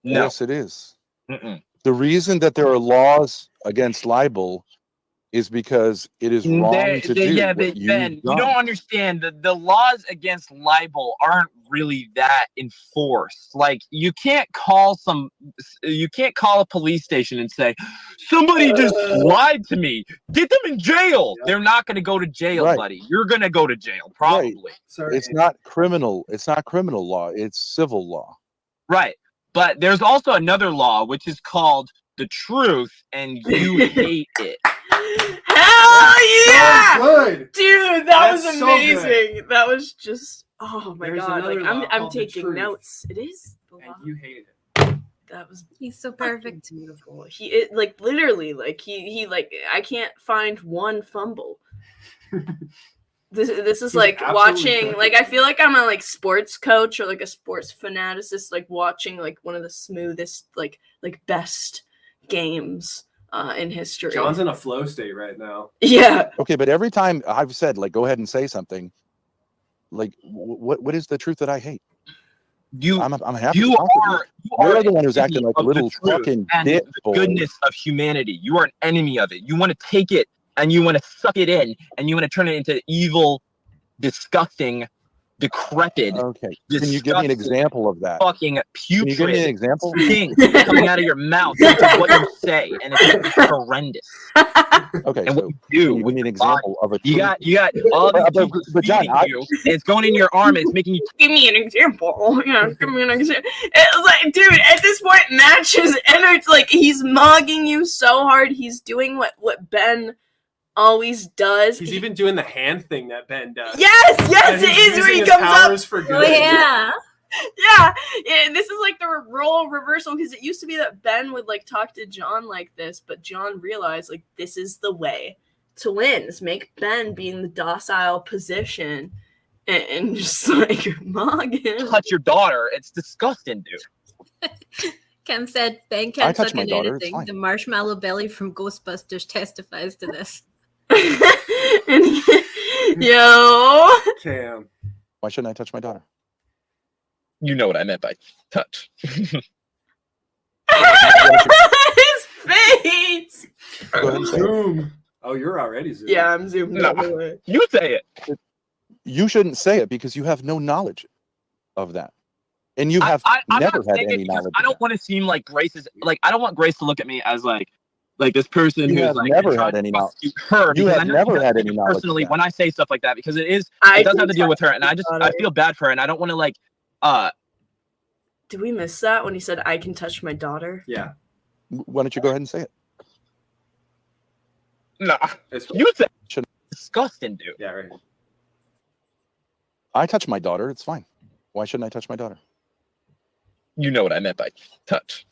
Speaker 8: No.
Speaker 3: Yes, it is.
Speaker 8: Mm-mm.
Speaker 3: The reason that there are laws against libel is because it is wrong to do.
Speaker 8: Yeah,
Speaker 3: what
Speaker 8: but
Speaker 3: you've
Speaker 8: Ben, you
Speaker 3: done.
Speaker 8: don't understand that the laws against libel aren't really that enforced. Like you can't call a police station and say, somebody just lied to me. Get them in jail. They're not going to go to jail,
Speaker 3: Right.
Speaker 8: buddy. You're going to go to jail, probably.
Speaker 3: Right. It's not criminal. It's not criminal law. It's civil law.
Speaker 8: Right. But there's also another law, which is called the truth, and you hate it.
Speaker 1: Hell yeah!
Speaker 2: So good.
Speaker 1: Dude, that
Speaker 2: That's
Speaker 1: was
Speaker 2: so
Speaker 1: amazing.
Speaker 2: good.
Speaker 1: That was just, oh my
Speaker 2: There's
Speaker 1: god. Like
Speaker 2: another law
Speaker 1: I'm
Speaker 2: called the
Speaker 1: taking
Speaker 2: truth.
Speaker 1: notes. It is the law.
Speaker 2: And you hated it.
Speaker 1: That was
Speaker 11: He's so perfect.
Speaker 1: beautiful. It like literally like he like I can't find one fumble. This is
Speaker 2: He's
Speaker 1: like
Speaker 2: absolutely
Speaker 1: watching
Speaker 2: perfect.
Speaker 1: like I feel like I'm a like sports coach or like a sports fanaticist like watching like one of the smoothest like best games in history.
Speaker 2: John's in a flow state right now.
Speaker 1: Yeah.
Speaker 3: Okay, but every time I've said like go ahead and say something, like what is the truth that I hate? I'm happy.
Speaker 8: You
Speaker 3: to talk with
Speaker 8: are
Speaker 3: You're the one who's
Speaker 8: an
Speaker 3: acting
Speaker 8: enemy
Speaker 3: like a
Speaker 8: of the
Speaker 3: little
Speaker 8: truth
Speaker 3: fucking
Speaker 8: and
Speaker 3: dick
Speaker 8: the
Speaker 3: boy.
Speaker 8: goodness of humanity. You are an enemy of it. You want to take it and you want to suck it in and you want to turn it into evil, disgusting, decrepit.
Speaker 3: Okay. Can you give me an example of that?
Speaker 8: Fucking putrid.
Speaker 3: Can you give me an example?
Speaker 8: Thing coming out of your mouth, which is what you say, and it's horrendous.
Speaker 3: Okay,
Speaker 8: and
Speaker 3: so
Speaker 8: what you do
Speaker 3: can you give me an example of a
Speaker 8: you
Speaker 3: truth?
Speaker 8: got all these people
Speaker 3: but John,
Speaker 8: feeding you, and it's going in your arm, and it's making you.
Speaker 1: Give me an example. Yeah, give me an example. It's like, dude, at this point, Match's energy, like, he's mugging you so hard. He's doing what Ben always does.
Speaker 2: He's even doing the hand thing that Ben does.
Speaker 1: Yes,
Speaker 2: And
Speaker 1: it
Speaker 2: he's
Speaker 1: is where
Speaker 2: using
Speaker 1: he
Speaker 2: his
Speaker 1: comes
Speaker 2: powers
Speaker 1: up.
Speaker 2: for
Speaker 1: Oh,
Speaker 2: good.
Speaker 1: yeah. Yeah, this is like the role reversal because it used to be that Ben would like talk to John like this, but John realized like this is the way to win. Is make Ben be in the docile position and just like mug him.
Speaker 8: Touch your daughter. It's disgusting, dude.
Speaker 11: Ken said Ben
Speaker 3: I
Speaker 11: can't
Speaker 3: touch
Speaker 11: suck
Speaker 3: my
Speaker 11: in
Speaker 3: daughter, it's
Speaker 11: anything.
Speaker 3: fine.
Speaker 11: The marshmallow belly from Ghostbusters testifies to this.
Speaker 1: Yo.
Speaker 2: Cam.
Speaker 3: Why shouldn't I touch my daughter?
Speaker 8: You know what I meant by touch.
Speaker 1: His face.
Speaker 3: Go ahead and say it.
Speaker 2: Zoom. Oh, you're already zoomed.
Speaker 1: Yeah, I'm zoomed
Speaker 8: No,
Speaker 1: all the way.
Speaker 8: you say it.
Speaker 3: You shouldn't say it because you have no knowledge of that. And you have
Speaker 8: I'm
Speaker 3: never
Speaker 8: not
Speaker 3: had
Speaker 8: saying it
Speaker 3: any
Speaker 8: because
Speaker 3: knowledge.
Speaker 8: I don't want to seem like Grace is like I don't want Grace to look at me as like this person
Speaker 3: You
Speaker 8: who's
Speaker 3: have
Speaker 8: like
Speaker 3: never
Speaker 8: trying
Speaker 3: had
Speaker 8: to
Speaker 3: any knowledge.
Speaker 8: prosecute her.
Speaker 3: You
Speaker 8: because
Speaker 3: have
Speaker 8: I know
Speaker 3: never
Speaker 8: she
Speaker 3: had
Speaker 8: doesn't
Speaker 3: any knowledge of
Speaker 8: personally
Speaker 3: that.
Speaker 8: when I say stuff like that because it
Speaker 1: I
Speaker 8: does have
Speaker 1: can
Speaker 8: to deal with her,
Speaker 1: touch
Speaker 8: and I
Speaker 1: my
Speaker 8: feel bad for her, and I don't want to like
Speaker 1: Did we miss that when he said I can touch my daughter?
Speaker 2: Yeah.
Speaker 3: Why don't you go ahead and say it?
Speaker 8: no.
Speaker 2: It's
Speaker 8: You said disgusting, dude.
Speaker 2: Yeah, right.
Speaker 3: I touch my daughter. It's fine. Why shouldn't I touch my daughter?
Speaker 8: You know what I meant by touch.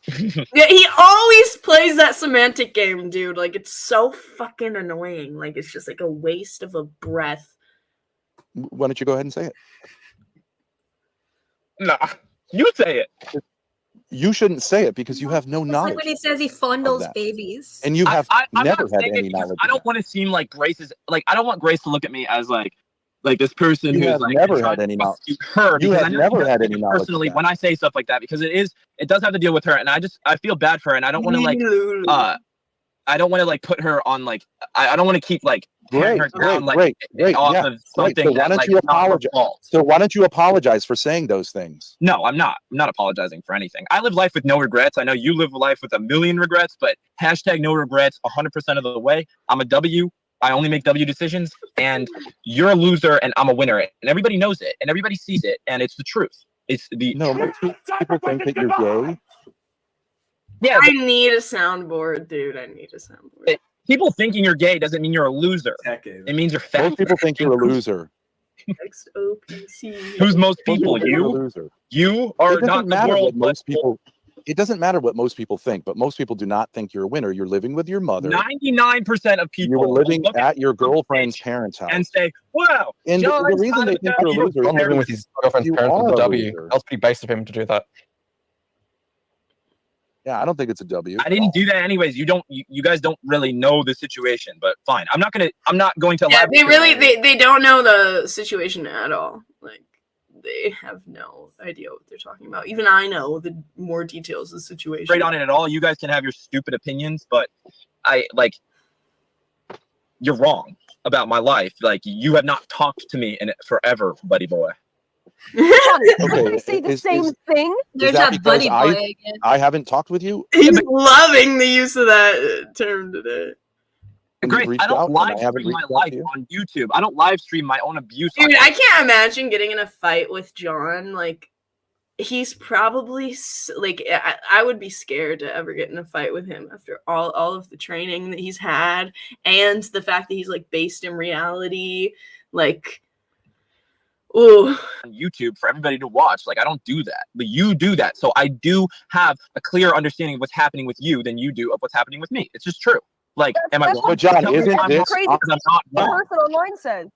Speaker 1: Yeah, he always plays that semantic game, dude. Like, it's so fucking annoying. Like, it's just like a waste of a breath.
Speaker 3: Why don't you go ahead and say it?
Speaker 8: Nah, you say it.
Speaker 3: You shouldn't say it because you have no
Speaker 11: It's
Speaker 3: knowledge.
Speaker 11: like when he says he fondles
Speaker 3: that.
Speaker 11: babies.
Speaker 3: And you have
Speaker 8: I'm
Speaker 3: never
Speaker 8: not
Speaker 3: had
Speaker 8: saying it
Speaker 3: any
Speaker 8: because
Speaker 3: knowledge.
Speaker 8: I don't want to seem like Grace is like I don't want Grace to look at me as like this person
Speaker 3: You
Speaker 8: who's
Speaker 3: have
Speaker 8: like
Speaker 3: never
Speaker 8: trying
Speaker 3: had
Speaker 8: to
Speaker 3: any knowledge.
Speaker 8: prosecute her.
Speaker 3: You
Speaker 8: because
Speaker 3: have
Speaker 8: I know
Speaker 3: never
Speaker 8: she doesn't
Speaker 3: had
Speaker 8: take
Speaker 3: any
Speaker 8: it
Speaker 3: knowledge of
Speaker 8: personally
Speaker 3: that.
Speaker 8: when I say stuff like that because it does have to deal with her, and I feel bad for her, and I don't want to like I don't want to like put her on like I don't want to keep like tearing her down like off
Speaker 3: yeah,
Speaker 8: of something
Speaker 3: So why
Speaker 8: that
Speaker 3: don't
Speaker 8: like
Speaker 3: you
Speaker 8: not her
Speaker 3: apologize?
Speaker 8: fault.
Speaker 3: So why don't you apologize for saying those things?
Speaker 8: No, I'm not. I'm not apologizing for anything. I live life with no regrets. I know you live life with a million regrets, but hashtag no regrets 100% of the way. I'm a W. I only make W decisions, and you're a loser, and I'm a winner, and everybody knows it, and everybody sees it, and it's the truth. It's the
Speaker 3: truth. People think that you're gay.
Speaker 8: Yeah,
Speaker 1: I need a soundboard, dude. I need a soundboard.
Speaker 8: People thinking you're gay doesn't mean you're a loser. It means you're fat.
Speaker 3: Most people think you're a loser.
Speaker 1: XOPC.
Speaker 8: Who's most people? You? You are
Speaker 17: It doesn't
Speaker 8: not the
Speaker 17: matter
Speaker 8: world.
Speaker 17: what most people. It doesn't matter what most people think, but most people do not think you're a winner. You're living with your mother.
Speaker 8: 99% of people
Speaker 17: You were living
Speaker 8: will look
Speaker 17: at your girlfriend's parents' house.
Speaker 8: and say, "Wow."
Speaker 17: And the reason they think you're a loser
Speaker 19: Not living with his girlfriend's
Speaker 17: you
Speaker 19: parents
Speaker 17: are
Speaker 19: was a
Speaker 17: a
Speaker 19: W.
Speaker 17: loser.
Speaker 19: That was pretty base of him to do that.
Speaker 17: Yeah, I don't think it's a W.
Speaker 8: I didn't do that anyways. You guys don't really know the situation, but fine. I'm not going to
Speaker 1: Yeah,
Speaker 8: elaborate.
Speaker 1: they don't know the situation at all. Like, they have no idea what they're talking about. Even I know the more details of the situation.
Speaker 8: Straight on it at all. You guys can have your stupid opinions, but you're wrong about my life. Like, you have not talked to me in forever, buddy boy.
Speaker 4: I say the same thing.
Speaker 11: There's
Speaker 17: that
Speaker 11: that
Speaker 17: because
Speaker 11: buddy boy again.
Speaker 17: I haven't talked with you?
Speaker 1: He's loving the use of that term today.
Speaker 8: Grace, I don't live stream my life on YouTube. I don't live stream my own abuse.
Speaker 1: Dude, I can't imagine getting in a fight with John. Like, he's probably like, I would be scared to ever get in a fight with him after all of the training that he's had and the fact that he's like based in reality. Like, ooh.
Speaker 8: On YouTube for everybody to watch. Like, I don't do that, but you do that. So I do have a clear understanding of what's happening with you than you do of what's happening with me. It's just true. Like, am I wrong?
Speaker 17: But John, isn't this
Speaker 4: crazy?
Speaker 8: I'm not
Speaker 4: The
Speaker 8: wrong.
Speaker 4: person online said.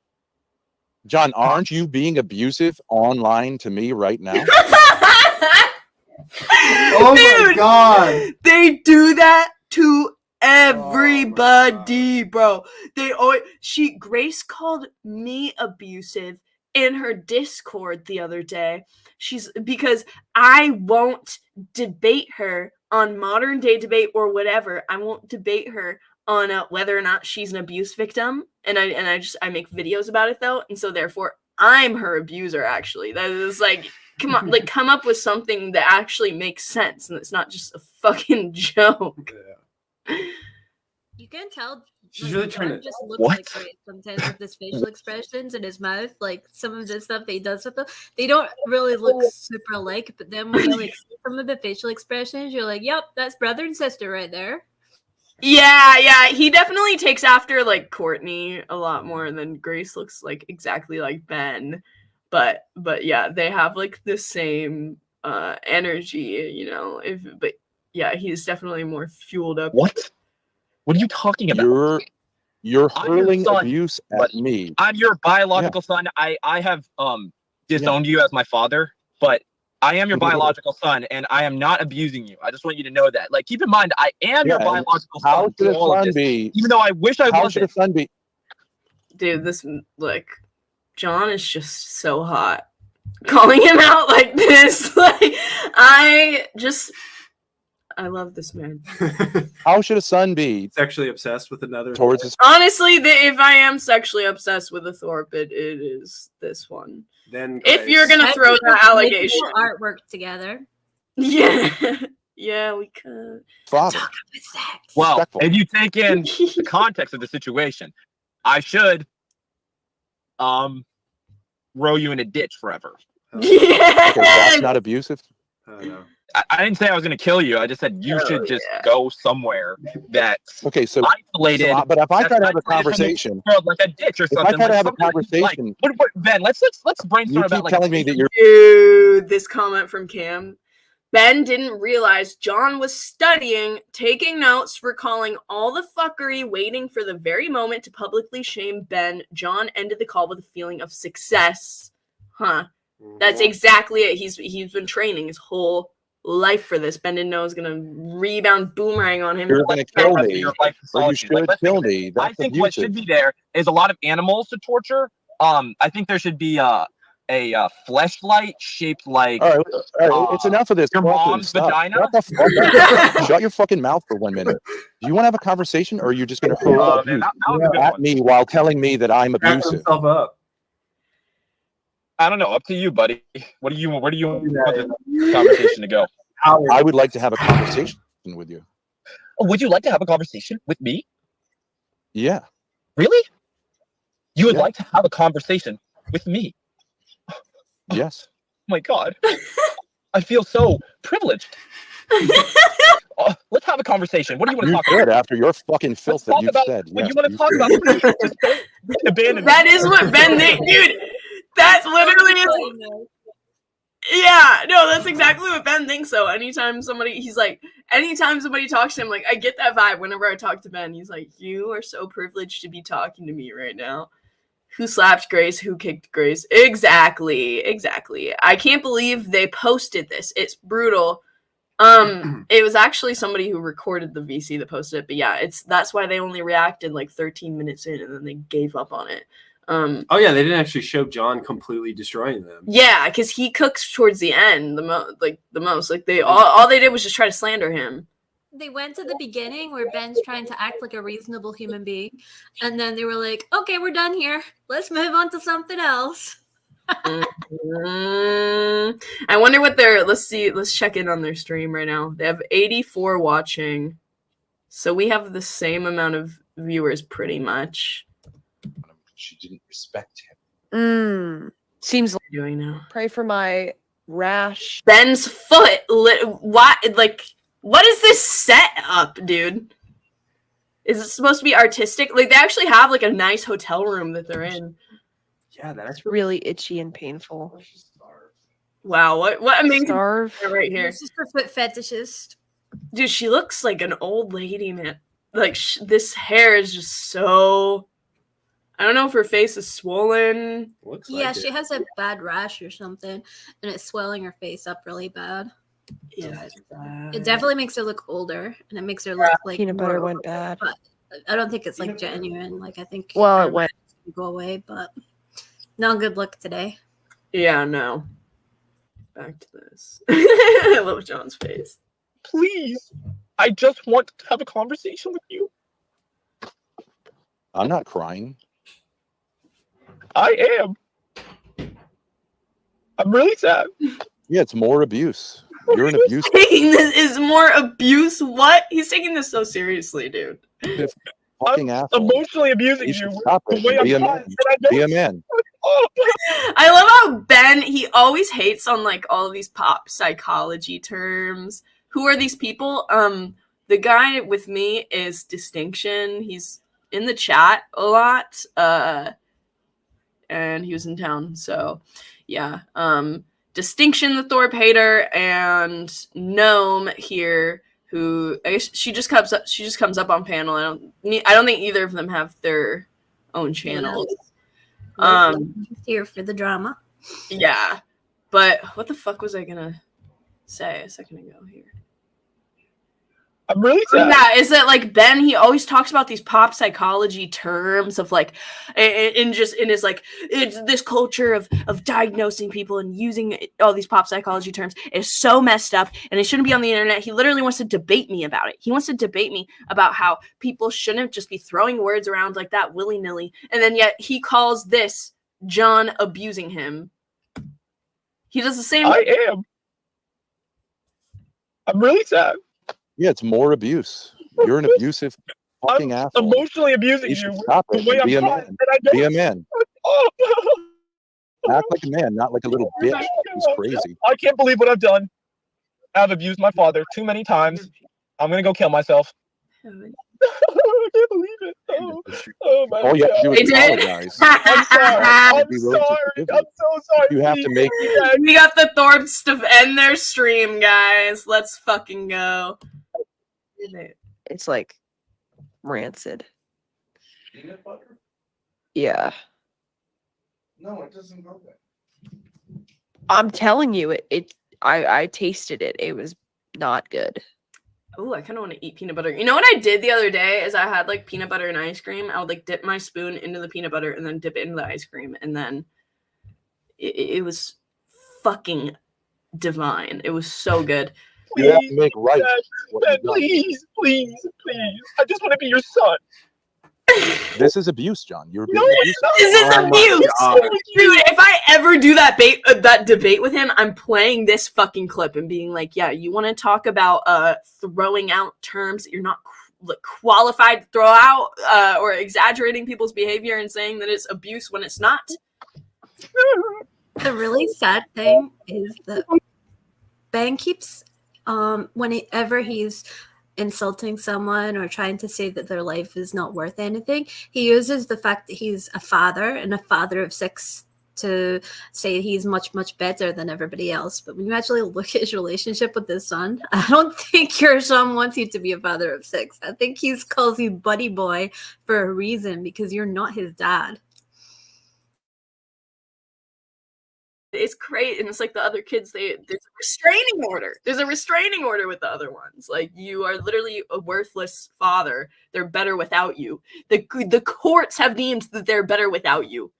Speaker 17: John, aren't you being abusive online to me right now?
Speaker 2: Oh my god.
Speaker 1: They do that to everybody, bro. They always Grace called me abusive in her Discord the other day. Because I won't debate her on modern day debate or whatever. I won't debate her on whether or not she's an abuse victim, and I make videos about it though, and so therefore I'm her abuser. Actually, that is like, come on, like, come up with something that actually makes sense and it's not just a fucking joke.
Speaker 11: You can tell.
Speaker 2: She's really trying
Speaker 11: John
Speaker 2: to.
Speaker 11: just looks
Speaker 8: What?
Speaker 11: like Grace sometimes with his facial expressions and his mouth, like some of the stuff that he does with them. They don't really look super alike, but then when you like see some of the facial expressions, you're like, "Yep, that's brother and sister right there."
Speaker 1: Yeah, he definitely takes after like Courtney a lot more than Grace. Looks like exactly like Ben, but yeah, they have like the same energy, you know. But yeah, he's definitely more fueled up.
Speaker 8: What? What are you talking about?
Speaker 17: You're
Speaker 8: I'm your
Speaker 17: hurling
Speaker 8: son,
Speaker 17: abuse at
Speaker 8: but
Speaker 17: me.
Speaker 8: I'm your biological son. I have disowned you as my father, but I am your biological son, and I am not abusing you. I just want you to know that. Like, keep in mind, I am your biological son.
Speaker 17: How should a
Speaker 8: through all of
Speaker 17: son
Speaker 8: this,
Speaker 17: be?
Speaker 8: even though I wish I
Speaker 17: How
Speaker 8: wasn't.
Speaker 17: should a son be?
Speaker 1: Dude, this, like, John is just so hot. Calling him out like this, like, I love this man.
Speaker 17: How should a son be
Speaker 2: Sexually obsessed with another
Speaker 17: towards his?
Speaker 1: Honestly, if I am sexually obsessed with a Thorp, it is this one.
Speaker 2: Then
Speaker 1: if you're gonna throw that allegation,
Speaker 11: artwork together.
Speaker 1: Yeah, yeah, we could.
Speaker 17: Father.
Speaker 8: Well, if you take in the context of the situation, I should row you in a ditch forever.
Speaker 1: Yeah.
Speaker 17: Okay, that's not abusive.
Speaker 8: I didn't say I was going to kill you. I just said you should just go somewhere that's isolated.
Speaker 17: But if I
Speaker 8: that's
Speaker 17: try to have a
Speaker 8: isolated from the
Speaker 17: conversation,
Speaker 8: world, like a ditch or
Speaker 17: if I
Speaker 8: something.
Speaker 17: try to
Speaker 8: like
Speaker 17: have a
Speaker 8: something that you like.
Speaker 17: conversation,
Speaker 8: What, Ben, let's brainstorm
Speaker 17: you
Speaker 8: about
Speaker 17: keep
Speaker 8: like
Speaker 17: telling me that you're.
Speaker 1: Dude, this comment from Cam. Ben didn't realize John was studying, taking notes, recalling all the fuckery, waiting for the very moment to publicly shame Ben. John ended the call with a feeling of success. Huh. That's exactly it. He's been training his whole life for this. Ben didn't know it was gonna rebound boomerang on him.
Speaker 17: You're gonna kill me. Or you should kill me.
Speaker 8: I think what should be there is a lot of animals to torture. I think there should be a fleshlight shaped like.
Speaker 17: All right, it's enough of this.
Speaker 8: Your mom's vagina.
Speaker 17: Shut the fuck up. Shut your fucking mouth for 1 minute. Do you want to have a conversation, or are you just going to hurl abuse at me while telling me that I'm abusive?
Speaker 2: Up.
Speaker 8: I don't know. Up to you, buddy. Where do you want this conversation to go?
Speaker 17: I would like to have a conversation with you.
Speaker 8: Oh, would you like to have a conversation with me?
Speaker 17: Yeah.
Speaker 8: Really? You would like to have a conversation with me?
Speaker 17: Yes.
Speaker 8: Oh my God. I feel so privileged. Let's have a conversation. What do you want to talk about?
Speaker 17: After your fucking filth that you've said.
Speaker 8: What
Speaker 17: Yes,
Speaker 8: you want to talk about? Just abandon
Speaker 1: That is what Ben did, dude. literally is. Yeah, no, that's exactly what Ben thinks. So anytime somebody talks to him, like I get that vibe whenever I talk to Ben. He's like, "You are so privileged to be talking to me right now." Who slapped Grace? Who kicked Grace? Exactly. I can't believe they posted this. It's brutal. It was actually somebody who recorded the VC that posted it, but yeah, that's why they only reacted like 13 minutes in, and then they gave up on it.
Speaker 2: Oh yeah, they didn't actually show John completely destroying them.
Speaker 1: Yeah, because he cooks towards the end the most. Like they all they did was just try to slander him.
Speaker 11: They went to the beginning where Ben's trying to act like a reasonable human being, and then they were like, "Okay, we're done here. Let's move on to something else."
Speaker 1: I wonder what let's check in on their stream right now. They have 84 watching, so we have the same amount of viewers pretty much.
Speaker 3: She didn't respect him.
Speaker 4: Seems like
Speaker 1: doing now.
Speaker 4: Pray for my rash.
Speaker 1: Ben's foot. What is this set up, dude? Is it supposed to be artistic? Like they actually have like a nice hotel room that they're in.
Speaker 2: Yeah, that's
Speaker 4: really itchy and painful.
Speaker 1: Wow, what amazing
Speaker 4: Starve
Speaker 1: right here.
Speaker 11: This is for foot fetishist.
Speaker 1: Dude, she looks like an old lady, man. Like this hair is just so. I don't know if her face is swollen.
Speaker 11: Yeah, she has a bad rash or something, and it's swelling her face up really bad.
Speaker 1: Yeah,
Speaker 11: it definitely makes her look older, and it makes her look like
Speaker 4: peanut butter went bad.
Speaker 11: But I don't think it's like genuine. Like I think
Speaker 4: it went
Speaker 11: go away, but no good look today.
Speaker 1: Yeah, no. Back to this. I love John's face.
Speaker 12: Please, I just want to have a conversation with you.
Speaker 17: I'm not crying.
Speaker 12: I am. I'm really sad.
Speaker 17: Yeah, it's more abuse. You're an abuse.
Speaker 1: This is more abuse. What? He's taking this so seriously, dude.
Speaker 17: Fucking asshole.
Speaker 12: Emotionally abusing you.
Speaker 17: Stop it. Be a man. Be a man.
Speaker 1: I love how Ben, he always hates on like all of these pop psychology terms. Who are these people? The guy with me is Distinction. He's in the chat a lot. And he was in town. So yeah. Distinction, the Thorp hater, and Gnome here, who I guess she just comes up on panel. I don't think either of them have their own channels.
Speaker 11: Here for the drama.
Speaker 1: Yeah. But what the fuck was I gonna say a second ago here?
Speaker 12: I'm really sad.
Speaker 1: Yeah, is that like Ben, he always talks about these pop psychology terms of like it's this culture of diagnosing people and using all these pop psychology terms is so messed up and it shouldn't be on the internet. He literally wants to debate me about it. He wants to debate me about how people shouldn't just be throwing words around like that willy-nilly, and then yet he calls this John abusing him. He does the same.
Speaker 12: I am. I'm really sad.
Speaker 17: Yeah, it's more abuse. You're an abusive fucking asshole.
Speaker 12: Emotionally abusing you.
Speaker 17: Stop it. Be a man. Be a man. Act like a man, not like a little bitch who's crazy.
Speaker 12: I can't believe what I've done. I've abused my father too many times. I'm gonna go kill myself. I can't believe it. Oh my God.
Speaker 17: All you have to do is apologize.
Speaker 12: I'm sorry. I'm so sorry.
Speaker 17: You have to make.
Speaker 1: We got the Thorps to end their stream, guys. Let's fucking go.
Speaker 4: It's like rancid.
Speaker 6: Peanut butter?
Speaker 4: Yeah.
Speaker 6: No, it doesn't go there.
Speaker 4: I'm telling you, I tasted it. It was not good.
Speaker 1: Oh, I kind of want to eat peanut butter. You know what I did the other day is I had like peanut butter and ice cream. I would like dip my spoon into the peanut butter and then dip it into the ice cream. And then it was fucking divine. It was so good.
Speaker 17: Please, you have to make right.
Speaker 12: Please. I just want to be your son.
Speaker 17: This is abuse, John. You're being
Speaker 1: This is abuse. Dude, if I ever do that debate with him, I'm playing this fucking clip and being like, yeah, you want to talk about throwing out terms that you're not qualified to throw out or exaggerating people's behavior and saying that it's abuse when it's not?
Speaker 11: The really sad thing is that Ben keeps whenever he's insulting someone or trying to say that their life is not worth anything, he uses the fact that he's a father and a father of 6 to say he's much, much better than everybody else. But when you actually look at his relationship with his son, I don't think your son wants you to be a father of 6. I think he calls you buddy boy for a reason, because you're not his dad.
Speaker 1: It's great, and it's like the other kids, there's a restraining order. There's a restraining order with the other ones. Like, you are literally a worthless father. They're better without you. The courts have deemed that they're better without you.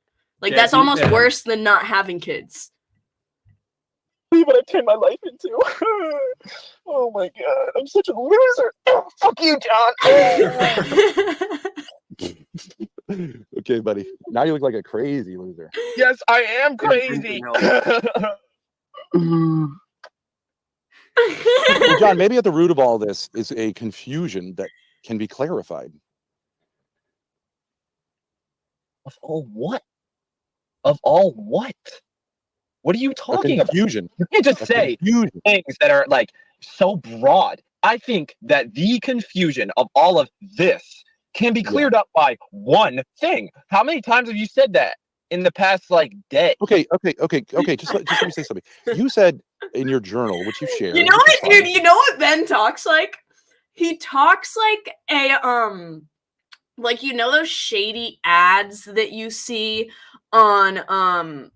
Speaker 1: Like, that's almost worse than not having kids.
Speaker 8: See what I turned my life into. Oh my god, I'm such a loser. Oh, fuck you, John.
Speaker 17: Okay, buddy. Now you look like a crazy loser.
Speaker 8: Yes, I am crazy.
Speaker 17: Well, John, maybe at the root of all this is a confusion that can be clarified.
Speaker 8: Of all what? Of all what? What are you talking about?
Speaker 17: Confusion.
Speaker 8: You can't just say things that are like so broad. I think that the confusion of all of this can be cleared up by one thing. How many times have you said that in the past day?
Speaker 17: Okay. Just let me say something. You said in your journal, which you shared.
Speaker 1: You know what, dude? You know what Ben talks like? He talks like a like, you know those shady ads that you see on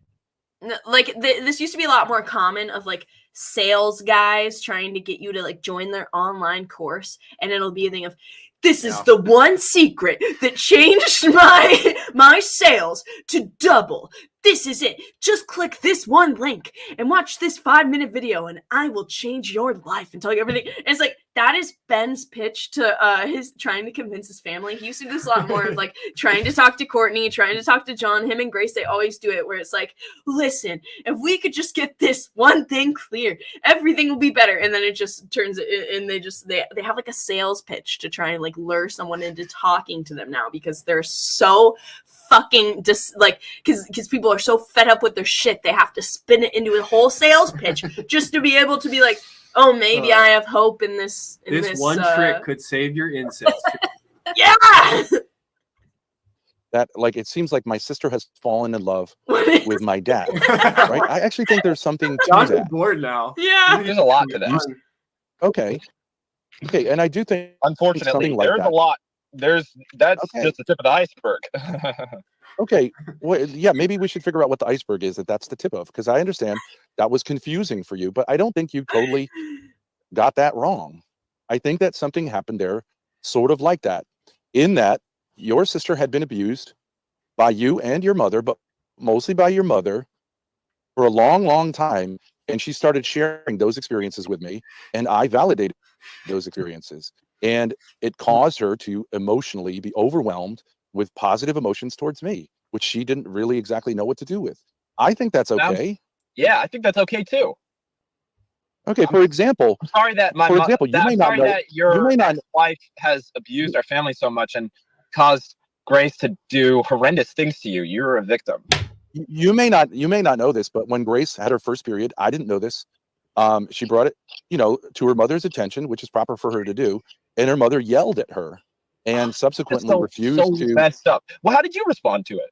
Speaker 1: like this used to be a lot more common, of like sales guys trying to get you to like join their online course, and it'll be a thing of, this is the one secret that changed my sales to double. This is it. Just click this one link and watch this 5-minute video, and I will change your life and tell you everything. And it's like, that is Ben's pitch to his trying to convince his family. He used to do this a lot more of like trying to talk to Courtney, trying to talk to John. Him and Grace, they always do it where it's like, listen, if we could just get this one thing clear, everything will be better. And then it just turns it, and they have like a sales pitch to try and like lure someone into talking to them now, because they're so fucking because people are so fed up with their shit, they have to spin it into a whole sales pitch just to be able to be like, oh, maybe I have hope in this.
Speaker 2: This one trick could save your incest.
Speaker 1: Yeah.
Speaker 17: That, like, it seems like my sister has fallen in love with my dad. Right? I actually think there's something to
Speaker 2: John's
Speaker 17: that.
Speaker 2: bored now.
Speaker 1: Yeah.
Speaker 8: There's a lot to that.
Speaker 17: Okay, and I do think,
Speaker 8: unfortunately,
Speaker 17: like
Speaker 8: there's
Speaker 17: that.
Speaker 8: a lot. That's just the tip of the iceberg.
Speaker 17: Okay, well, yeah, maybe we should figure out what the iceberg is that's the tip of, because I understand that was confusing for you, but I don't think you totally got that wrong. I think that something happened there sort of like that, in that your sister had been abused by you and your mother, but mostly by your mother, for a long, long time, and she started sharing those experiences with me, and I validated those experiences, and it caused her to emotionally be overwhelmed with positive emotions towards me, which she didn't really exactly know what to do with. I think that's okay.
Speaker 8: Yeah, I think that's okay too.
Speaker 17: Okay, for example,
Speaker 8: I'm sorry that my
Speaker 17: for example, you may not know,
Speaker 8: that your
Speaker 17: you may not,
Speaker 8: wife has abused our family so much and caused Grace to do horrendous things to you. You're a victim.
Speaker 17: you may not know this, but when Grace had her first period, I didn't know this. She brought it, to her mother's attention, which is proper for her to do, and her mother yelled at her and subsequently refused to.
Speaker 8: Messed up. Well, how did you respond to it?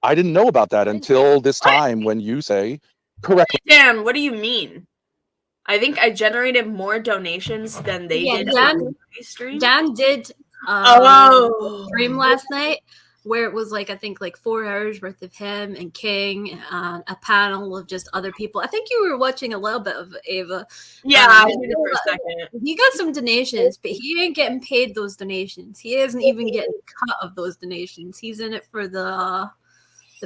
Speaker 17: I didn't know about that until this time when you say correctly.
Speaker 1: Dan, what do you mean? I think I generated more donations than they did.
Speaker 11: Dan did stream last night, where it was like, I think like 4 hours worth of him and King, a panel of just other people. I think you were watching a little bit of Ava.
Speaker 1: Yeah, I did it for a second.
Speaker 11: He got some donations, but he ain't getting paid those donations. He isn't even getting cut of those donations. He's in it for the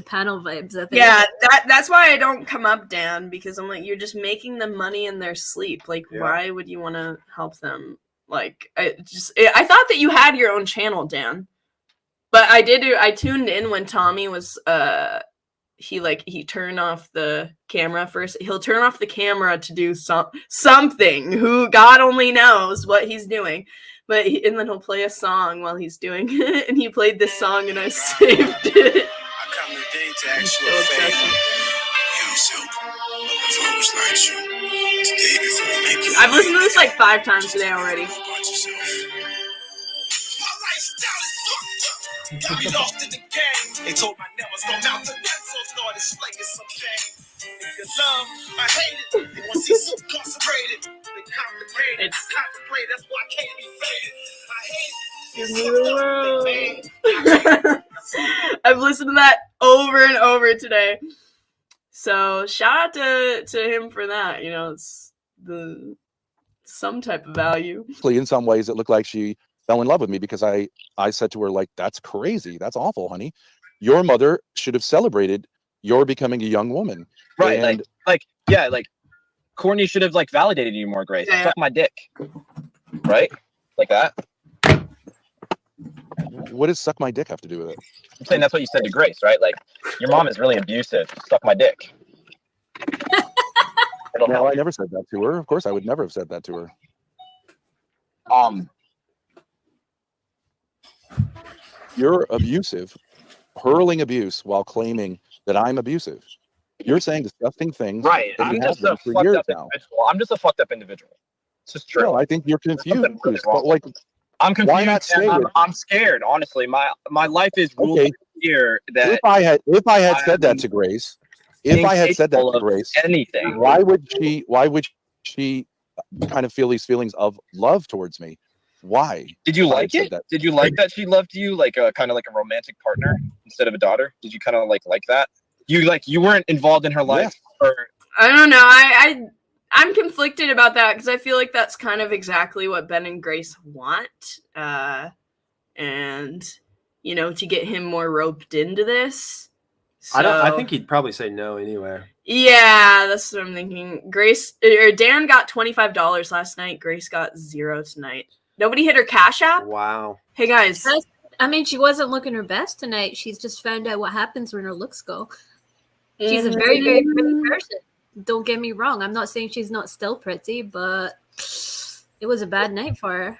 Speaker 11: panel vibes, I think.
Speaker 1: Yeah, that's why I don't come up, Dan, because I'm like, you're just making them money in their sleep. Like, why would you want to help them? Like, I thought that you had your own channel, Dan. But I tuned in when Tommy was he turned off the camera first. He'll turn off the camera to do something. Who God only knows what he's doing. But and then he'll play a song while he's doing it. And he played this song, and I saved it.
Speaker 9: I come today to ask you a favor.
Speaker 1: I've listened to this like 5 times today already.
Speaker 12: Got me lost in the game. They told my never gonna mount to run, so started slaying some shame. If you love, I hate it. They want to see so incarcerated. They contemplate, that's why I can't be faded. I hate it.
Speaker 1: I've listened to that over and over today. So shout out to him for that. You know, it's some type of value.
Speaker 17: In some ways, it looked like she fell in love with me because I said to her, like, that's crazy. That's awful, honey. Your mother should have celebrated your becoming a young woman.
Speaker 8: Right.
Speaker 17: And
Speaker 8: like Courtney should have like validated you more, Grace.
Speaker 1: Yeah.
Speaker 8: Suck my dick. Right? Like that.
Speaker 17: What does suck my dick have to do with it?
Speaker 8: I'm saying that's what you said to Grace, right? Like, your mom is really abusive. Suck my dick.
Speaker 17: No, I never said that to her. Of course, I would never have said that to her. You're abusive, hurling abuse while claiming that I'm abusive. You're saying disgusting things.
Speaker 8: Right.
Speaker 17: I'm just a fucked up individual.
Speaker 8: I'm just a fucked up individual. It's just true.
Speaker 17: No, I think you're confused. But like,
Speaker 8: I'm confused.
Speaker 17: Why not stay with
Speaker 8: I'm scared. Honestly, my life is ruled by fear that
Speaker 17: if I had said that to Grace,
Speaker 8: anything,
Speaker 17: why would she kind of feel these feelings of love towards me? Why?
Speaker 8: Did you like it? Did you like that she loved you like a kind of like a romantic partner instead of a daughter? Did you kind of like that? You weren't involved in her life, or
Speaker 1: I don't know. I'm conflicted about that because I feel like that's kind of exactly what Ben and Grace want, and you know, to get him more roped into this. So,
Speaker 2: I think he'd probably say no anyway.
Speaker 1: Yeah, that's what I'm thinking. Dan got $25 last night. Grace got 0 tonight. Nobody hit her Cash App.
Speaker 2: Wow.
Speaker 1: Hey guys.
Speaker 11: I mean, she wasn't looking her best tonight. She's just found out what happens when her looks go. She's a very, very pretty person. Don't get me wrong. I'm not saying she's not still pretty, but it was a bad night for her.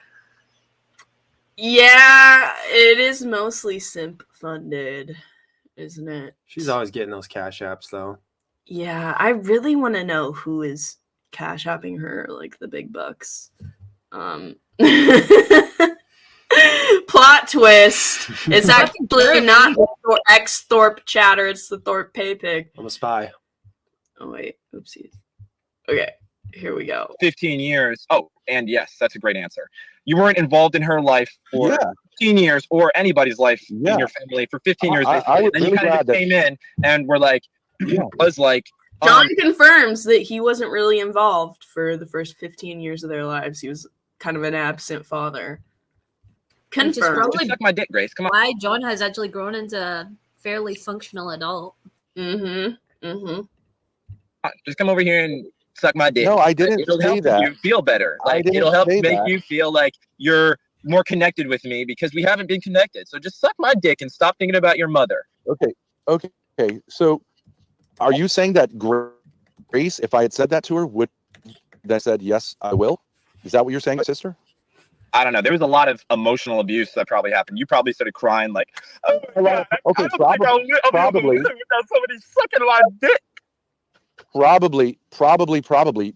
Speaker 1: Yeah, it is mostly simp funded, isn't it?
Speaker 2: She's always getting those Cash Apps though.
Speaker 1: Yeah, I really want to know who is Cash Apping her like the big bucks. Plot twist. It's actually not the ex-Thorp chatter, it's the Thorp pay pig.
Speaker 2: I'm a spy.
Speaker 1: Oh wait, oopsies. Okay, here we go.
Speaker 8: 15 years. Oh, and yes, that's a great answer. You weren't involved in her life for 15 years or anybody's life in your family for 15 years. And you kind of just came in and were like, was like,
Speaker 1: John confirms that he wasn't really involved for the first 15 years of their lives. He was kind of an absent father. Confirmed.
Speaker 8: Just suck my dick, Grace. Come on.
Speaker 11: Why John has actually grown into a fairly functional adult.
Speaker 8: Just come over here and suck my dick.
Speaker 17: No, I didn't
Speaker 8: It'll
Speaker 17: say
Speaker 8: help
Speaker 17: that.
Speaker 8: you feel better. Like it'll help make you feel like you're more connected with me because we haven't been connected. So just suck my dick and stop thinking about your mother.
Speaker 17: Okay. So, are you saying that Grace, if I had said that to her, would that said yes, I will? Is that what you're saying, sister?
Speaker 8: I don't know. There was a lot of emotional abuse that probably happened. You probably started crying like,
Speaker 17: probably.
Speaker 8: Somebody sucking my dick.
Speaker 17: Probably.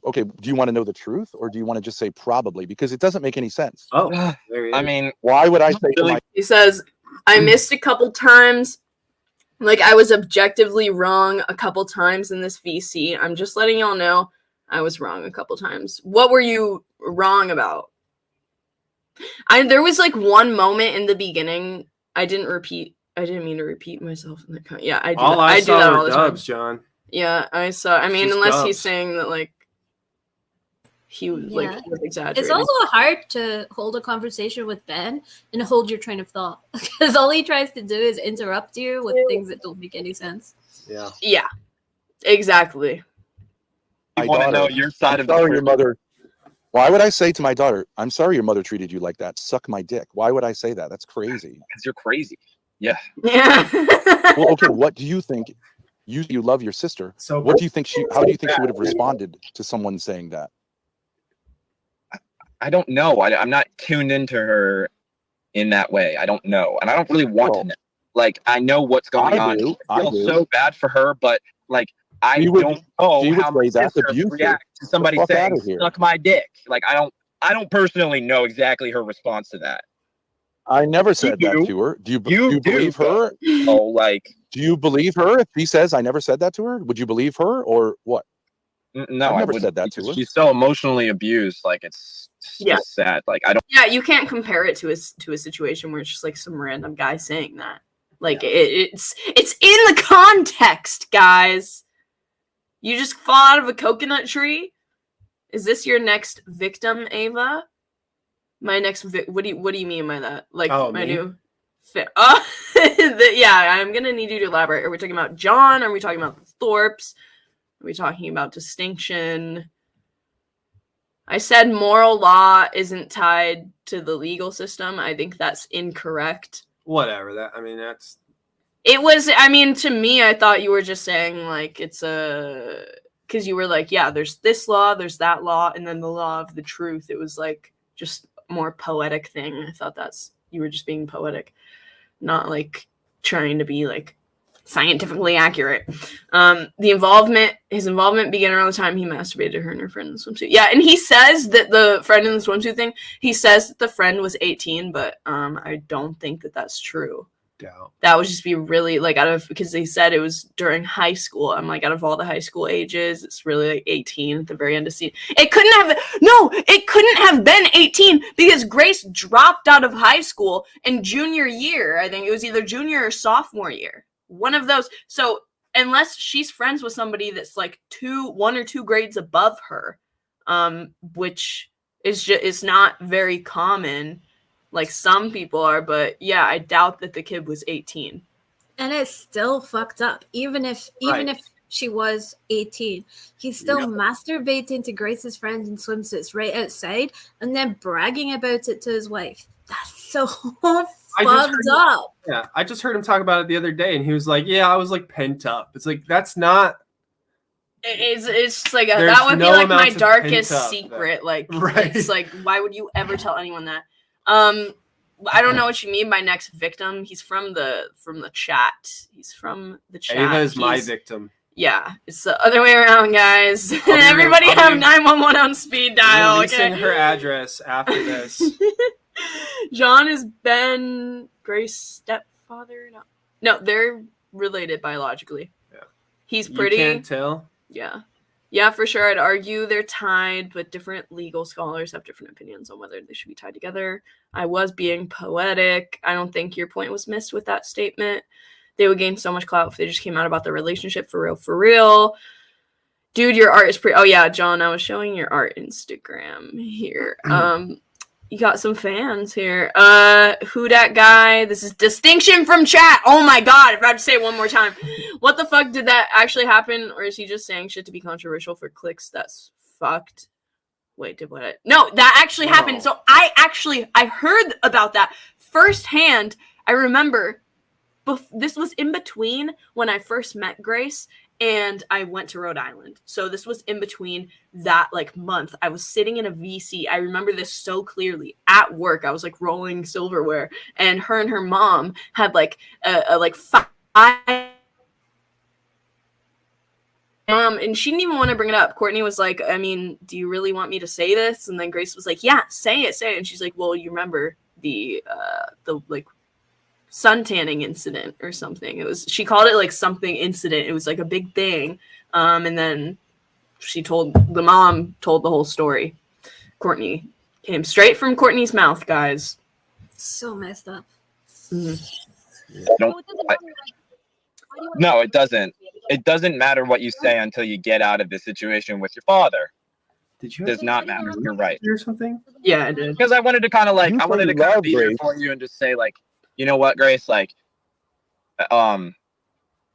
Speaker 17: Okay, do you want to know the truth or do you want to just say probably? Because it doesn't make any sense.
Speaker 2: Oh,
Speaker 8: I mean,
Speaker 17: why would I say
Speaker 1: He says, I missed a couple times. Like, I was objectively wrong a couple times in this VC. I'm just letting y'all know I was wrong a couple times. What were you wrong about? There was like one moment in the beginning. I didn't mean to repeat myself in the yeah, I do. I do that all the time.
Speaker 2: John.
Speaker 1: Yeah, I saw. I mean,
Speaker 2: She's
Speaker 1: unless
Speaker 2: dubs.
Speaker 1: he's saying that like he was was exaggerating.
Speaker 11: It's also hard to hold a conversation with Ben and hold your train of thought because all he tries to do is interrupt you with things that don't make any sense.
Speaker 1: Yeah, exactly.
Speaker 8: I want to know your side of the
Speaker 17: story. Your mother. Why would I say to my daughter, I'm sorry your mother treated you like that. Suck my dick. Why would I say that? That's crazy.
Speaker 8: Because you're crazy. Yeah.
Speaker 17: Well, okay, what do you think? You love your sister. So what do you think how do you think she would have responded to someone saying that?
Speaker 8: I don't know. I'm not tuned into her in that way. I don't know. And I don't really want to know. Like, I know what's going on. I feel so bad for her, but like, I don't know how my sister react to somebody saying, suck my dick. Like, I don't personally know exactly her response to that.
Speaker 17: I never said that to her. Do you believe her?
Speaker 8: Oh, like,
Speaker 17: do you believe her if he says I never said that to her? Would you believe her or what?
Speaker 8: No,
Speaker 17: I've
Speaker 8: I
Speaker 17: never
Speaker 8: wouldn't,
Speaker 17: said that to her.
Speaker 8: she's so emotionally abused. Like, it's just sad. Like, I don't.
Speaker 1: Yeah, you can't compare it to a situation where it's just like some random guy saying that. Like it's in the context, guys. You just fall out of a coconut tree. Is this your next victim, Ava? My next what do you mean by that? Like my new yeah, I'm gonna need you to elaborate. Are we talking about John? Are we talking about the Thorps? Are we talking about distinction? I said moral law isn't tied to the legal system. I think that's incorrect.
Speaker 2: Whatever. That, I mean, that's.
Speaker 1: It was, I mean, to me, I thought you were just saying, like, it's a, because you were like, yeah, there's this law, there's that law, and then the law of the truth. It was, like, just a more poetic thing. I thought you were just being poetic, not, like, trying to be, like, scientifically accurate. His involvement began around the time he masturbated to her and her friend in the swimsuit. Yeah, and he says that the friend in the swimsuit thing, he says that the friend was 18, but I don't think that that's true.
Speaker 2: Doubt.
Speaker 1: That would just be really, like, because they said it was during high school. I'm like, out of all the high school ages, it's really like 18 at the very end of scene. It couldn't have been 18 because Grace dropped out of high school in junior year. I think it was either junior or sophomore year. One of those. So unless she's friends with somebody that's like 1 or 2 grades above her, which is not very common, like some people are, but yeah, I doubt that the kid was 18.
Speaker 11: And it's still fucked up. Even if she was 18, he's still masturbating to Grace's friends in swimsuits right outside and then bragging about it to his wife. That's so fucked up.
Speaker 2: Yeah, I just heard him talk about it the other day, and he was like, "Yeah, I was like pent up." It's like that's not.
Speaker 1: It's just like that would be like my darkest secret. Like, it's like, why would you ever tell anyone that? I don't know what you mean by next victim. He's from the chat. He's from the chat.
Speaker 2: Ava is my victim.
Speaker 1: Yeah, it's the other way around, guys. Everybody have 911 on speed dial.
Speaker 2: Releasing her address after this.
Speaker 1: John is Ben Grace's stepfather. No, they're related biologically. Yeah, he's pretty.
Speaker 2: You can't tell.
Speaker 1: Yeah, for sure. I'd argue they're tied, but different legal scholars have different opinions on whether they should be tied together. I was being poetic. I don't think your point was missed with that statement. They would gain so much clout if they just came out about the relationship for real. Dude, your art is pretty. Oh yeah, John, I was showing your art Instagram here. You got some fans here. Who dat guy? This is distinction from chat. Oh my god, if I have to say it one more time. What the fuck, did that actually happen? Or is he just saying shit to be controversial for clicks? That's fucked. Wait, did what? No, that actually happened. So I heard about that firsthand. I remember this was in between when I first met Grace and I went to Rhode Island. So this was in between that like month. I was sitting in a VC. I remember this so clearly at work. I was like rolling silverware, and her mom had like a like 5. And she didn't even want to bring it up. Courtney was like, I mean, do you really want me to say this? And then Grace was like, yeah, say it. And she's like, well, you remember the like sun tanning incident or something. She called it like something incident. It was like a big thing. And then the mom told the whole story. Courtney came straight from Courtney's mouth, guys.
Speaker 11: So messed up.
Speaker 1: Mm-hmm.
Speaker 8: No, it doesn't. It doesn't matter what you say until you get out of the situation with your father.
Speaker 2: Did you?
Speaker 8: Does not matter. You're right.
Speaker 2: Or something?
Speaker 1: Yeah, I did.
Speaker 8: Because I wanted to kind of be here for you and just say like, you know what, Grace, like,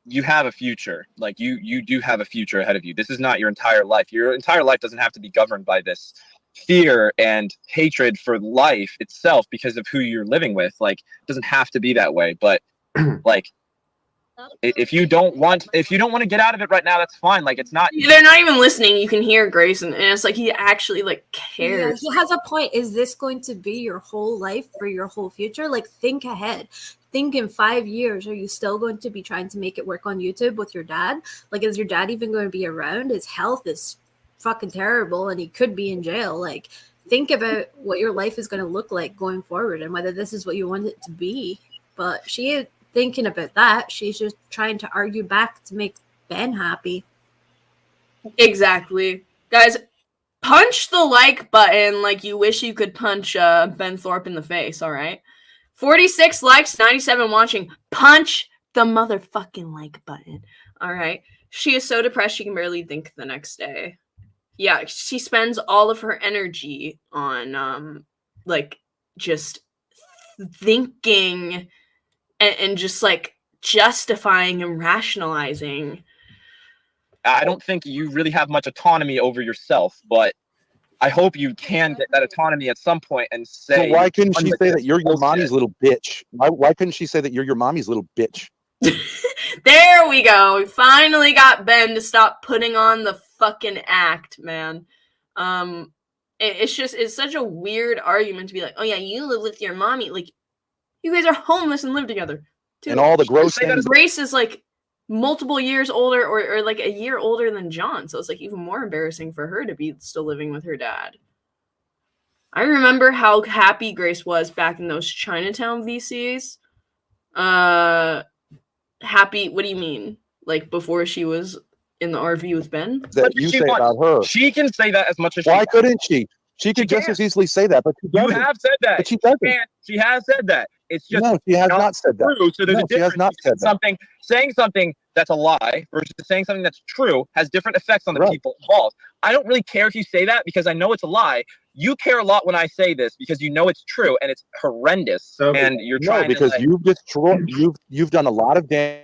Speaker 8: you have a future. Like you do have a future ahead of you. This is not your entire life. Your entire life doesn't have to be governed by this fear and hatred for life itself because of who you're living with. Like, it doesn't have to be that way. But like, if you don't want to get out of it right now, that's fine. Like, it's not.
Speaker 1: They're not even listening. You can hear Grace, and it's like he actually like cares.
Speaker 11: Yeah, he has a point. Is this going to be your whole life for your whole future? Like, think ahead. Think in 5 years, are you still going to be trying to make it work on YouTube with your dad? Like, is your dad even going to be around? His health is fucking terrible, and he could be in jail. Like, think about what your life is going to look like going forward and whether this is what you want it to be. But she ain't thinking about that. She's just trying to argue back to make Ben happy.
Speaker 1: Exactly. Guys, punch the like button like you wish you could punch Ben Thorp in the face, all right? 46 likes, 97 watching. Punch the motherfucking like button, all right? She is so depressed she can barely think the next day. Yeah, she spends all of her energy on, like, just thinking and just, like, justifying and rationalizing.
Speaker 8: I don't think you really have much autonomy over yourself, but I hope you can get that autonomy at some point and say.
Speaker 17: So why couldn't she say that you're your mommy's little bitch? Why couldn't she say that you're your mommy's little bitch?
Speaker 1: There we go. We finally got Ben to stop putting on the fucking act, man. It's such a weird argument to be like, oh yeah, you live with your mommy. Like, you guys are homeless and live together. Dude,
Speaker 17: and all the gross things.
Speaker 1: Grace is like multiple years older or like a year older than John. So it's like even more embarrassing for her to be still living with her dad. I remember how happy Grace was back in those Chinatown VCs. Happy, what do you mean? Like before she was in the RV with Ben?
Speaker 17: That you say about her.
Speaker 8: She can say that as much as
Speaker 17: why couldn't she? She could just as easily say that, but she doesn't.
Speaker 8: You have said that.
Speaker 17: But she doesn't.
Speaker 8: She has said that. It's just
Speaker 17: no, she has not said that.
Speaker 8: True, so there's
Speaker 17: no,
Speaker 8: a
Speaker 17: she has not said that.
Speaker 8: Saying something that's a lie versus saying something that's true has different effects on the people involved. I don't really care if you say that because I know it's a lie. You care a lot when I say this because you know it's true and it's horrendous. And you're trying
Speaker 17: because
Speaker 8: to, like,
Speaker 17: you've destroyed. You've done a lot of damage.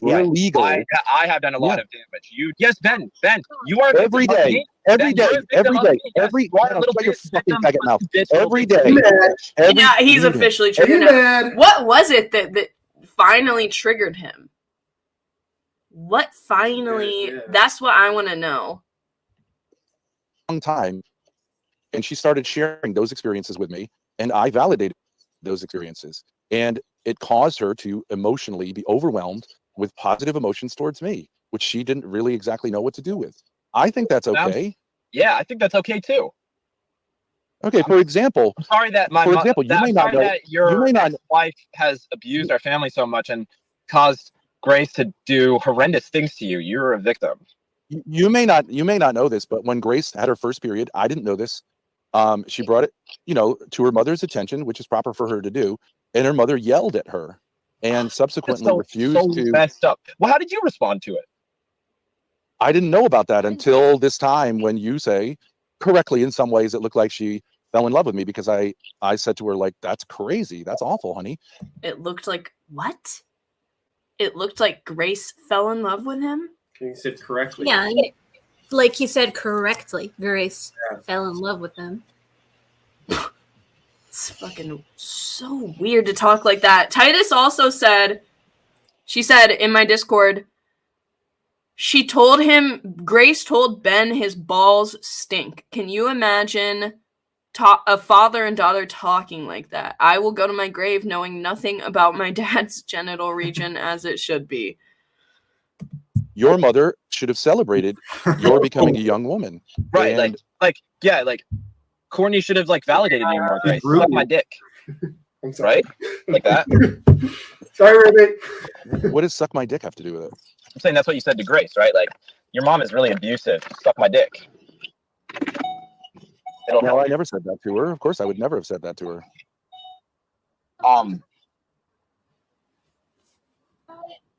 Speaker 17: Illegal.
Speaker 8: I have done a lot of damage. Yes, Ben, you are
Speaker 17: every day, every day, every day.
Speaker 1: Yeah, he's officially triggered now. What was it that finally triggered him? What finally? That's what I want to know.
Speaker 17: Long time, and she started sharing those experiences with me, and I validated those experiences, and it caused her to emotionally be overwhelmed with positive emotions towards me, which she didn't really exactly know what to do with. I think that's okay.
Speaker 8: Yeah, I think that's okay too.
Speaker 17: Okay, for example,
Speaker 8: I'm sorry that
Speaker 17: you may not know
Speaker 8: that your wife has abused our family so much and caused Grace to do horrendous things to you. You're a victim.
Speaker 17: You may not know this, but when Grace had her first period, I didn't know this. She brought it, to her mother's attention, which is proper for her to do, and her mother yelled at her and subsequently refused to.
Speaker 8: Messed up. Well, how did you respond to it?
Speaker 17: I didn't know about that until this time when you say, correctly in some ways, it looked like she fell in love with me because I said to her, like, that's crazy. That's awful, honey.
Speaker 1: It looked like what? It looked like Grace fell in love with him?
Speaker 2: You said correctly.
Speaker 11: Yeah, like he said correctly. Grace fell in love with him.
Speaker 1: It's fucking so weird to talk like that. Titus also said, she said in my Discord, Grace told Ben his balls stink. Can you imagine a father and daughter talking like that? I will go to my grave knowing nothing about my dad's genital region as it should be.
Speaker 17: Your mother should have celebrated your becoming a young woman.
Speaker 8: Right, and like Courtney should have validated me more. Grace, suck my dick. Right? Like that.
Speaker 2: Sorry, Ruby.
Speaker 17: What does suck my dick have to do with it?
Speaker 8: I'm saying that's what you said to Grace, right? Like, your mom is really abusive. Suck my dick.
Speaker 17: No, I never said that to her. Of course, I would never have said that to her.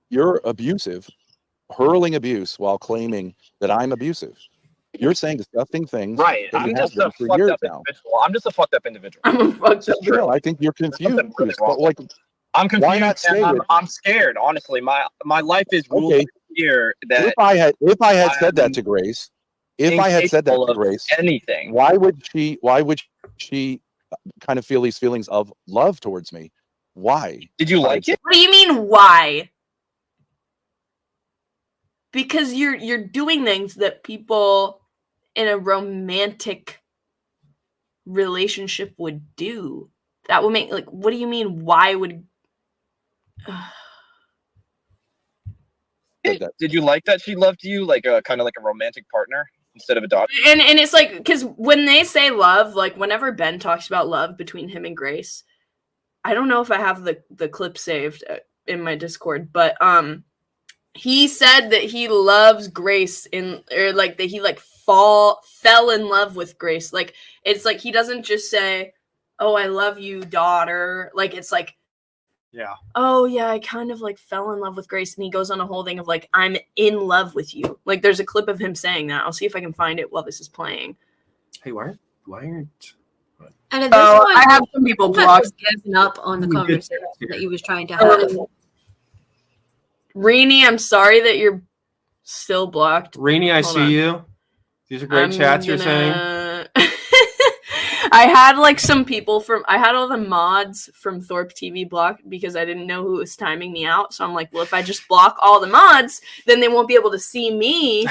Speaker 17: You're abusive, hurling abuse while claiming that I'm abusive. You're saying disgusting things.
Speaker 8: Right. I'm just a fucked up individual. I'm just a fucked up individual.
Speaker 17: No, I think you're confused. But like,
Speaker 8: I'm confused.
Speaker 17: Why not say
Speaker 8: I'm scared. Honestly, my life is ruled by fear. That
Speaker 17: if I had said that to Grace,
Speaker 8: anything,
Speaker 17: why would she kind of feel these feelings of love towards me? Why?
Speaker 8: Did you like it?
Speaker 1: What do you mean why? Because you're doing things that people in a romantic relationship would do. That would make, like, what do you mean why would
Speaker 17: said that.
Speaker 8: Did you like that she loved you like a kind of like a romantic partner instead of a daughter?
Speaker 1: And it's like, because when they say love, like whenever Ben talks about love between him and Grace, I don't know if I have the clip saved in my Discord, but he said that he loves Grace or like that he like fell in love with Grace. Like it's like he doesn't just say, "Oh, I love you, daughter." Like it's like,
Speaker 2: yeah.
Speaker 1: Oh yeah, I kind of like fell in love with Grace, and he goes on a whole thing of like, I'm in love with you. Like there's a clip of him saying that. I'll see if I can find it while this is playing.
Speaker 2: Hey, why aren't
Speaker 11: And at this point,
Speaker 1: I have some people blocked.
Speaker 11: Given up on the conversation that he was trying to have.
Speaker 1: Rini, I'm sorry that you're still blocked.
Speaker 2: Rainy, I
Speaker 1: Hold
Speaker 2: see
Speaker 1: on.
Speaker 2: you. These are great chats you're saying.
Speaker 1: I had like some people I had all the mods from Thorp TV blocked because I didn't know who was timing me out. So I'm like, well, if I just block all the mods, then they won't be able to see me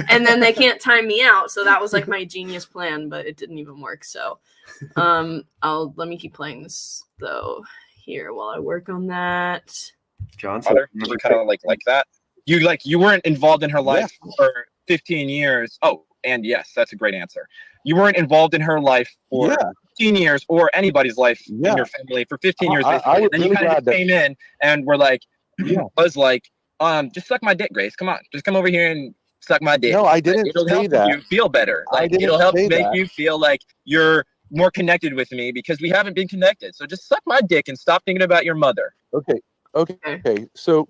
Speaker 1: and then they can't time me out. So that was like my genius plan, but it didn't even work. So let me keep playing this though here while I work on that.
Speaker 2: John,
Speaker 8: you kind of like that. You weren't involved in her life for 15 years. Oh, and yes, that's a great answer. You weren't involved in her life for 15 years or anybody's life in your family for 15 years.
Speaker 17: I
Speaker 8: and then you kind of came in and were like, was like, just suck my dick, Grace. Come on, just come over here and suck my dick.
Speaker 17: No, I didn't
Speaker 8: It'll
Speaker 17: say
Speaker 8: help
Speaker 17: that.
Speaker 8: you feel better. Like it'll help make you feel like you're more connected with me because we haven't been connected. So just suck my dick and stop thinking about your mother.
Speaker 17: Okay. So,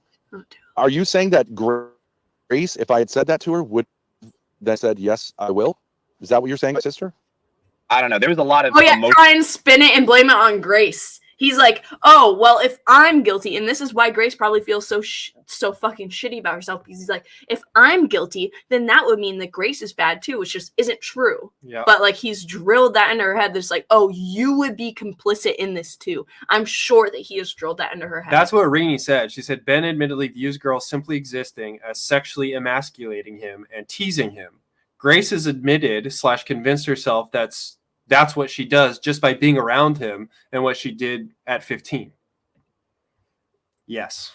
Speaker 17: are you saying that Grace, if I had said that to her, would that said yes, I will? Is that what you're saying, sister?
Speaker 8: I don't know. There was a lot of
Speaker 1: Try and spin it and blame it on Grace. He's like, oh, well, if I'm guilty, and this is why Grace probably feels so fucking shitty about herself, because he's like, if I'm guilty, then that would mean that Grace is bad too, which just isn't true.
Speaker 2: Yeah.
Speaker 1: But like he's drilled that into her head. That's like, oh, you would be complicit in this too. I'm sure that he has drilled that into her head.
Speaker 2: That's what Rini said. She said Ben admittedly views girls simply existing as sexually emasculating him and teasing him. Grace has admitted / convinced herself that's what she does just by being around him and what she did at 15. Yes.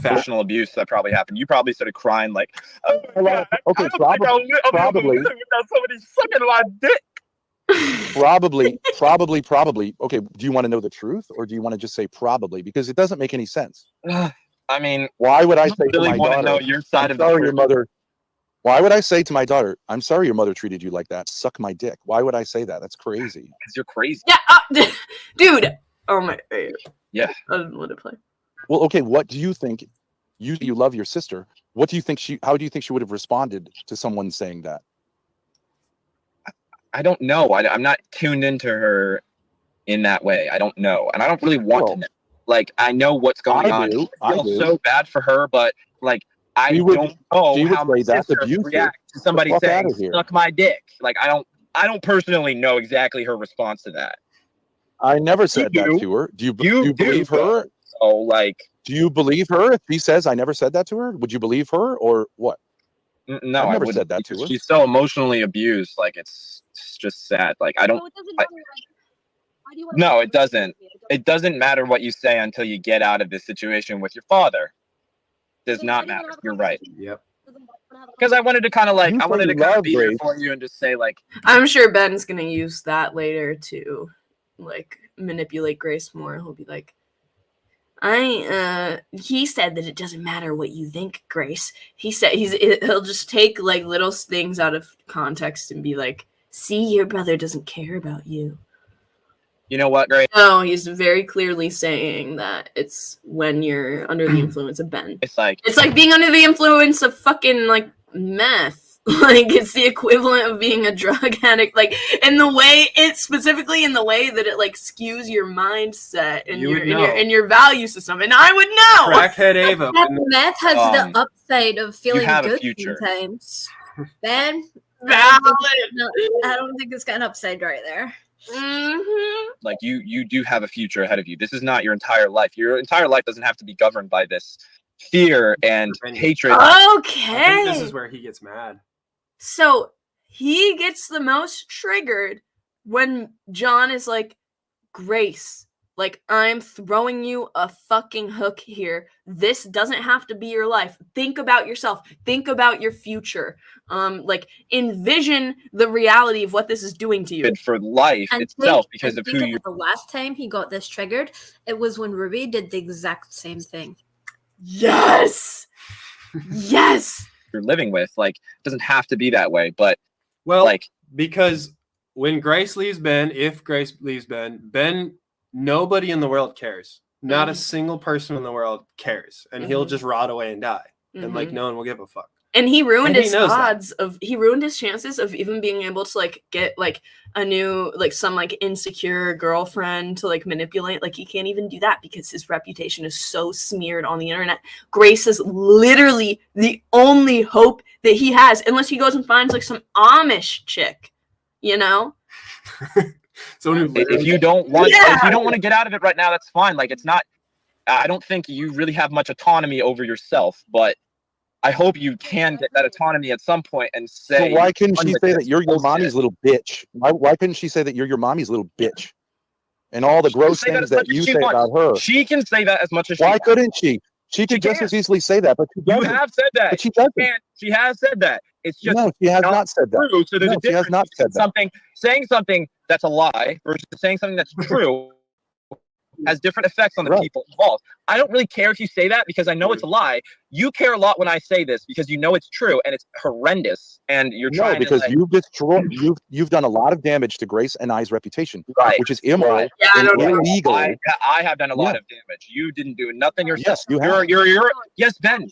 Speaker 8: Emotional abuse that probably happened. You probably started crying like, oh, God,
Speaker 17: okay, probably.
Speaker 8: Without somebody sucking my dick.
Speaker 17: Probably. Okay, do you want to know the truth or do you want to just say probably? Because it doesn't make any sense.
Speaker 8: I mean,
Speaker 17: why would I say
Speaker 8: really
Speaker 17: to my
Speaker 8: want
Speaker 17: daughter,
Speaker 8: to know your side
Speaker 17: I'm
Speaker 8: of the
Speaker 17: sorry
Speaker 8: story.
Speaker 17: your mother? Why would I say to my daughter, I'm sorry your mother treated you like that. Suck my dick. Why would I say that? That's crazy.
Speaker 8: Because you're crazy.
Speaker 1: Yeah, dude. Oh my.
Speaker 8: Yeah.
Speaker 1: Let it play.
Speaker 17: Well, okay. What do you think? You love your sister. What do you think how do you think she would have responded to someone saying that?
Speaker 8: I don't know. I'm not tuned into her in that way. I don't know. And I don't really want to know. Like, I know what's going on. I feel so bad for her, but like, I don't know how my sister react to somebody saying, suck my dick. Like, I don't personally know exactly her response to that.
Speaker 17: I never said that to her. Do you believe her?
Speaker 8: So, like,
Speaker 17: do you believe her if she says I never said that to her? Would you believe her or what?
Speaker 8: No,
Speaker 17: I never
Speaker 8: wouldn't,
Speaker 17: said that to her.
Speaker 8: She's so emotionally abused. Like, it's just sad. Like, I don't. No, it doesn't. It doesn't matter what you say until you get out of this situation with your father. Does not matter. You're right.
Speaker 2: Yep.
Speaker 8: Because I wanted to kind of like, I wanted to kind of be there for you and just say like,
Speaker 1: I'm sure Ben's gonna use that later to like manipulate Grace more. He'll be like, he said that it doesn't matter what you think, Grace. He said he'll just take like little things out of context and be like, see, your brother doesn't care about you.
Speaker 8: You know what, Grace?
Speaker 1: No, he's very clearly saying that it's when you're under the influence of Ben.
Speaker 8: It's like
Speaker 1: being under the influence of fucking like meth. Like it's the equivalent of being a drug addict. Like in the way that it like skews your mindset and your value system. And I would know.
Speaker 2: Crackhead Ava.
Speaker 11: Meth has the upside of feeling good sometimes. Ben, I don't think it's got an upside right there.
Speaker 1: Mm-hmm.
Speaker 8: Like you do have a future ahead of you. This is not your entire life. Your entire life doesn't have to be governed by this fear and hatred.
Speaker 1: Okay.
Speaker 2: I think this is where he gets mad.
Speaker 1: So he gets the most triggered when John is like, Grace, Like, I'm throwing you a fucking hook here. This doesn't have to be your life. Think about yourself. Think about your future. Like, envision the reality of what this is doing to you.
Speaker 8: Good for life itself because of who you.
Speaker 11: The last time he got this triggered, it was when Ruby did the exact same thing.
Speaker 1: Yes. Yes.
Speaker 8: You're living with, like, it doesn't have to be that way, but
Speaker 2: because when Grace leaves Ben, if Grace leaves Ben, nobody in the world cares. Not a single person in the world cares, and he'll just rot away and die, and like no one will give a fuck.
Speaker 1: And he ruined his
Speaker 2: odds
Speaker 1: he ruined his chances of even being able to like get like a new like some like insecure girlfriend to like manipulate. Like he can't even do that because his reputation is so smeared on the internet. Grace is literally the only hope that he has, unless he goes and finds like some Amish chick, you know?
Speaker 2: So
Speaker 8: if you don't want to get out of it right now, that's fine. Like it's not. I don't think you really have much autonomy over yourself, but I hope you can get that autonomy at some point and say.
Speaker 17: So why couldn't she say that you're your mommy's little bitch? Why couldn't she say that you're your mommy's little bitch? And all the gross things that you say about her.
Speaker 8: She can say that as much as she
Speaker 17: Why
Speaker 8: wants.
Speaker 17: couldn't she? She could just as easily say that, but she doesn't.
Speaker 8: You have said that.
Speaker 17: But she doesn't.
Speaker 8: She has said that. It's just
Speaker 17: no, she has not said that.
Speaker 8: True, so there's a
Speaker 17: she has
Speaker 8: difference
Speaker 17: not said
Speaker 8: between saying something that's a lie versus saying something that's true. Has different effects on the people involved. I don't really care if you say that because I know it's a lie. You care a lot when I say this because you know it's true and it's horrendous. And you're trying
Speaker 17: because
Speaker 8: to
Speaker 17: you've destroyed, you've done a lot of damage to Grace and I's reputation, which is immoral and illegal.
Speaker 8: I have done a lot of damage. You didn't do nothing yourself.
Speaker 17: Yes, you have.
Speaker 8: Yes, Ben,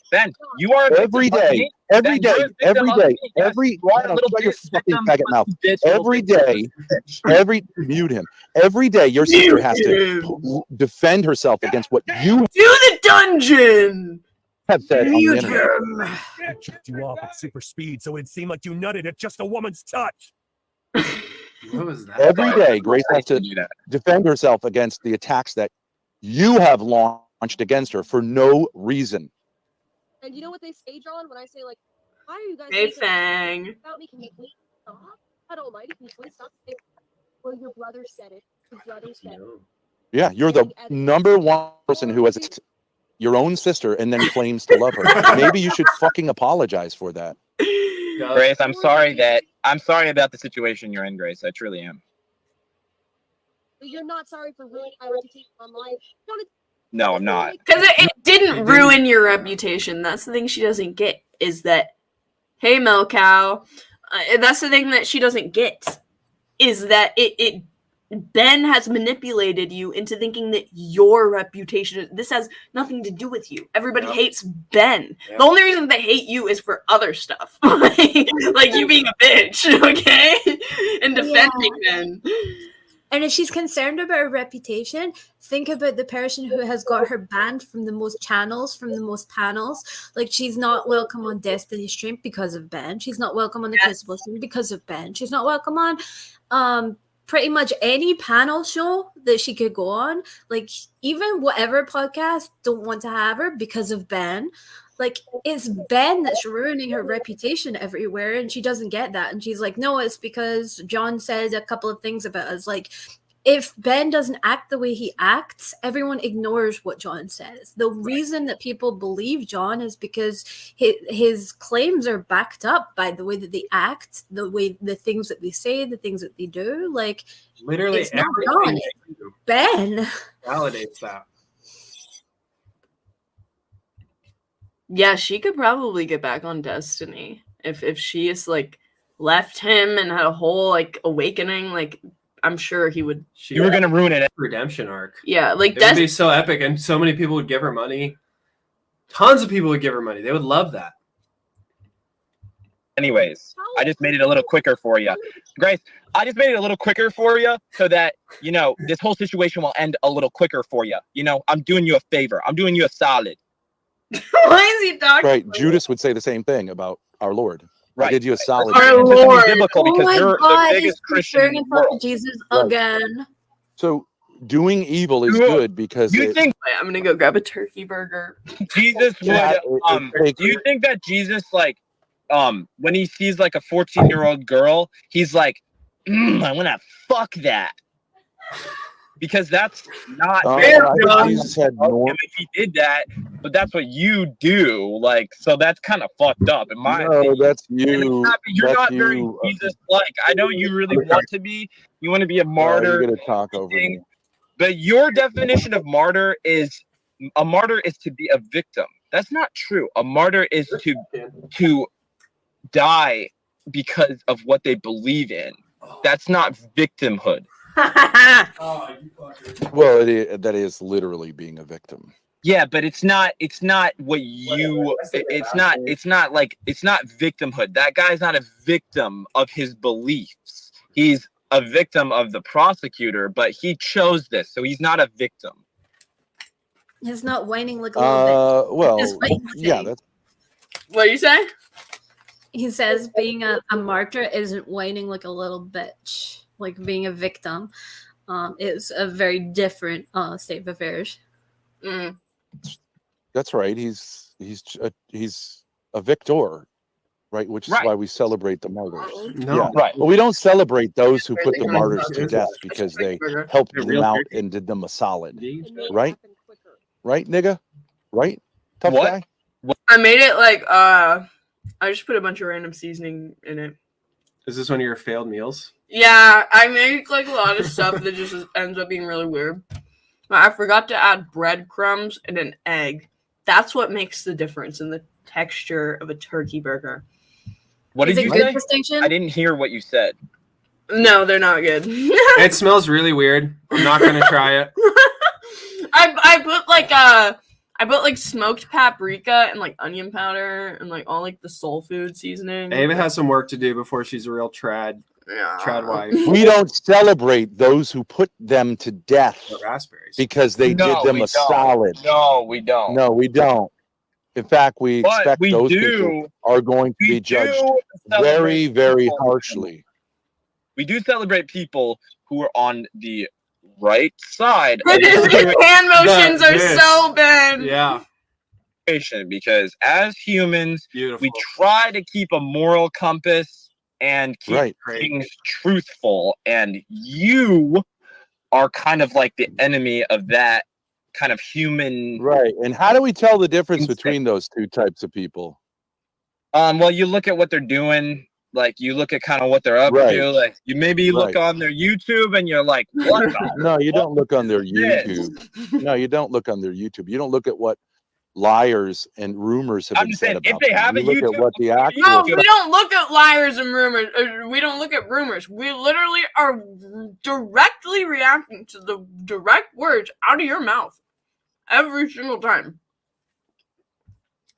Speaker 8: you are a
Speaker 17: every
Speaker 8: victim of
Speaker 17: day,
Speaker 8: me.
Speaker 17: every
Speaker 8: Ben, you're
Speaker 17: day,
Speaker 8: a victim
Speaker 17: every
Speaker 8: of
Speaker 17: day,
Speaker 8: me. Yes,
Speaker 17: every
Speaker 8: you are a little
Speaker 17: your fucking faggot mouth.
Speaker 8: bitch,
Speaker 17: Every day, mute him. Every day, your sister has to defend herself against what you
Speaker 1: do the dungeon.
Speaker 17: Have said on the internet.
Speaker 12: I checked you off at super speed, so it seemed like you nutted at just a woman's touch.
Speaker 2: What was that?
Speaker 17: Every day, Grace has to defend herself against the attacks that you have launched against her for no reason.
Speaker 4: And you know what they say, John? When I say like, why are you guys
Speaker 1: Hey, Fang.
Speaker 4: about me? Can you please stop? God Almighty, can you please stop? Well, your brother said it. Your brother said it.
Speaker 17: Yeah, you're the number one person who has your own sister and then claims to love her. Maybe you should fucking apologize for that.
Speaker 8: Grace, I'm sorry about the situation you're in, Grace. I truly am.
Speaker 4: But you're not sorry for ruining my reputation online.
Speaker 8: No, I'm not.
Speaker 1: Because it didn't ruin your reputation. That's the thing she doesn't get, is that, hey, Mel Cow, that's the thing that she doesn't get, is that Ben has manipulated you into thinking that your reputation, this has nothing to do with you. Everybody hates Ben. The only reason they hate you is for other stuff. like you being a bitch, okay? And defending Ben.
Speaker 11: And if she's concerned about her reputation, think about the person who has got her banned from the most channels, from the most panels. Like, she's not welcome on Destiny stream because of Ben. She's not welcome on the Crucible stream because of Ben. She's not welcome on pretty much any panel show that she could go on. Like, even whatever podcast don't want to have her because of Ben. Like, it's Ben that's ruining her reputation everywhere, and she doesn't get that. And she's like, no, it's because John said a couple of things about us. Like, if Ben doesn't act the way he acts, everyone ignores what John says. The reason that people believe John is because his claims are backed up by the way that they act, the things that they say, the things that they do. Like,
Speaker 2: literally
Speaker 11: it's not
Speaker 2: everything
Speaker 11: John, Ben
Speaker 2: validates that.
Speaker 1: Yeah, she could probably get back on Destiny if she is like left him and had a whole like awakening. Like, I'm sure he would.
Speaker 8: You were gonna ruin it.
Speaker 2: Redemption arc.
Speaker 1: Yeah, like
Speaker 2: it would be so epic, and so many people would give her money. Tons of people would give her money. They would love that.
Speaker 8: Anyways, I just made it a little quicker for you, Grace. I just made it a little quicker for you so that this whole situation will end a little quicker for you. I'm doing you a favor. I'm doing you a solid.
Speaker 1: Why is he talking?
Speaker 17: Right, Judas would say the same thing about our Lord. I did you a solid.
Speaker 1: Our Lord.
Speaker 8: Biblical because you're the biggest Christian in the world.
Speaker 11: Jesus again.
Speaker 17: So doing evil is good because
Speaker 8: you think.
Speaker 1: Wait, I'm gonna go grab a turkey burger.
Speaker 8: Jesus would. Do you think that Jesus when he sees like a 14-year-old girl, he's like, I want to fuck that. because that's not
Speaker 17: I think Jesus had more.
Speaker 8: if he did that, but that's what you do. Like, so that's kind of fucked up in my opinion.
Speaker 17: That's you.
Speaker 8: You're not very Jesus-like. I know you really want to be. You want to be a martyr.
Speaker 17: You're gonna talk over me.
Speaker 8: But your definition of martyr is to be a victim. That's not true. A martyr is to die because of what they believe in. That's not victimhood.
Speaker 17: Well, that is literally being a victim.
Speaker 8: Yeah, but it's not what you it's not victimhood. That guy's not a victim of his beliefs. He's a victim of the prosecutor, but he chose this, so he's not a victim.
Speaker 11: He's not whining like a little bit.
Speaker 17: Well, yeah, that's
Speaker 1: what do you say?
Speaker 11: He says being a martyr isn't whining like a little bitch. Like being a victim is a very different state of affairs.
Speaker 1: Mm.
Speaker 17: That's right. He's a victor, right? Which is why we celebrate the martyrs.
Speaker 2: No,
Speaker 8: right.
Speaker 17: But we don't celebrate those who put the martyrs to death because they helped them out and did them a solid, right? Right, nigga? Right? Tough guy?
Speaker 1: I made it like I just put a bunch of random seasoning in it.
Speaker 2: Is this one of your failed meals?
Speaker 1: Yeah, I make like a lot of stuff that just ends up being really weird. But I forgot to add breadcrumbs and an egg. That's what makes the difference in the texture of a turkey burger.
Speaker 8: What did you say?
Speaker 11: Distinction?
Speaker 8: I didn't hear what you said.
Speaker 1: No, they're not good.
Speaker 2: It smells really weird. I'm not gonna try it.
Speaker 1: I put like smoked paprika and like onion powder and like all like the soul food seasoning.
Speaker 2: Ava has some work to do before she's a real trad wife.
Speaker 17: We don't celebrate those who put them to death because they did them a solid.
Speaker 8: No, we don't.
Speaker 17: No, we don't. In fact, we expect those people are going to be judged very, very harshly.
Speaker 8: We do celebrate people who are on the right side.
Speaker 1: But his hand motions are so bad.
Speaker 2: Yeah.
Speaker 8: Because as humans, we try to keep a moral compass and keep things truthful. And you are kind of like the enemy of that kind of human.
Speaker 17: Right. And how do we tell the difference between those two types of people?
Speaker 8: Well, you look at what they're doing. Like you look at kind of what they're up to. Like you look on their YouTube and you're like, what?
Speaker 17: No, you don't look on their YouTube. No, you don't look on their YouTube. You don't look at what liars and rumors have been said about
Speaker 8: if they have
Speaker 17: them.
Speaker 8: a
Speaker 17: You look at what the actual.
Speaker 1: No, we don't look at liars and rumors. We don't look at rumors. We literally are directly reacting to the direct words out of your mouth every single time.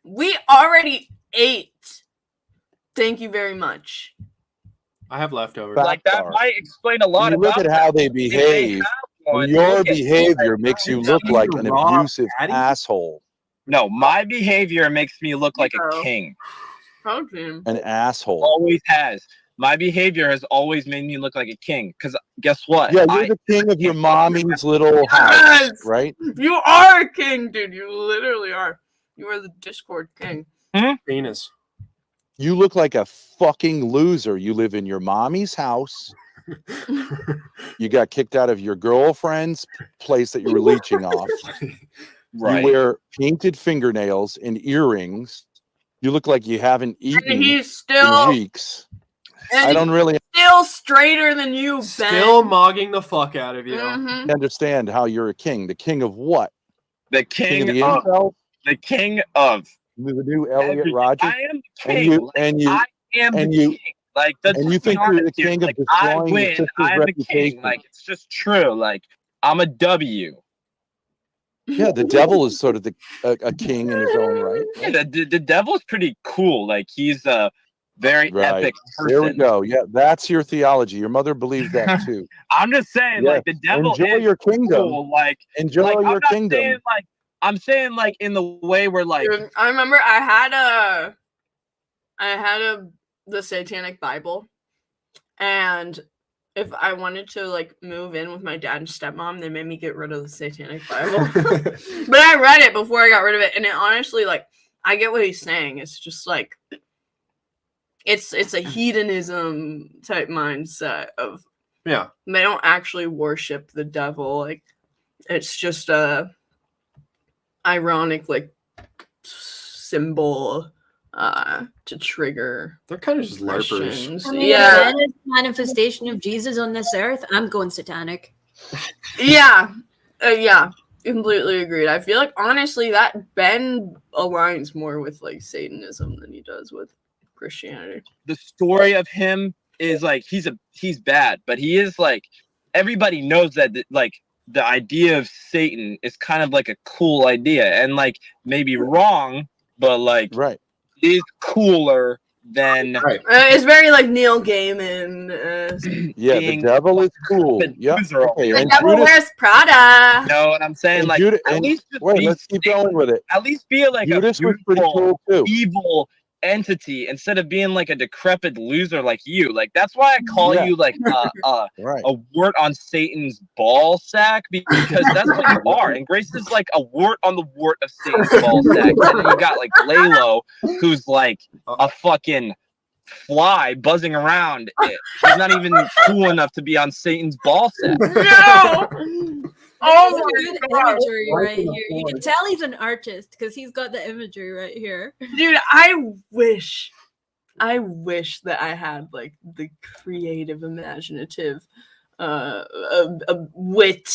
Speaker 1: We already ate. Thank you very much.
Speaker 2: I have leftovers.
Speaker 8: Like that might explain a lot
Speaker 17: You
Speaker 8: about
Speaker 17: look at how they behave. Your behavior makes you look like an abusive asshole.
Speaker 8: No, my behavior makes me look like a king.
Speaker 17: An asshole.
Speaker 8: Always has. My behavior has always made me look like a king. Because guess what?
Speaker 17: Yeah, you're the king of your mommy's little house, right?
Speaker 1: You are a king, dude. You literally are. You are the Discord king.
Speaker 2: Penis.
Speaker 17: You look like a fucking loser. You live in your mommy's house. You got kicked out of your girlfriend's place that you were leeching off.
Speaker 8: Right.
Speaker 17: You wear painted fingernails and earrings. You look like you haven't eaten
Speaker 1: And he's still
Speaker 17: in weeks. I don't really
Speaker 1: still straighter than you, Ben.
Speaker 2: Still mogging the fuck out of you.
Speaker 17: understand how you're a king. The king of what?
Speaker 8: The king
Speaker 17: of the
Speaker 8: of
Speaker 17: incel?
Speaker 8: the king of
Speaker 17: The new Elliot Rodgers.
Speaker 8: I am the king. I am the king. Like that's
Speaker 17: and you think you're the king of
Speaker 8: I
Speaker 17: destroying your
Speaker 8: win.
Speaker 17: sister's
Speaker 8: I am the
Speaker 17: reputation.
Speaker 8: king. Like it's just true. Like I'm a W.
Speaker 17: Yeah, the devil is sort of a king in his own right.
Speaker 8: Yeah, the devil's pretty cool. Like he's a very epic person.
Speaker 17: There we go. Yeah, that's your theology. Your mother believes that too.
Speaker 8: I'm just saying, like the devil.
Speaker 17: Enjoy
Speaker 8: is
Speaker 17: your kingdom.
Speaker 8: Cool. Like
Speaker 17: enjoy
Speaker 8: like,
Speaker 17: your
Speaker 8: I'm not
Speaker 17: kingdom.
Speaker 8: Saying, like I'm saying, like in the way where like
Speaker 1: Dude, I remember I had the Satanic Bible, and if I wanted to like move in with my dad and stepmom, they made me get rid of the Satanic Bible. But I read it before I got rid of it, and it honestly, like, I get what he's saying. It's just like it's a hedonism type mindset of
Speaker 2: Yeah.
Speaker 1: They don't actually worship the devil. Like, it's just a ironic, like, symbol to trigger.
Speaker 2: They're kind of just
Speaker 1: Christians.
Speaker 2: larpers.
Speaker 11: I mean,
Speaker 1: Yeah.
Speaker 11: if Ben is the manifestation of Jesus on this earth, I'm going satanic.
Speaker 1: Yeah. Yeah. Completely agreed. I feel like, honestly, that Ben aligns more with, like, Satanism than he does with Christianity.
Speaker 8: The story of him is like he's bad, but he is like everybody knows that like the idea of Satan is kind of like a cool idea and like maybe wrong, but like is cooler than
Speaker 1: It's very like Neil Gaiman.
Speaker 17: Yeah, the devil is cool. Yeah. Okay.
Speaker 1: The
Speaker 17: And
Speaker 1: devil
Speaker 17: Judas,
Speaker 1: wears Prada.
Speaker 8: You know what I'm saying?
Speaker 17: and
Speaker 8: Like
Speaker 17: Judas,
Speaker 8: at
Speaker 17: and
Speaker 8: least just
Speaker 17: wait,
Speaker 8: be
Speaker 17: let's keep going with it.
Speaker 8: at least be like
Speaker 17: Judas
Speaker 8: a
Speaker 17: was pretty
Speaker 8: beautiful,
Speaker 17: cool too.
Speaker 8: evil entity instead of being like a decrepit loser like you. Like that's why I call you like a wart on Satan's ball sack because that's what you are. And Grace is like a wart on the wart of Satan's ball sack. And then you got like Lalo, who's like a fucking fly buzzing around. He's not even cool enough to be on Satan's ball sack.
Speaker 1: No.
Speaker 11: Oh my God. Imagery right here. You can tell he's an artist because he's got the imagery right here.
Speaker 1: Dude, I wish that I had like the creative, imaginative wit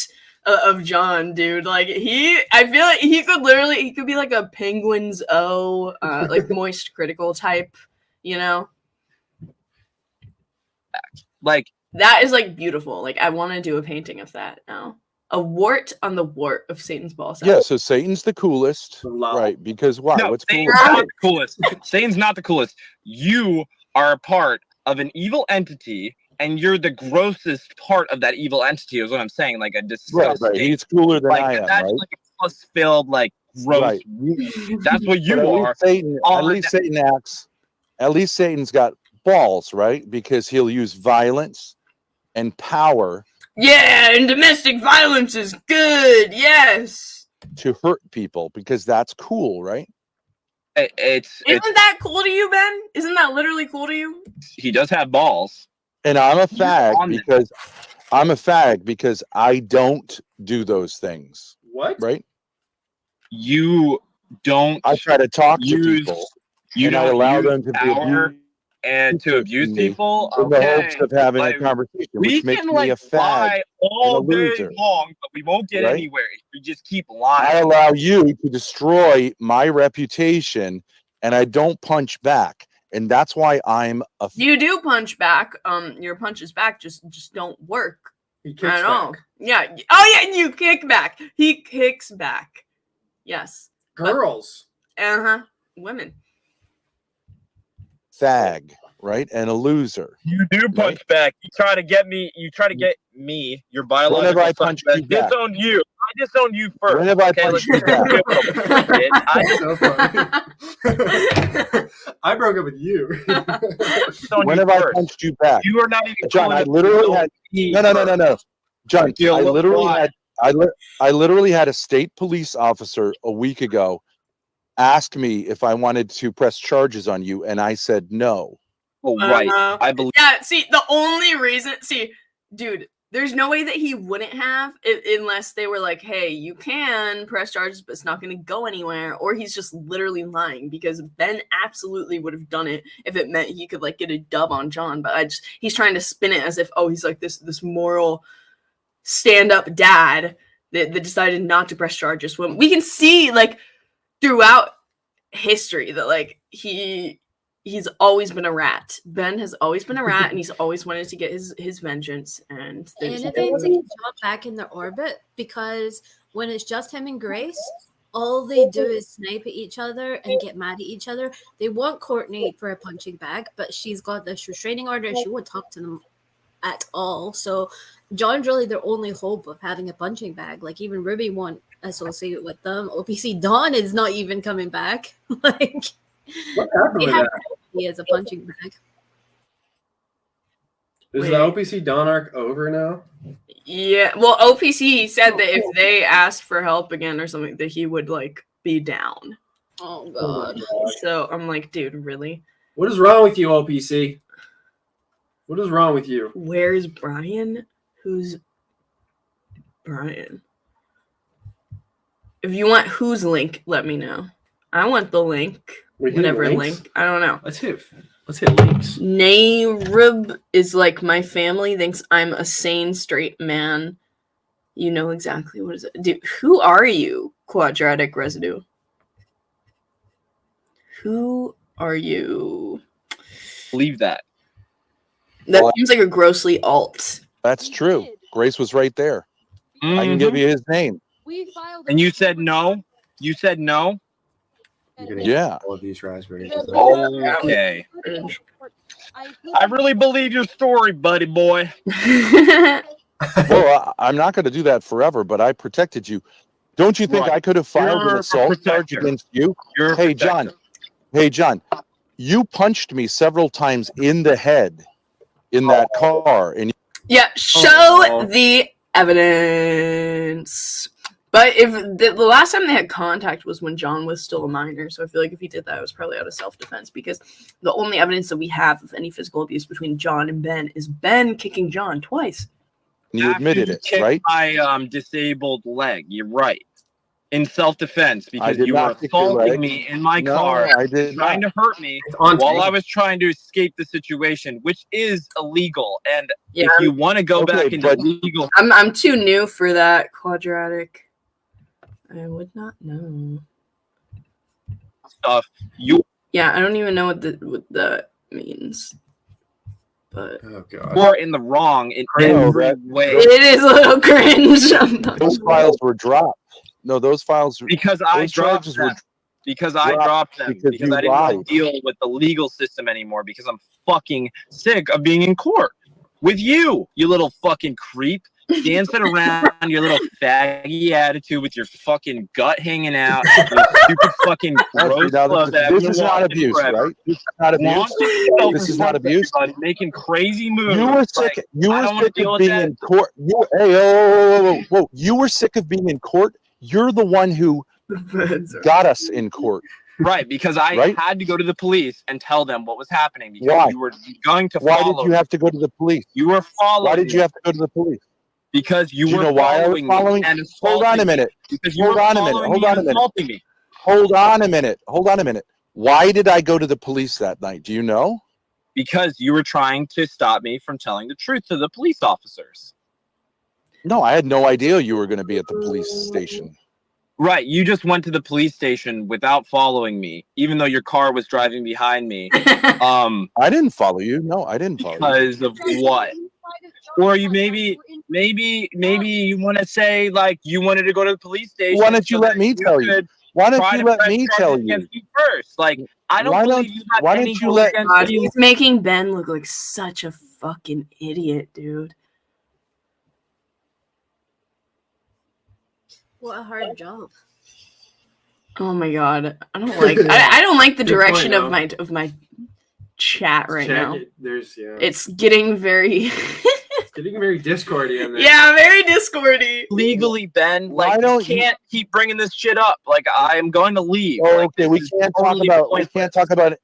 Speaker 1: of John, dude. Like I feel like he could be like a Penguin's like moist critical type, you know?
Speaker 8: Like
Speaker 1: that is like beautiful. Like I want to do a painting of that now. A wart on the wart of Satan's ball sack.
Speaker 17: Yeah, so Satan's the coolest, right? Because why?
Speaker 8: No,
Speaker 17: What's
Speaker 8: Satan's
Speaker 17: cool?
Speaker 8: not the coolest. Satan's not the coolest. You are a part of an evil entity, and you're the grossest part of that evil entity. Is what I'm saying. Like a disgusting.
Speaker 17: Right. He's cooler than
Speaker 8: like,
Speaker 17: I am,
Speaker 8: imagine,
Speaker 17: right?
Speaker 8: like a pus-filled, like gross.
Speaker 17: Right.
Speaker 8: That's what you
Speaker 17: But
Speaker 8: are.
Speaker 17: At least Satan acts. At least Satan's got balls, right? Because he'll use violence and power.
Speaker 1: Yeah, and domestic violence is good. Yes.
Speaker 17: To hurt people because that's cool, right?
Speaker 1: Isn't that cool to you, Ben? Isn't that literally cool to you?
Speaker 8: He does have balls.
Speaker 17: And I'm a fag because I don't do those things.
Speaker 2: What?
Speaker 17: Right?
Speaker 8: You don't.
Speaker 17: I try to talk to
Speaker 8: use,
Speaker 17: people.
Speaker 8: You
Speaker 17: and
Speaker 8: don't
Speaker 17: I allow
Speaker 8: use
Speaker 17: them to be
Speaker 8: power
Speaker 17: abused
Speaker 8: and to abuse people.
Speaker 17: in the
Speaker 8: Okay.
Speaker 17: hopes of having
Speaker 8: Like,
Speaker 17: a conversation,
Speaker 8: we
Speaker 17: which makes
Speaker 8: can
Speaker 17: me
Speaker 8: like
Speaker 17: a fag
Speaker 8: lie all
Speaker 17: and a
Speaker 8: day
Speaker 17: loser.
Speaker 8: long, but we won't get
Speaker 17: Right?
Speaker 8: anywhere. We just keep lying.
Speaker 17: I allow you to destroy my reputation, and I don't punch back, and that's why I'm a.
Speaker 1: You do punch back. Your punches back just don't work.
Speaker 2: He
Speaker 1: kicks back. Yeah. Oh yeah, you kick back. He kicks back. Yes.
Speaker 2: Girls.
Speaker 1: Women.
Speaker 17: Fag, right, and a loser.
Speaker 8: You do punch back. You try to get me. Your biological
Speaker 17: Whenever I
Speaker 8: son,
Speaker 17: punch
Speaker 8: that
Speaker 17: you back.
Speaker 8: disowned you. I disowned you first.
Speaker 17: Whenever I
Speaker 8: okay?
Speaker 17: punch
Speaker 8: Let's
Speaker 17: you back.
Speaker 8: be able to prove it.
Speaker 2: I broke up with you.
Speaker 17: Whenever I punched you back,
Speaker 8: You are not even
Speaker 17: John,
Speaker 8: cool
Speaker 17: I
Speaker 8: enough
Speaker 17: literally
Speaker 8: to
Speaker 17: had
Speaker 8: know
Speaker 17: no. John,
Speaker 8: Feel
Speaker 17: I literally
Speaker 8: why?
Speaker 17: had I literally had a state police officer a week ago ask me if I wanted to press charges on you, and I said no.
Speaker 8: Oh, right. I believe.
Speaker 1: Yeah, see, the only reason, dude, there's no way that he wouldn't have unless they were like, hey, you can press charges, but it's not going to go anywhere. Or he's just literally lying, because Ben absolutely would have done it if it meant he could like get a dub on John. But he's trying to spin it as if, oh, he's like this moral stand-up dad that decided not to press charges. When we can see like throughout history that like he's always been a rat. Ben has always been a rat, and he's always wanted to get his vengeance. And
Speaker 11: Innovating John back in their orbit, because when it's just him and Grace, all they do is snipe at each other and get mad at each other. They want Courtney for a punching bag, but she's got this restraining order and she won't talk to them at all. So John's really their only hope of having a punching bag. Like even Ruby won't associate with them. OPC Dawn is not even coming back. Like
Speaker 2: what happened
Speaker 11: they
Speaker 2: with
Speaker 11: have
Speaker 2: that?
Speaker 11: Ruby as a punching bag.
Speaker 2: Is the OPC Dawn arc over now?
Speaker 1: Yeah, well, OPC said that if they asked for help again or something, that he would like be down.
Speaker 11: Oh god.
Speaker 1: So I'm like, dude, really?
Speaker 2: What is wrong with you, OPC? What is wrong with you?
Speaker 1: Where's Brian? Who's Brian? If you want whose link, let me know. I want the link. Whatever link. I don't know.
Speaker 2: Let's hit links.
Speaker 1: Nayrub is like, my family thinks I'm a sane straight man. You know exactly what is it. Dude, who are you, quadratic residue? Who are you?
Speaker 8: Leave that.
Speaker 1: That seems like a grossly alt.
Speaker 17: That's true. Grace was right there. I can give you his name.
Speaker 7: And
Speaker 8: you said no? You said no?
Speaker 17: Yeah.
Speaker 2: All of these raspberries.
Speaker 8: Okay. I really believe your story, buddy boy.
Speaker 17: Well, I'm not going to do that forever, but I protected you. Don't you think I could have filed an assault charge against you? Hey, John. Hey, John. You punched me several times in the head in that car. And
Speaker 1: yeah, show the evidence. But if the last time they had contact was when John was still a minor, so I feel like if he did that, it was probably out of self-defense, because the only evidence that we have of any physical abuse between John and Ben is Ben kicking John twice.
Speaker 17: You admitted it, right?
Speaker 8: My disabled leg. You're right. In self-defense, because you were assaulting me in my car, trying to hurt me while I was trying to escape the situation, which is illegal. And if you want to go back into legal,
Speaker 1: I'm too new for that, quadratic. I would not know
Speaker 8: stuff.
Speaker 1: I don't even know what that means. But
Speaker 8: you're in the wrong in every way.
Speaker 1: It is a little cringe.
Speaker 17: Those files were dropped. No, those files
Speaker 8: because I dropped them. Because I dropped them. Because I didn't want to deal with the legal system anymore. Because I'm fucking sick of being in court with you, you little fucking creep. Dancing around your little faggy attitude with your fucking gut hanging out, your stupid fucking gross clothes.
Speaker 17: This is not abuse, right? This is not abuse. This is not abuse.
Speaker 8: Making crazy moves.
Speaker 17: You were sick. You were sick of being in court. Whoa! You were sick of being in court. You're the one who got us in court.
Speaker 8: Right, because I had to go to the police and tell them what was happening. Because you were going to follow.
Speaker 17: Why did you have to go to the police?
Speaker 8: You were following.
Speaker 17: Why did you have to go to the police?
Speaker 8: Because you were
Speaker 17: following me and hold on a minute. Hold on a minute. Hold on a minute. Why did I go to the police that night? Do you know?
Speaker 8: Because you were trying to stop me from telling the truth to the police officers.
Speaker 17: No, I had no idea you were going to be at the police station.
Speaker 8: Right, you just went to the police station without following me, even though your car was driving behind me.
Speaker 17: I didn't follow you. No, I didn't follow you.
Speaker 8: Because of what? Or you maybe you want to say like you wanted to go to the police station.
Speaker 17: Why don't you let me tell you? Why don't you let me tell you
Speaker 8: first? Like I don't believe you have
Speaker 17: why
Speaker 8: any
Speaker 17: don't you let
Speaker 1: God, he's making Ben look like such a fucking idiot, dude.
Speaker 11: What a hard job.
Speaker 1: Oh my God, I don't like. I don't like the direction of my chat right now. It's getting very.
Speaker 2: It's getting very Discordy in there.
Speaker 1: Yeah, very Discordy.
Speaker 8: Legally, Ben, like you can't keep bringing this shit up. Like I am going to leave.
Speaker 17: Oh,
Speaker 8: like,
Speaker 17: okay, we can't talk about it.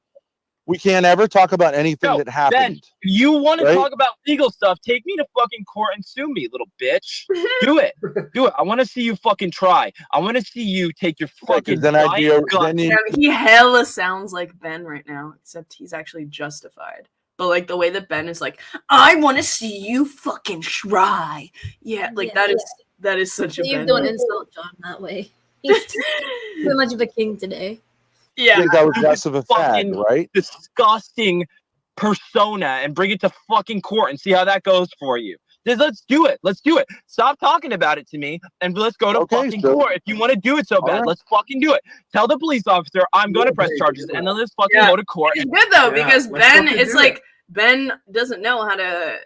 Speaker 17: We can't ever talk about anything that happened.
Speaker 8: Ben, you want to talk about legal stuff? Take me to fucking court and sue me, little bitch. Do it. Do it. I want to see you fucking try. I want to see you take your fucking
Speaker 1: He hella sounds like Ben right now, except he's actually justified. But like the way that Ben is like, I want to see you fucking try. Yeah, like that is such a Ben.
Speaker 11: You don't insult John that way. He's too much of a king today.
Speaker 1: Yeah,
Speaker 17: I think that was less of a fad, right?
Speaker 8: Disgusting persona and bring it to fucking court and see how that goes for you. Let's do it. Let's do it. Stop talking about it to me and let's go to fucking court. If you want to do it so bad, let's fucking do it. Tell the police officer I'm going to press charges and then let's fucking go to court.
Speaker 1: It's good though because Ben is like Ben doesn't know how to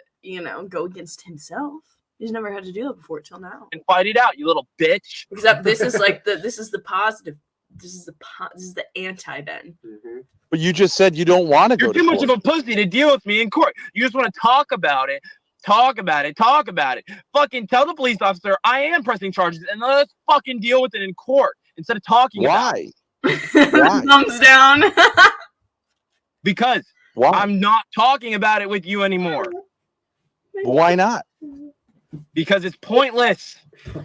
Speaker 1: go against himself. He's never had to do it before till now.
Speaker 8: And fight it out, you little bitch.
Speaker 1: Except this is like this is the positive. This is the anti-Ben.
Speaker 2: Mm-hmm.
Speaker 17: But you just said you don't want to go to court.
Speaker 8: You're too much of a pussy to deal with me in court. You just want to talk about it. Talk about it. Fucking tell the police officer I am pressing charges and let's fucking deal with it in court instead of talking about it.
Speaker 17: Why?
Speaker 1: Thumbs down.
Speaker 8: Because
Speaker 17: Why?
Speaker 8: I'm not talking about it with you anymore.
Speaker 17: Why not?
Speaker 8: Because it's pointless.
Speaker 17: Why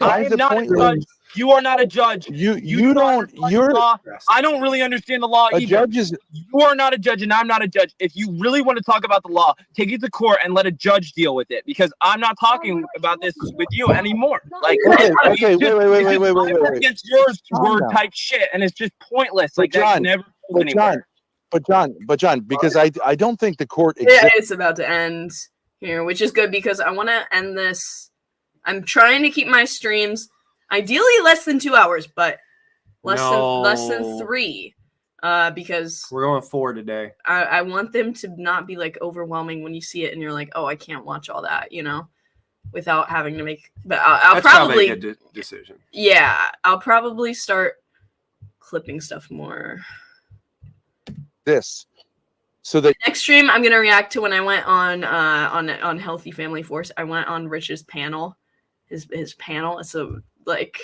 Speaker 8: I
Speaker 17: is
Speaker 8: am
Speaker 17: it
Speaker 8: not a
Speaker 17: pointless?
Speaker 8: judge. You are not a judge.
Speaker 17: You don't. You're
Speaker 8: law. I don't really understand the law
Speaker 17: a
Speaker 8: either.
Speaker 17: judge is.
Speaker 8: You are not a judge, and I'm not a judge. If you really want to talk about the law, take it to court and let a judge deal with it. Because I'm not talking about this with you anymore. Like,
Speaker 17: Okay. Wait.
Speaker 8: Against yours
Speaker 17: Calm
Speaker 8: word
Speaker 17: down.
Speaker 8: type shit, and it's just pointless.
Speaker 17: But
Speaker 8: Like that
Speaker 17: John,
Speaker 8: never goes
Speaker 17: but
Speaker 8: anywhere.
Speaker 17: John, because I don't think the court
Speaker 1: Yeah,
Speaker 17: exists.
Speaker 1: it's about to end here, which is good because I want to end this. I'm trying to keep my streams ideally less than 2 hours, but less than 3. Because
Speaker 2: we're going 4 today.
Speaker 1: I want them to not be like overwhelming when you see it and you're like, oh, I can't watch all that, without having to make. But I'll probably
Speaker 2: a good decision.
Speaker 1: Yeah, I'll probably start clipping stuff more.
Speaker 17: So the
Speaker 1: next stream I'm gonna react to when I went on Healthy Family Force. I went on Rich's panel, his panel. So like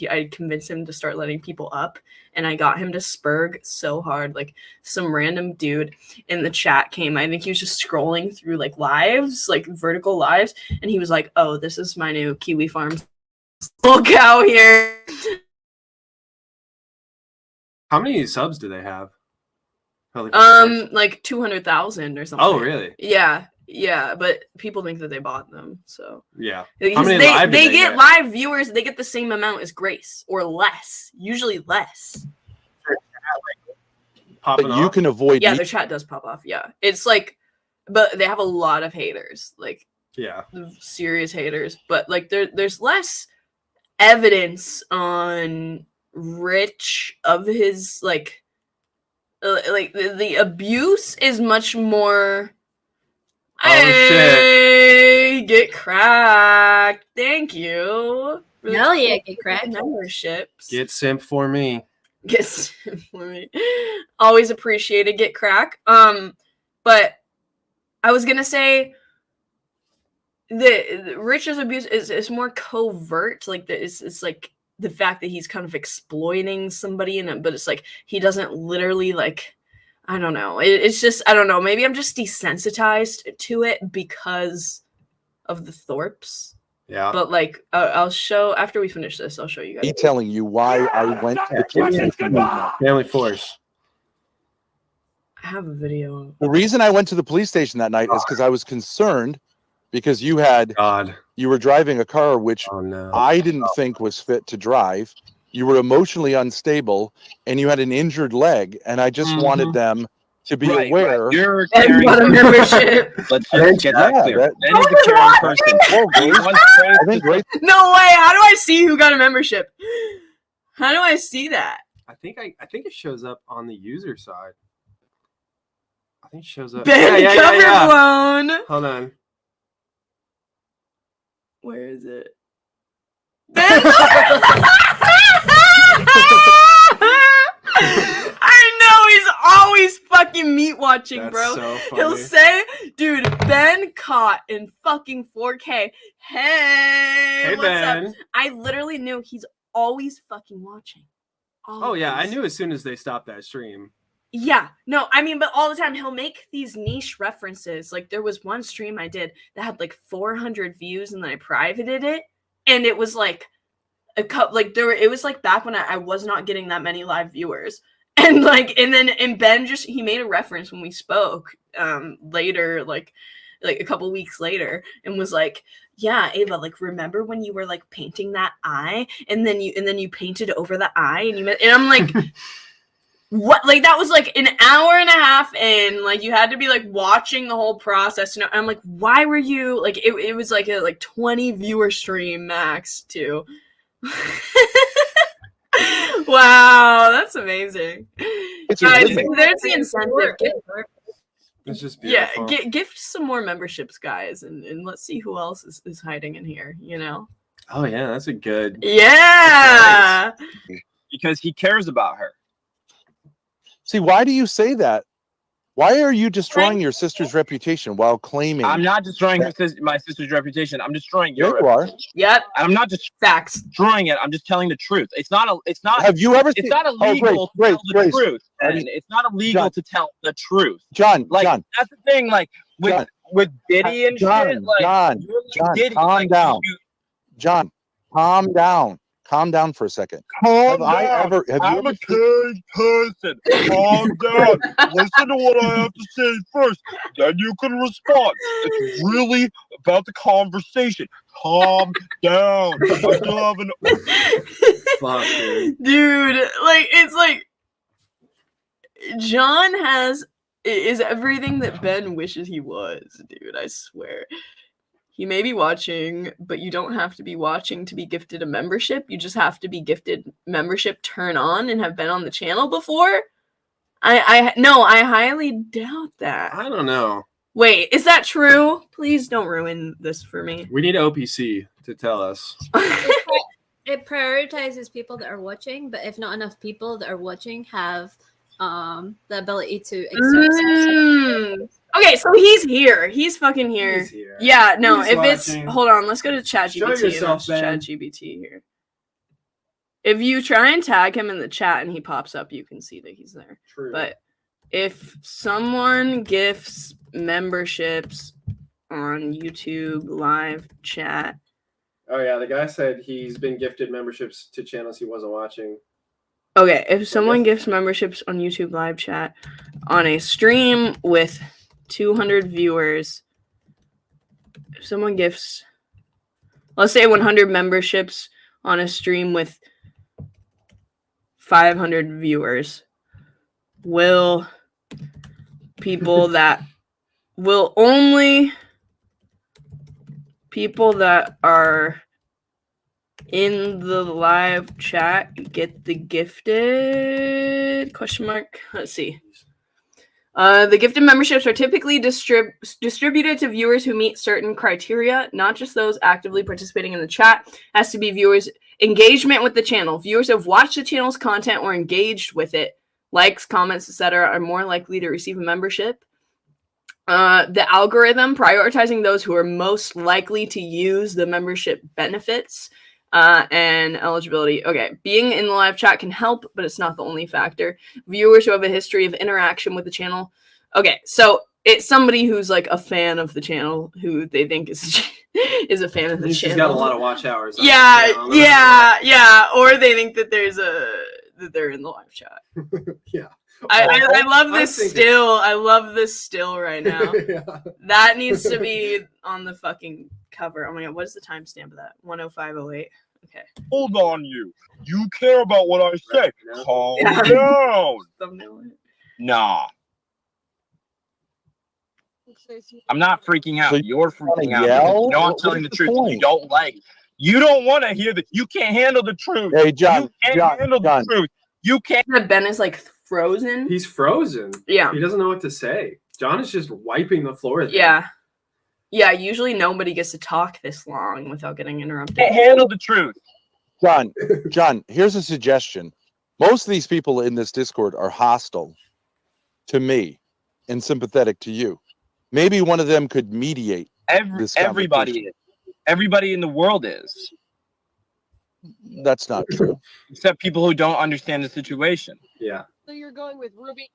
Speaker 1: I convinced him to start letting people up, and I got him to spurg so hard. Like some random dude in the chat came. I think he was just scrolling through like lives, like vertical lives, and he was like, "Oh, this is my new Kiwi Farms little cow here."
Speaker 2: How many subs do they have?
Speaker 1: Like 200,000 or something.
Speaker 2: Oh, really?
Speaker 1: Yeah, but people think that they bought them, so
Speaker 2: yeah.
Speaker 1: Because
Speaker 2: How many live
Speaker 1: they
Speaker 2: do they
Speaker 1: get live viewers. They get the same amount as Grace or less, usually less.
Speaker 2: Popping
Speaker 17: you can avoid.
Speaker 1: Yeah, their chat does pop off. Yeah, it's like, but they have a lot of haters, like serious haters. But like there's less evidence on Rich of his like the abuse is much more. Hey, get cracked. Thank you.
Speaker 11: Hell yeah, get cracked.
Speaker 1: Memberships.
Speaker 2: Get simp for me.
Speaker 1: Get simp for me. Always appreciated. Get crack. But I was gonna say the Rich's abuse is more covert. Like it's like the fact that he's kind of exploiting somebody in it, but it's like he doesn't literally like. I don't know. It's just I don't know. Maybe I'm just desensitized to it because of the Thorps.
Speaker 2: Yeah.
Speaker 1: But like, I'll show after we finish this. I'll show you guys.
Speaker 17: Me telling you why I went to the police.
Speaker 2: Family Force.
Speaker 1: I have a video.
Speaker 17: The reason I went to the police station that night is because I was concerned because you were driving a car which I didn't think was fit to drive. You were emotionally unstable, and you had an injured leg, and I just wanted them to be aware.
Speaker 8: You're a caring person. Let's just get that clear. Ben is a caring person.
Speaker 1: No way! How do I see who got a membership? How do I see that?
Speaker 2: I think it shows up on the user side. I think it shows up.
Speaker 1: Ben cover blown.
Speaker 2: Hold on.
Speaker 1: Where is it? Ben. I know he's always fucking meat watching, bro.
Speaker 2: So
Speaker 1: He'll say, "Dude, Ben caught in fucking 4K." Hey, what's
Speaker 2: Ben.
Speaker 1: up? I literally knew he's always fucking watching. Always.
Speaker 2: Oh yeah, I knew as soon as they stopped that stream.
Speaker 1: Yeah, no, I mean, but all the time he'll make these niche references. Like there was one stream I did that had like 400 views, and then I privated it, and it was like a couple, like it was like back when I was not getting that many live viewers, and Ben he made a reference when we spoke later, like a couple weeks later, and was like, yeah, Ava, like remember when you were like painting that eye, and then you painted over the eye, and I'm like. What, like that was like an hour and a half in, like you had to be like watching the whole process, and I'm like, why were you like it was like a 20 viewer stream max too. Wow, that's amazing. Guys, there's the incentive.
Speaker 2: It's just beautiful.
Speaker 1: Yeah, gift some more memberships, guys, and let's see who else is hiding in here,
Speaker 2: Oh yeah, that's a good.
Speaker 1: Yeah.
Speaker 8: Because he cares about her.
Speaker 17: See, why do you say that? Why are you destroying your sister's reputation while claiming?
Speaker 8: I'm not destroying my sister's reputation. I'm destroying your
Speaker 17: you are.
Speaker 8: reputation.
Speaker 1: Yep.
Speaker 8: I'm not just
Speaker 1: facts
Speaker 8: destroying it. I'm just telling the truth. It's not.
Speaker 17: Have you ever?
Speaker 8: It's not illegal to tell the truth. And it's not illegal to tell the truth.
Speaker 17: John.
Speaker 8: That's the thing. Like with Diddy and shit. Like
Speaker 17: John,
Speaker 8: Diddy,
Speaker 17: calm down. John, calm down. Calm down for a second.
Speaker 12: Calm down.
Speaker 17: I'm
Speaker 12: a caring person. Calm down. Listen to what I have to say first. Then you can respond. It's really about the conversation. Calm down. I still have an.
Speaker 2: Fuck,
Speaker 1: dude. Like it's like John is everything that Ben wishes he was, dude. I swear. He may be watching, but you don't have to be watching to be gifted a membership. You just have to be gifted membership turn on and have been on the channel before. I highly doubt that.
Speaker 2: I don't know.
Speaker 1: Wait, is that true? Please don't ruin this for me.
Speaker 2: We need OPC to tell us.
Speaker 11: It prioritizes people that are watching, but if not enough people that are watching have the ability to accept.
Speaker 1: Okay, so he's here. He's fucking here.
Speaker 2: He's here.
Speaker 1: Yeah, no,
Speaker 2: He's
Speaker 1: if
Speaker 2: watching.
Speaker 1: it's hold on, let's go to ChatGPT.
Speaker 2: Show yourself, Ben.
Speaker 1: ChatGPT here. If you try and tag him in the chat and he pops up, you can see that he's there.
Speaker 2: True.
Speaker 1: But if someone gifts memberships on YouTube live chat.
Speaker 2: Oh yeah, the guy said he's been gifted memberships to channels he wasn't watching.
Speaker 1: Okay, if someone gifts memberships on YouTube live chat on a stream with 200 viewers, if someone gifts, let's say 100 memberships on a stream with 500 viewers, will people that are in the live chat get the gifted question mark? Let's see. The gifted memberships are typically distributed to viewers who meet certain criteria, not just those actively participating in the chat. Has to be viewers' engagement with the channel. Viewers who have watched the channel's content or engaged with it, likes, comments, etc., are more likely to receive a membership. The algorithm prioritizing those who are most likely to use the membership benefits and eligibility. Okay, being in the live chat can help, but it's not the only factor. Viewers who have a history of interaction with the channel. Okay, so it's somebody who's like a fan of the channel, who they think is a fan of the channel.
Speaker 2: She's got a lot of watch hours.
Speaker 1: Yeah. Or they think that that they're in the live chat.
Speaker 2: Yeah.
Speaker 1: I love this still. I love this still right now.
Speaker 2: Yeah.
Speaker 1: That needs to be on the fucking cover. Oh my god, what is the timestamp of that? 10508. Okay.
Speaker 12: Hold on, you. You care about what I say. Calm down.
Speaker 8: Nah. I'm not freaking out.
Speaker 17: So
Speaker 8: you're freaking out.
Speaker 17: yell?
Speaker 8: No, I'm telling the truth. You don't like. You don't want to hear the. You can't handle the truth.
Speaker 17: Hey, John.
Speaker 8: You can't handle the truth. You can't.
Speaker 1: Ben is like frozen.
Speaker 2: He's frozen.
Speaker 1: Yeah.
Speaker 2: He doesn't know what to say. John is just wiping the floor.
Speaker 1: Yeah. Yeah, usually nobody gets to talk this long without getting interrupted.
Speaker 8: Can't handle the truth.
Speaker 17: John, here's a suggestion. Most of these people in this Discord are hostile to me and sympathetic to you. Maybe one of them could mediate.
Speaker 8: Everybody is. Everybody in the world is.
Speaker 17: That's not true.
Speaker 8: Except people who don't understand the situation.
Speaker 2: Yeah.
Speaker 4: So you're going with Ruby.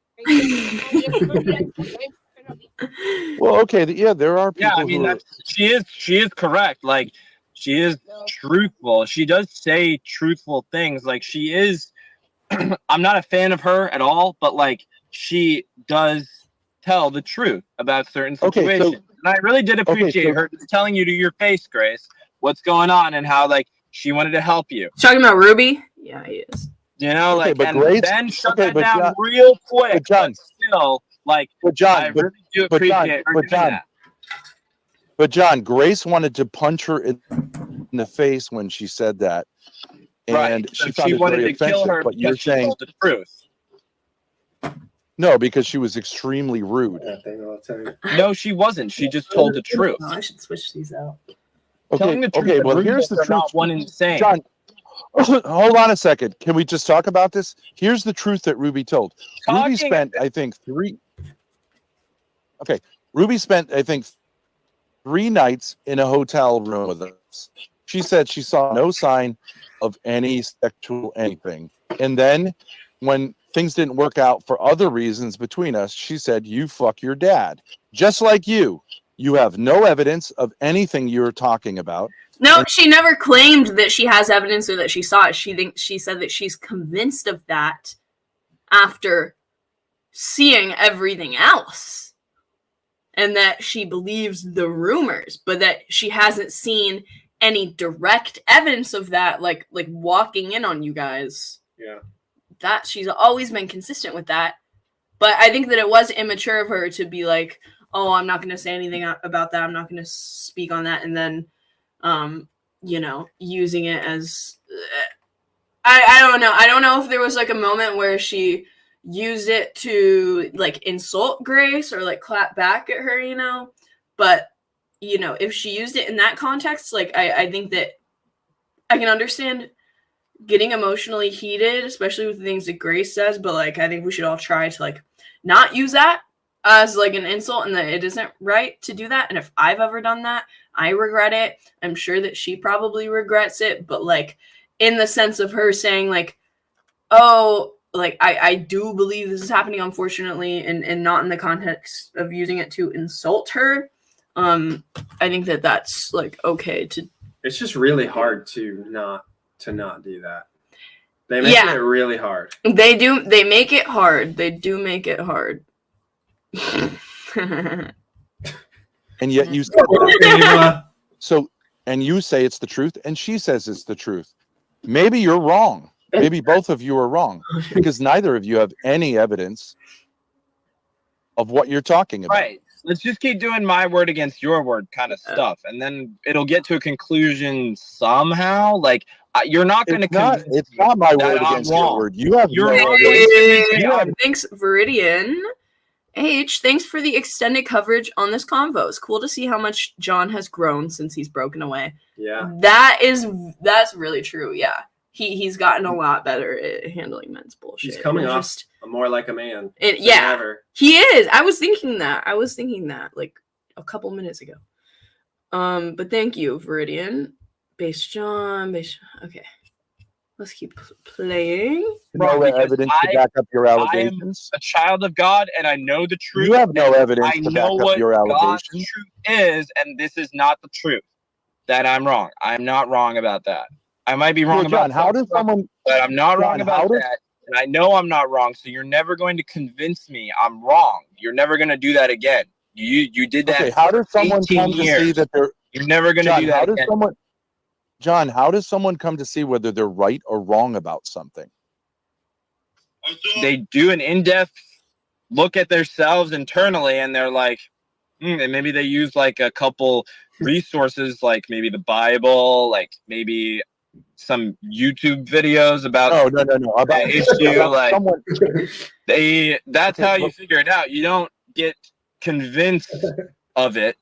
Speaker 17: Well, okay, yeah, there are people.
Speaker 8: Yeah, I mean, she is correct. Like, she is truthful. She does say truthful things. Like, she is. I'm not a fan of her at all, but like, she does tell the truth about certain situations.
Speaker 17: Okay,
Speaker 8: and I really did appreciate her just telling you to your face, Grace, what's going on and how like she wanted to help you.
Speaker 1: Talking about Ruby? Yeah, he is.
Speaker 8: You know, like,
Speaker 17: but
Speaker 8: and
Speaker 17: Grace,
Speaker 8: then shut
Speaker 17: okay,
Speaker 8: that
Speaker 17: but
Speaker 8: down
Speaker 17: John,
Speaker 8: real quick.
Speaker 17: but John,
Speaker 8: still, like,
Speaker 17: but John,
Speaker 8: I really do appreciate her doing that.
Speaker 17: But John, Grace wanted to punch her in the face when she said that, and
Speaker 8: Right.
Speaker 17: she
Speaker 8: So
Speaker 17: found
Speaker 8: she
Speaker 17: it
Speaker 8: wanted
Speaker 17: very
Speaker 8: to kill
Speaker 17: offensive.
Speaker 8: her
Speaker 17: But you're
Speaker 8: because she
Speaker 17: saying
Speaker 8: told the truth.
Speaker 17: no, because she was extremely rude.
Speaker 8: No, she wasn't. She just told the truth.
Speaker 1: Oh, I should switch these out.
Speaker 8: Telling the truth
Speaker 17: Okay.
Speaker 8: and
Speaker 17: Well,
Speaker 8: rudeness
Speaker 17: here's the
Speaker 8: are
Speaker 17: truth.
Speaker 8: not one and the same.
Speaker 17: John, hold on a second. Can we just talk about this? Here's the truth that Ruby told. Ruby spent, I think, Okay, Ruby spent, I think, 3 nights in a hotel room with us. She said she saw no sign of any sexual anything. And then when things didn't work out for other reasons between us, she said, you fuck your dad. Just like you. You have no evidence of anything you're talking about.
Speaker 1: No, she never claimed that she has evidence or that she saw it. She said that she's convinced of that after seeing everything else. And that she believes the rumors, but that she hasn't seen any direct evidence of that, like walking in on you guys.
Speaker 2: Yeah.
Speaker 1: That she's always been consistent with that. But I think that it was immature of her to be like, oh, I'm not going to say anything about that. I'm not going to speak on that. And then, using it as, I don't know. I don't know if there was like a moment where she used it to like insult Grace or like clap back at her, but if she used it in that context, like I think that I can understand getting emotionally heated, especially with the things that Grace says, but like I think we should all try to like not use that as like an insult, and that it isn't right to do that. And if I've ever done that, I regret it. I'm sure that she probably regrets it, but like in the sense of her saying like, oh, like I do believe this is happening, unfortunately, and not in the context of using it to insult her. I think that that's like okay to.
Speaker 2: It's just really hard to not do that. They make it really hard.
Speaker 1: They do. They make it hard. They do make it hard.
Speaker 17: And yet you said and you say it's the truth, and she says it's the truth. Maybe you're wrong. Maybe both of you are wrong, because neither of you have any evidence of what you're talking about.
Speaker 8: Right. Let's just keep doing my word against your word kind of stuff, and then it'll get to a conclusion somehow. Like you're not going to convince me.
Speaker 17: It's not my word against your word. You have no evidence.
Speaker 1: Thanks, Viridian. H, thanks for the extended coverage on this convo. It's cool to see how much John has grown since he's broken away.
Speaker 2: Yeah.
Speaker 1: That's really true. Yeah. He's gotten a lot better at handling men's bullshit.
Speaker 2: He's coming off more like a man.
Speaker 1: Yeah.
Speaker 2: Ever.
Speaker 1: He is. I was thinking that like a couple minutes ago. But thank you, Viridian. Base John. Okay. Let's keep playing.
Speaker 17: No evidence to back up your allegations.
Speaker 8: I'm a child of God, and I know the truth.
Speaker 17: You have no evidence to back up your allegations.
Speaker 8: God's truth is, and this is not the truth. That I'm wrong. I'm not wrong about that. I might be wrong about that, but I'm not wrong about that. And I know I'm not wrong, so you're never going to convince me I'm wrong. You're never going to do that again. You did that.
Speaker 17: Okay, how does someone come to see that they're?
Speaker 8: You're never going to do that again.
Speaker 17: John, how does someone come to see whether they're right or wrong about something?
Speaker 8: They do an in-depth look at themselves internally, and they're like, and maybe they use like a couple resources, like maybe the Bible, like maybe some YouTube videos about
Speaker 17: no about
Speaker 8: the issue.
Speaker 17: about
Speaker 8: like
Speaker 17: someone.
Speaker 8: That's how you figure it out. You don't get convinced of it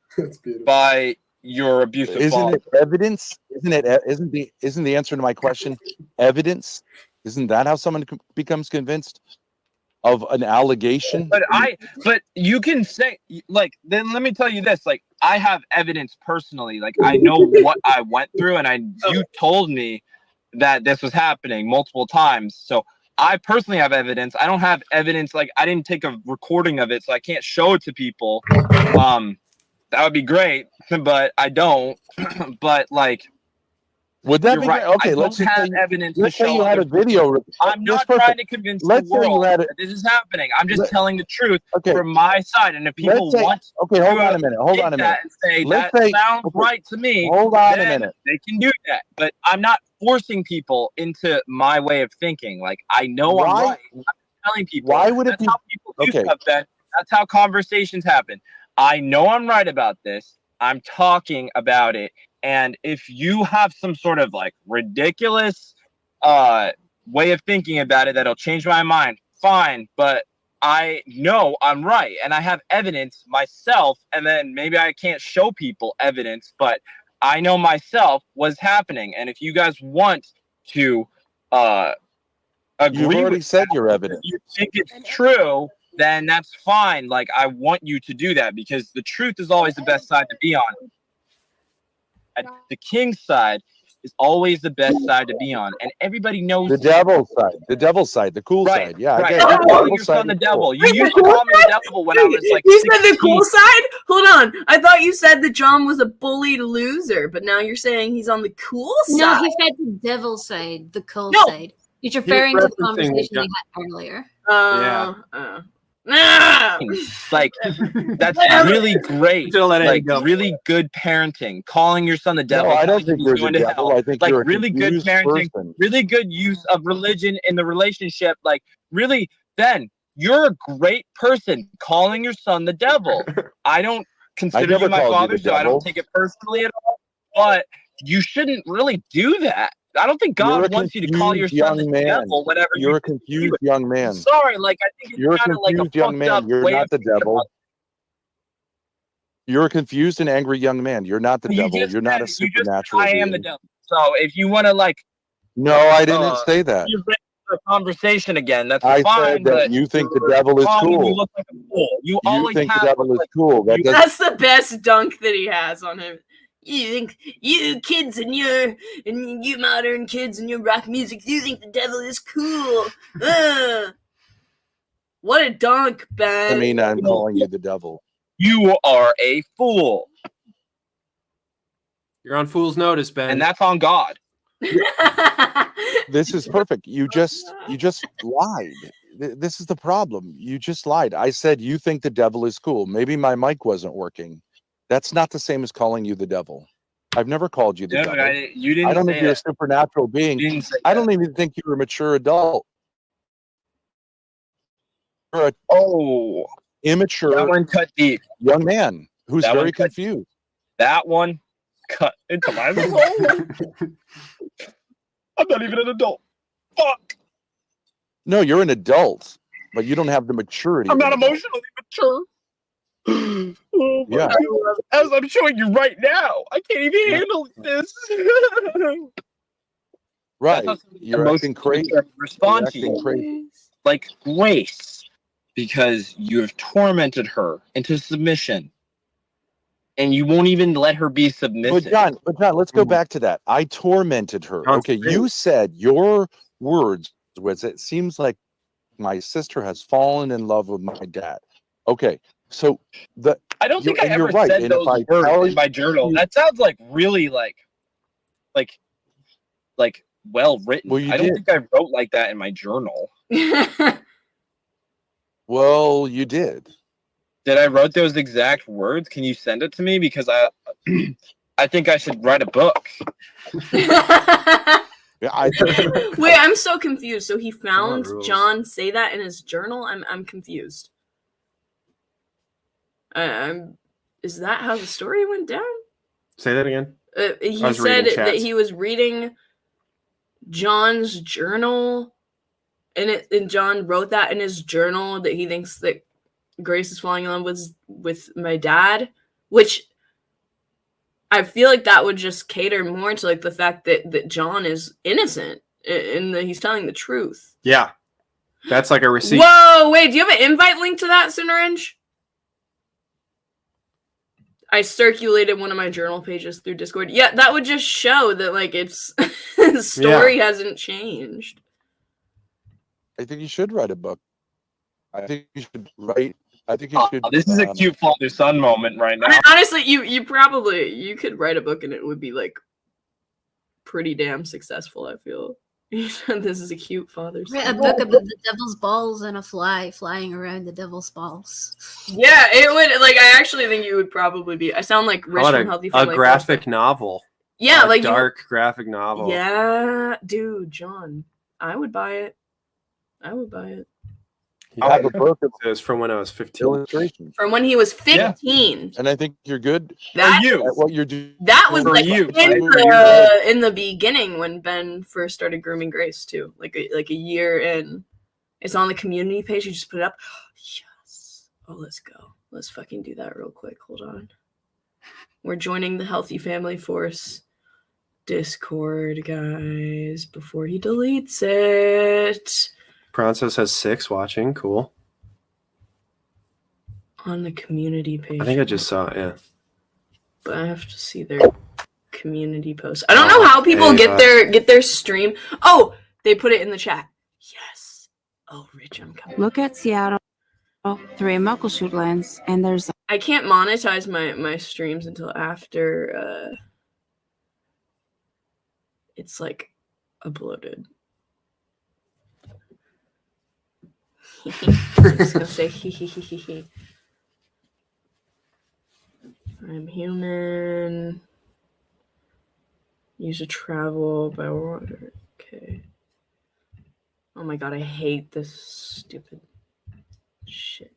Speaker 8: by your abusive
Speaker 17: Isn't
Speaker 8: father.
Speaker 17: it evidence? Isn't the answer to my question evidence? Isn't that how someone becomes convinced of an allegation?
Speaker 8: But you can say, like, then let me tell you this, like, I have evidence personally, like I know what I went through, and you told me that this was happening multiple times, so I personally have evidence. I don't have evidence, like I didn't take a recording of it, so I can't show it to people. That would be great, but I don't. But like,
Speaker 17: would that be
Speaker 8: right?
Speaker 17: Okay,
Speaker 8: let's have evidence.
Speaker 17: Let's say you had a video.
Speaker 8: I'm not trying to convince the world that this is happening. I'm just telling the truth from my side. And if people want
Speaker 17: hold on a minute. Hold on a minute.
Speaker 8: And say that sounds right to me.
Speaker 17: Hold on a minute.
Speaker 8: They can do that, but I'm not forcing people into my way of thinking. Like I know I'm right. I'm telling people.
Speaker 17: Why would it
Speaker 8: be? That's how people do stuff. That's how conversations happen. I know I'm right about this. I'm talking about it. And if you have some sort of like ridiculous way of thinking about it that'll change my mind, fine. But I know I'm right, and I have evidence myself. And then maybe I can't show people evidence, but I know myself what's happening. And if you guys want to agree,
Speaker 17: you've already said your evidence.
Speaker 8: You think it's true, then that's fine. Like, I want you to do that because the truth is always the best side to be on. And the king's side is always the best side to be on, and everybody knows
Speaker 17: The devil's side, the cool
Speaker 8: Right,
Speaker 17: side. Yeah, I
Speaker 8: right.
Speaker 17: get it.
Speaker 8: You're
Speaker 17: The
Speaker 8: calling
Speaker 17: devil's
Speaker 8: your son
Speaker 17: side
Speaker 8: the
Speaker 17: is cool.
Speaker 8: devil. You used to call me the devil when I was like
Speaker 1: You said the
Speaker 8: 16.
Speaker 1: cool side? Hold on. I thought you said that John was a bullied loser, but now you're saying he's on the cool side.
Speaker 11: No, he said the devil side, the cool
Speaker 1: No.
Speaker 11: side. He's referring to the conversation they had earlier.
Speaker 8: Like, that's really great. Like, really good parenting. Calling your son the devil.
Speaker 17: No, I don't
Speaker 8: telling him
Speaker 17: think
Speaker 8: he's
Speaker 17: you're the
Speaker 8: going to
Speaker 17: devil.
Speaker 8: hell.
Speaker 17: I think
Speaker 8: like,
Speaker 17: you're a
Speaker 8: really good
Speaker 17: confused
Speaker 8: parenting.
Speaker 17: person.
Speaker 8: Really good use of religion in the relationship. Like, really, then you're a great person calling your son the devil. I don't consider
Speaker 17: never
Speaker 8: you my
Speaker 17: called you
Speaker 8: father,
Speaker 17: the
Speaker 8: so I don't
Speaker 17: devil.
Speaker 8: take it personally at all. But you shouldn't really do that. I don't think
Speaker 17: You're
Speaker 8: God
Speaker 17: a
Speaker 8: wants you to call your
Speaker 17: confused
Speaker 8: son the
Speaker 17: young man.
Speaker 8: devil whenever
Speaker 17: You're a confused young man.
Speaker 8: Sorry, like, I think it's
Speaker 17: You're a
Speaker 8: kind of like a
Speaker 17: confused young
Speaker 8: fucked up
Speaker 17: man. You're
Speaker 8: way
Speaker 17: not
Speaker 8: of
Speaker 17: the
Speaker 8: thinking about
Speaker 17: devil. You're a confused and angry young man. You're not the devil. You're not a supernatural
Speaker 8: I am the
Speaker 17: being.
Speaker 8: devil. So if you want to like,
Speaker 17: No, I didn't say that.
Speaker 8: you're ready for a conversation again. That's
Speaker 17: I
Speaker 8: fine.
Speaker 17: said that
Speaker 8: but
Speaker 17: you think the
Speaker 8: you're
Speaker 17: devil is
Speaker 8: wrong and You
Speaker 17: cool.
Speaker 8: look like a fool. You
Speaker 17: You
Speaker 8: always
Speaker 17: think the
Speaker 8: have.
Speaker 17: devil is cool. That doesn't.
Speaker 1: That's the best dunk that he has on him. You think you kids and you modern kids and your rock music, you think the devil is cool. What a dunk, Ben.
Speaker 17: I mean, I'm calling you the devil.
Speaker 8: You are a fool.
Speaker 2: You're on fool's notice, Ben.
Speaker 8: And that's on God.
Speaker 17: This is perfect. You just lied. This is the problem. You just lied. I said you think the devil is cool. Maybe my mic wasn't working. That's not the same as calling you the devil. I've never called you the devil.
Speaker 8: You didn't.
Speaker 17: I don't
Speaker 8: say
Speaker 17: think you're a
Speaker 8: that.
Speaker 17: supernatural being.
Speaker 8: You didn't say
Speaker 17: I
Speaker 8: that.
Speaker 17: don't even think you're a mature adult. You're immature.
Speaker 8: That one cut deep.
Speaker 17: Young man who's
Speaker 8: That
Speaker 17: very
Speaker 8: one cut
Speaker 17: confused.
Speaker 8: That one cut into my soul. I'm not even an adult. Fuck.
Speaker 17: No, you're an adult, but you don't have the maturity.
Speaker 8: I'm
Speaker 17: of
Speaker 8: not
Speaker 17: an adult.
Speaker 8: emotionally mature. Oh my
Speaker 17: Yeah.
Speaker 8: God. As I'm showing you right now, I can't even handle this.
Speaker 17: Right.
Speaker 8: That's how
Speaker 17: You're
Speaker 8: emotionally
Speaker 17: acting crazy.
Speaker 8: mature respond
Speaker 17: You're
Speaker 8: to
Speaker 17: acting
Speaker 8: you.
Speaker 17: crazy.
Speaker 8: Like Grace, because you have tormented her into submission. And you won't even let her be submissive.
Speaker 17: But John, let's go back to that. I tormented her. Okay, you said your words was it seems like my sister has fallen in love with my dad. Okay, so
Speaker 8: I don't think I
Speaker 17: you're
Speaker 8: ever
Speaker 17: right.
Speaker 8: said
Speaker 17: And
Speaker 8: those
Speaker 17: if I
Speaker 8: words
Speaker 17: tell
Speaker 8: in my journal. That sounds like really like well written.
Speaker 17: Well, you
Speaker 8: I don't
Speaker 17: did.
Speaker 8: think I wrote like that in my journal.
Speaker 17: Well, you did.
Speaker 8: Did I wrote those exact words? Can you send it to me? Because I think I should write a book.
Speaker 17: Yeah,
Speaker 1: Wait, I'm so confused. So he found
Speaker 2: rules.
Speaker 1: John say that in his journal? I'm confused. Is that how the story went down?
Speaker 2: Say that again.
Speaker 1: He said that he was reading John's journal, and John wrote that in his journal that he thinks that Grace is falling in love with my dad, which I feel like that would just cater more to like the fact that John is innocent and that he's telling the truth.
Speaker 2: Yeah, that's like a receipt.
Speaker 1: Whoa, wait, do you have an invite link to that, Soonerange? I circulated one of my journal pages through Discord. Yeah, that would just show that like it's the story hasn't changed.
Speaker 17: I think you should write a book. I think you should write. I think you should.
Speaker 8: This is a cute father-son moment right now.
Speaker 1: I mean, honestly, you could write a book and it would be like pretty damn successful. I feel. This is a cute father's.
Speaker 11: Write a book about the devil's balls and a fly flying around the devil's balls.
Speaker 1: Yeah, it would. Like, I actually think you would probably be. I sound like Rich from Healthy Family.
Speaker 2: A graphic novel.
Speaker 1: Yeah,
Speaker 2: a
Speaker 1: like
Speaker 2: dark graphic novel.
Speaker 1: Yeah, dude, John, I would buy it. I would buy it.
Speaker 17: You have a book of
Speaker 2: it was from when I was 15.
Speaker 17: illustrations.
Speaker 1: From when he was 15.
Speaker 17: And I think you're good
Speaker 1: That,
Speaker 17: at what you're doing.
Speaker 1: That was like
Speaker 17: you.
Speaker 1: in the beginning when Ben first started grooming Grace too. Like a year in. It's on the community page. You just put it up. Yes. Oh, let's go. Let's fucking do that real quick. Hold on. We're joining the Healthy Family Force Discord, guys, before he deletes it.
Speaker 2: Princess has 6 watching. Cool.
Speaker 1: On the community page.
Speaker 2: I think I just saw it, yeah.
Speaker 1: But I have to see their community post. I don't know how people get their stream. Oh, they put it in the chat. Yes. Oh, Rich, I'm coming.
Speaker 20: Look at Seattle, 3 Muckleshootlands, and there's.
Speaker 1: I can't monetize my streams until after it's like uploaded. I'm just gonna say he. I'm human. Use a travel by water. Okay. Oh my god, I hate this stupid shit.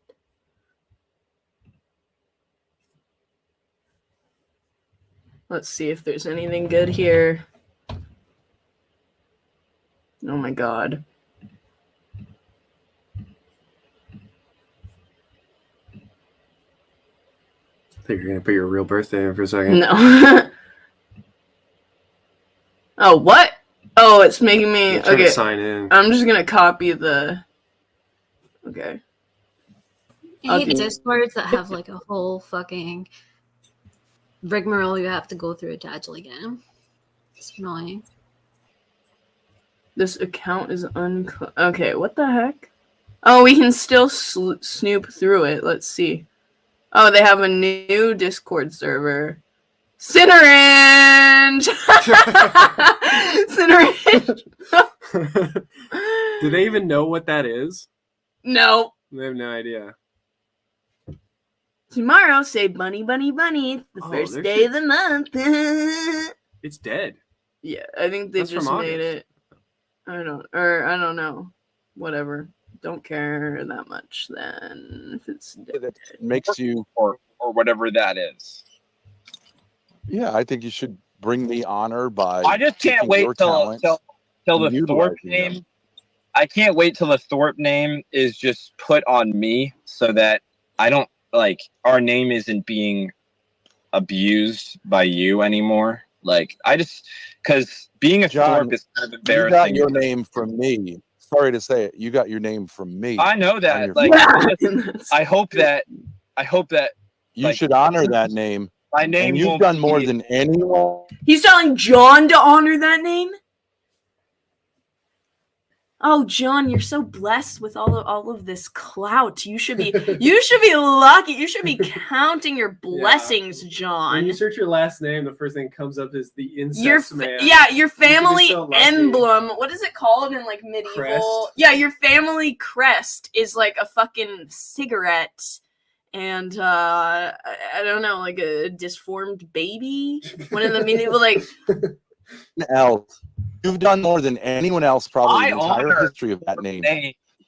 Speaker 1: Let's see if there's anything good here. Oh my god.
Speaker 2: I think you're gonna put your real birthday in for a second.
Speaker 1: No. Oh, what? Oh, it's making me
Speaker 2: I'm trying to sign in.
Speaker 1: I'm just gonna copy the. Okay.
Speaker 11: I hate Discords that have like a whole fucking rigmarole you have to go through to actually get in. It's annoying.
Speaker 1: This account is okay, what the heck? Oh, we can still snoop through it. Let's see. Oh, they have a new Discord server. Cinnaringe! Cinnaringe!
Speaker 2: Do they even know what that is?
Speaker 1: No.
Speaker 2: They have no idea.
Speaker 1: Tomorrow, say bunny, bunny, bunny. It's the first day of the month.
Speaker 2: It's dead.
Speaker 1: Yeah, I think they
Speaker 2: That's
Speaker 1: just
Speaker 2: from
Speaker 1: made
Speaker 2: August.
Speaker 1: it. I don't know. Whatever. Don't care that much then. If it's dead.
Speaker 17: That makes you
Speaker 8: or whatever that is.
Speaker 17: Yeah, I think you should bring me honor by.
Speaker 8: I just can't wait till the Thorp name. I can't wait till the Thorp name is just put on me so that I don't like our name isn't being abused by you anymore. Like I just because being a Thorp is kind of embarrassing.
Speaker 17: You got your name from me. Sorry to say it. You got your name from me.
Speaker 8: I know that. Like I hope that
Speaker 17: you should honor that name.
Speaker 8: My name.
Speaker 17: And you've done more than anyone.
Speaker 1: He's telling John to honor that name? Oh, John, you're so blessed with all of this clout. You should be lucky. You should be counting your blessings, John.
Speaker 2: When you search your last name, the first thing that comes up is the incest man.
Speaker 1: Your family emblem. What is it called in like medieval?
Speaker 2: Crest.
Speaker 1: Yeah, your family crest is like a fucking cigarette. And I don't know, like a disformed baby. One of the medieval like.
Speaker 17: Else, you've done more than anyone else probably in the entire history of that name.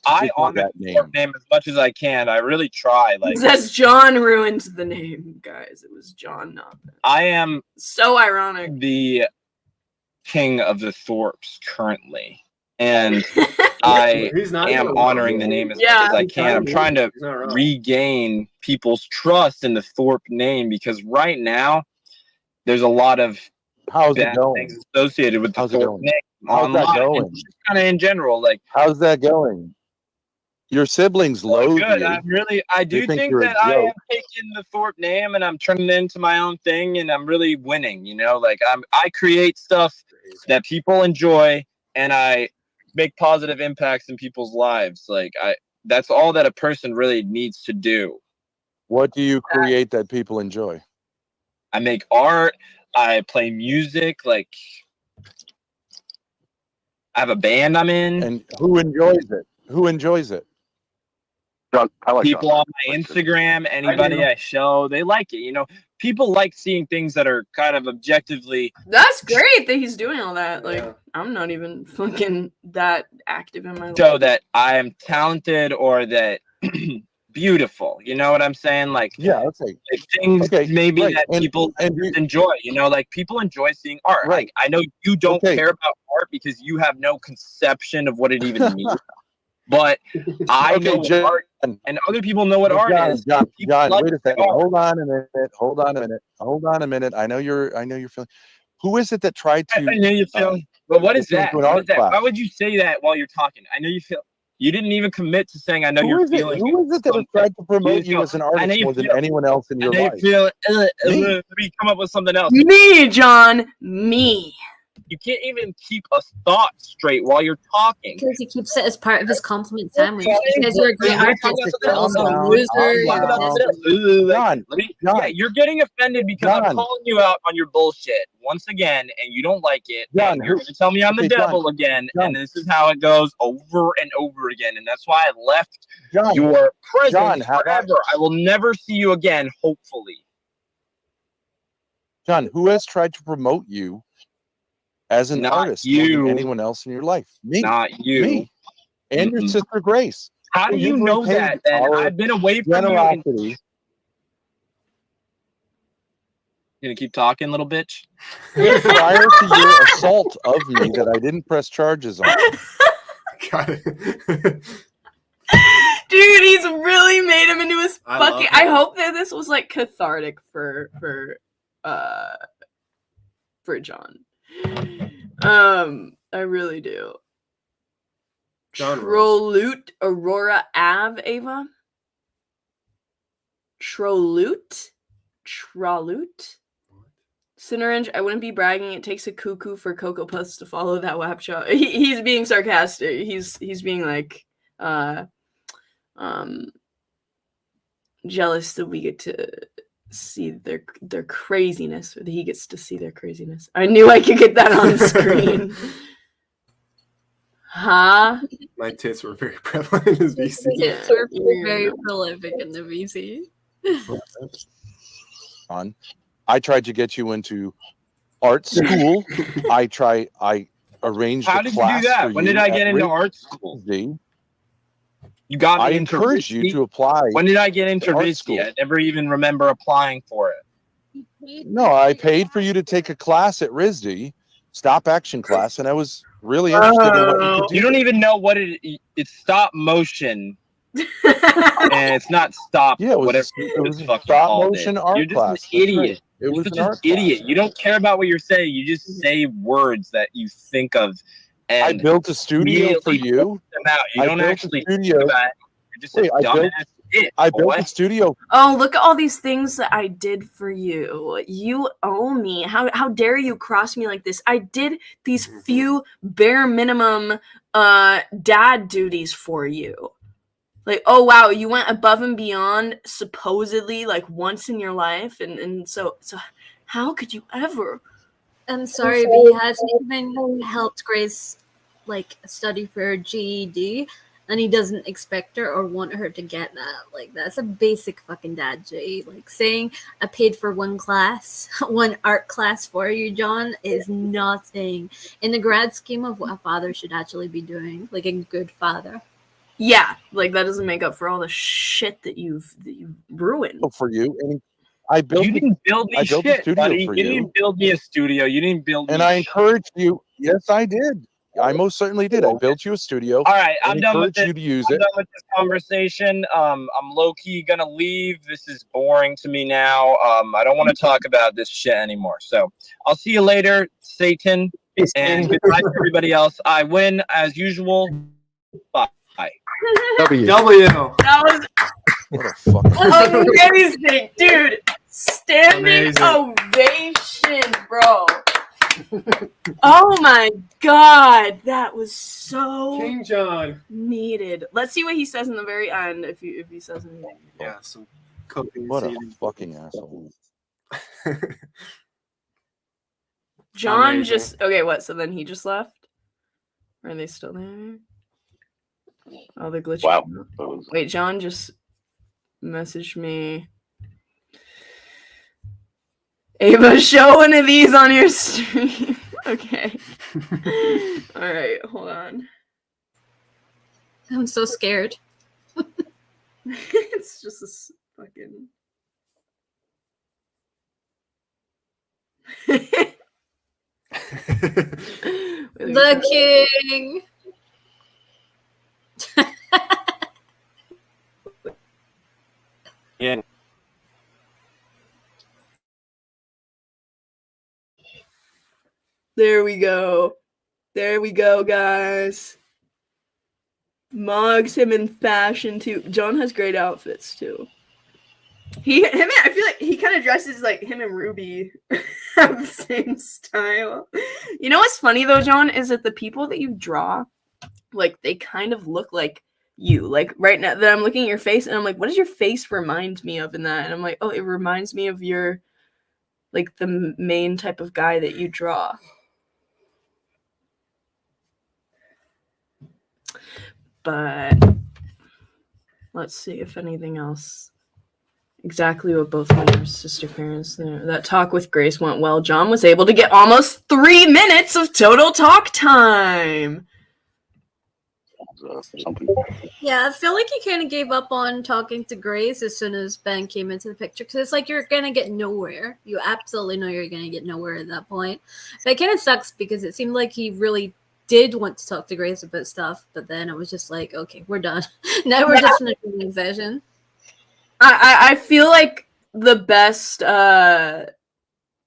Speaker 8: I honor that name as much as I can. I really try. Like
Speaker 1: it says John ruined the name, guys. It was John, not that.
Speaker 8: I am
Speaker 1: so ironic.
Speaker 8: The king of the Thorps currently. And I am honoring the name as much as I can. I'm trying to regain people's trust in the Thorp name because right now there's a lot of bad things associated with the Thorp name.
Speaker 17: How's that going?
Speaker 8: Kind of in general, like
Speaker 17: how's that going? Your siblings loathe you.
Speaker 8: I do think that I am taking the Thorp name and I'm turning it into my own thing, and I'm really winning. You know, like I create stuff that people enjoy, and I make positive impacts in people's lives. Like that's all that a person really needs to do.
Speaker 17: What do you create that people enjoy?
Speaker 8: I make art. I play music. Like I have a band I'm in.
Speaker 17: And who enjoys it? Who enjoys it?
Speaker 8: People on my Instagram, anybody I show, they like it. You know, people like seeing things that are kind of objectively.
Speaker 1: That's great that he's doing all that. Like, I'm not even fucking that active in my life.
Speaker 8: So that I am talented or that beautiful. You know what I'm saying? Like,
Speaker 17: yeah, okay.
Speaker 8: Things maybe that people enjoy. You know, like people enjoy seeing art.
Speaker 17: Right.
Speaker 8: Like, I know you don't care about art because you have no conception of what it even means. But I know what art, and other people know what art is.
Speaker 17: John, wait a second. Hold on a minute. I know you're feeling. Who is it that tried to?
Speaker 8: I know you feel. But what is that? What is that? Why would you say that while you're talking? I know you feel. You didn't even commit to saying, I know
Speaker 17: Who
Speaker 8: you're
Speaker 17: is it?
Speaker 8: feeling
Speaker 17: Who is it that has tried to promote you
Speaker 8: go,
Speaker 17: as an
Speaker 8: I know
Speaker 17: artist
Speaker 8: you
Speaker 17: more than
Speaker 8: feel-
Speaker 17: anyone else in your
Speaker 8: I know
Speaker 17: life?
Speaker 8: you feel,
Speaker 17: Me.
Speaker 8: let me come up with something else.
Speaker 1: Me, John. Me.
Speaker 8: You can't even keep a thought straight while you're talking.
Speaker 11: Because he keeps it as part of his compliment sandwich. Because you're a great artist, but
Speaker 17: Calm
Speaker 11: also a
Speaker 17: down,
Speaker 11: loser.
Speaker 17: calm down.
Speaker 8: Yeah, you're getting offended because I'm calling you out on your bullshit once again, and you don't like it.
Speaker 17: John,
Speaker 8: And you're going to tell me I'm the devil again, and this is how it goes over and over again. And that's why I left your presence forever. I will never see you again, hopefully.
Speaker 17: John, who has tried to promote you as an
Speaker 8: Not
Speaker 17: artist more
Speaker 8: you.
Speaker 17: than anyone else in your life? Me.
Speaker 8: Not you.
Speaker 17: Me. And your sister Grace.
Speaker 8: How do you know that? Then I've been away from
Speaker 17: generosity.
Speaker 8: you. Gonna keep talking, little bitch.
Speaker 17: Prior to your assault of me that I didn't press charges on.
Speaker 2: Got it.
Speaker 1: Dude, he's really made him into his
Speaker 2: I
Speaker 1: fucking.
Speaker 2: love
Speaker 1: I
Speaker 2: that.
Speaker 1: hope that this was like cathartic for John. I really do.
Speaker 2: John
Speaker 1: Trolute Aurora Ave, Ava. Trolute. Cinerange, I wouldn't be bragging. It takes a cuckoo for Cocoa Puffs to follow that WAP show. He's being sarcastic. He's being like jealous that we get to see their craziness, or that he gets to see their craziness. I knew I could get that on screen. Huh?
Speaker 2: My tits were very prevalent in his VC.
Speaker 11: Tits were very prolific in the VC.
Speaker 17: On. I tried to get you into art school. I arranged
Speaker 8: How
Speaker 17: a
Speaker 8: did you do
Speaker 17: class
Speaker 8: that?
Speaker 17: for
Speaker 8: When
Speaker 17: you
Speaker 8: did I
Speaker 17: at
Speaker 8: get into
Speaker 17: Ridge
Speaker 8: art school?
Speaker 17: Z.
Speaker 8: You got me
Speaker 17: I
Speaker 8: into
Speaker 17: encouraged you
Speaker 8: RISD?
Speaker 17: to apply.
Speaker 8: When did I get into
Speaker 17: art
Speaker 8: RISD?
Speaker 17: school.
Speaker 8: I never even remember applying for it.
Speaker 17: No, I paid for you to take a class at RISD, stop action class, and I was really interested in what you could do.
Speaker 8: You don't even know what it's stop motion. And it's not stop.
Speaker 17: Yeah, it was,
Speaker 8: whatever
Speaker 17: it was a
Speaker 8: fucking
Speaker 17: stop
Speaker 8: called
Speaker 17: motion
Speaker 8: it.
Speaker 17: art
Speaker 8: You're just
Speaker 17: class.
Speaker 8: an idiot.
Speaker 17: It was
Speaker 8: You're
Speaker 17: an
Speaker 8: just
Speaker 17: art
Speaker 8: an idiot. You don't care about what you're saying. You just say words that you think of. And
Speaker 17: I built a studio for you.
Speaker 8: Them out. You don't actually think about it. You're just a dumbass.
Speaker 17: I built a studio.
Speaker 1: Oh, look at all these things that I did for you. You owe me. How dare you cross me like this? I did these few bare minimum dad duties for you. Like, oh wow, you went above and beyond supposedly like once in your life, and so how could you ever?
Speaker 11: I'm sorry, but he hasn't even helped Grace like study for her GED, and he doesn't expect her or want her to get that. Like, that's a basic fucking dad J. Like, saying I paid for one art class for you, John, is nothing in the grand scheme of what a father should actually be doing. Like a good father.
Speaker 1: Yeah, like that doesn't make up for all the shit that you've ruined.
Speaker 17: For you, and I built.
Speaker 8: You didn't build me shit,
Speaker 17: a studio
Speaker 8: buddy.
Speaker 17: for
Speaker 8: You didn't build me a studio. You didn't build me.
Speaker 17: And I encouraged you. Yes, I did. I most certainly did. I built you a studio.
Speaker 8: All right, I'm done with
Speaker 17: you
Speaker 8: it.
Speaker 17: to use
Speaker 8: I'm
Speaker 17: it.
Speaker 8: done with this conversation. I'm low key gonna leave. This is boring to me now. I don't want to talk about this shit anymore. So I'll see you later, Satan, and goodbye to everybody else. I win as usual. Bye.
Speaker 2: W.
Speaker 1: That was
Speaker 17: What a fucking
Speaker 1: amazing, dude. Standing ovation, bro. Oh my god, that was so
Speaker 2: King John
Speaker 1: needed. Let's see what he says in the very end. If he says anything.
Speaker 2: Yeah, some coping.
Speaker 17: What a fucking asshole.
Speaker 1: John
Speaker 2: Amazing.
Speaker 1: just okay. What? So then he just left. Or are they still there? Oh, they're glitching.
Speaker 3: Wow.
Speaker 1: Wait, John just messaged me. Ava, show one of these on your stream. Okay. All right, hold on.
Speaker 11: I'm so scared.
Speaker 1: It's just a fucking.
Speaker 11: The king.
Speaker 2: Yeah.
Speaker 1: There we go. There we go, guys. Mugs him in fashion too. John has great outfits too. I feel like he kind of dresses like him and Ruby have the same style. You know what's funny though, John, is that the people that you draw, like they kind of look like you. Like right now that I'm looking at your face and I'm like, what does your face remind me of in that? And I'm like, oh, it reminds me of your, like the main type of guy that you draw. But let's see if anything else. Exactly what both my sister parents there. That talk with Grace went well. John was able to get almost 3 minutes of total talk time.
Speaker 11: Yeah, I feel like he kind of gave up on talking to Grace as soon as Ben came into the picture because it's like you're gonna get nowhere. You absolutely know you're gonna get nowhere at that point. But it kind of sucks because it seemed like he really did want to talk to Grace about stuff, but then it was just like, okay, we're done. Now we're just in a training session.
Speaker 1: I feel like the best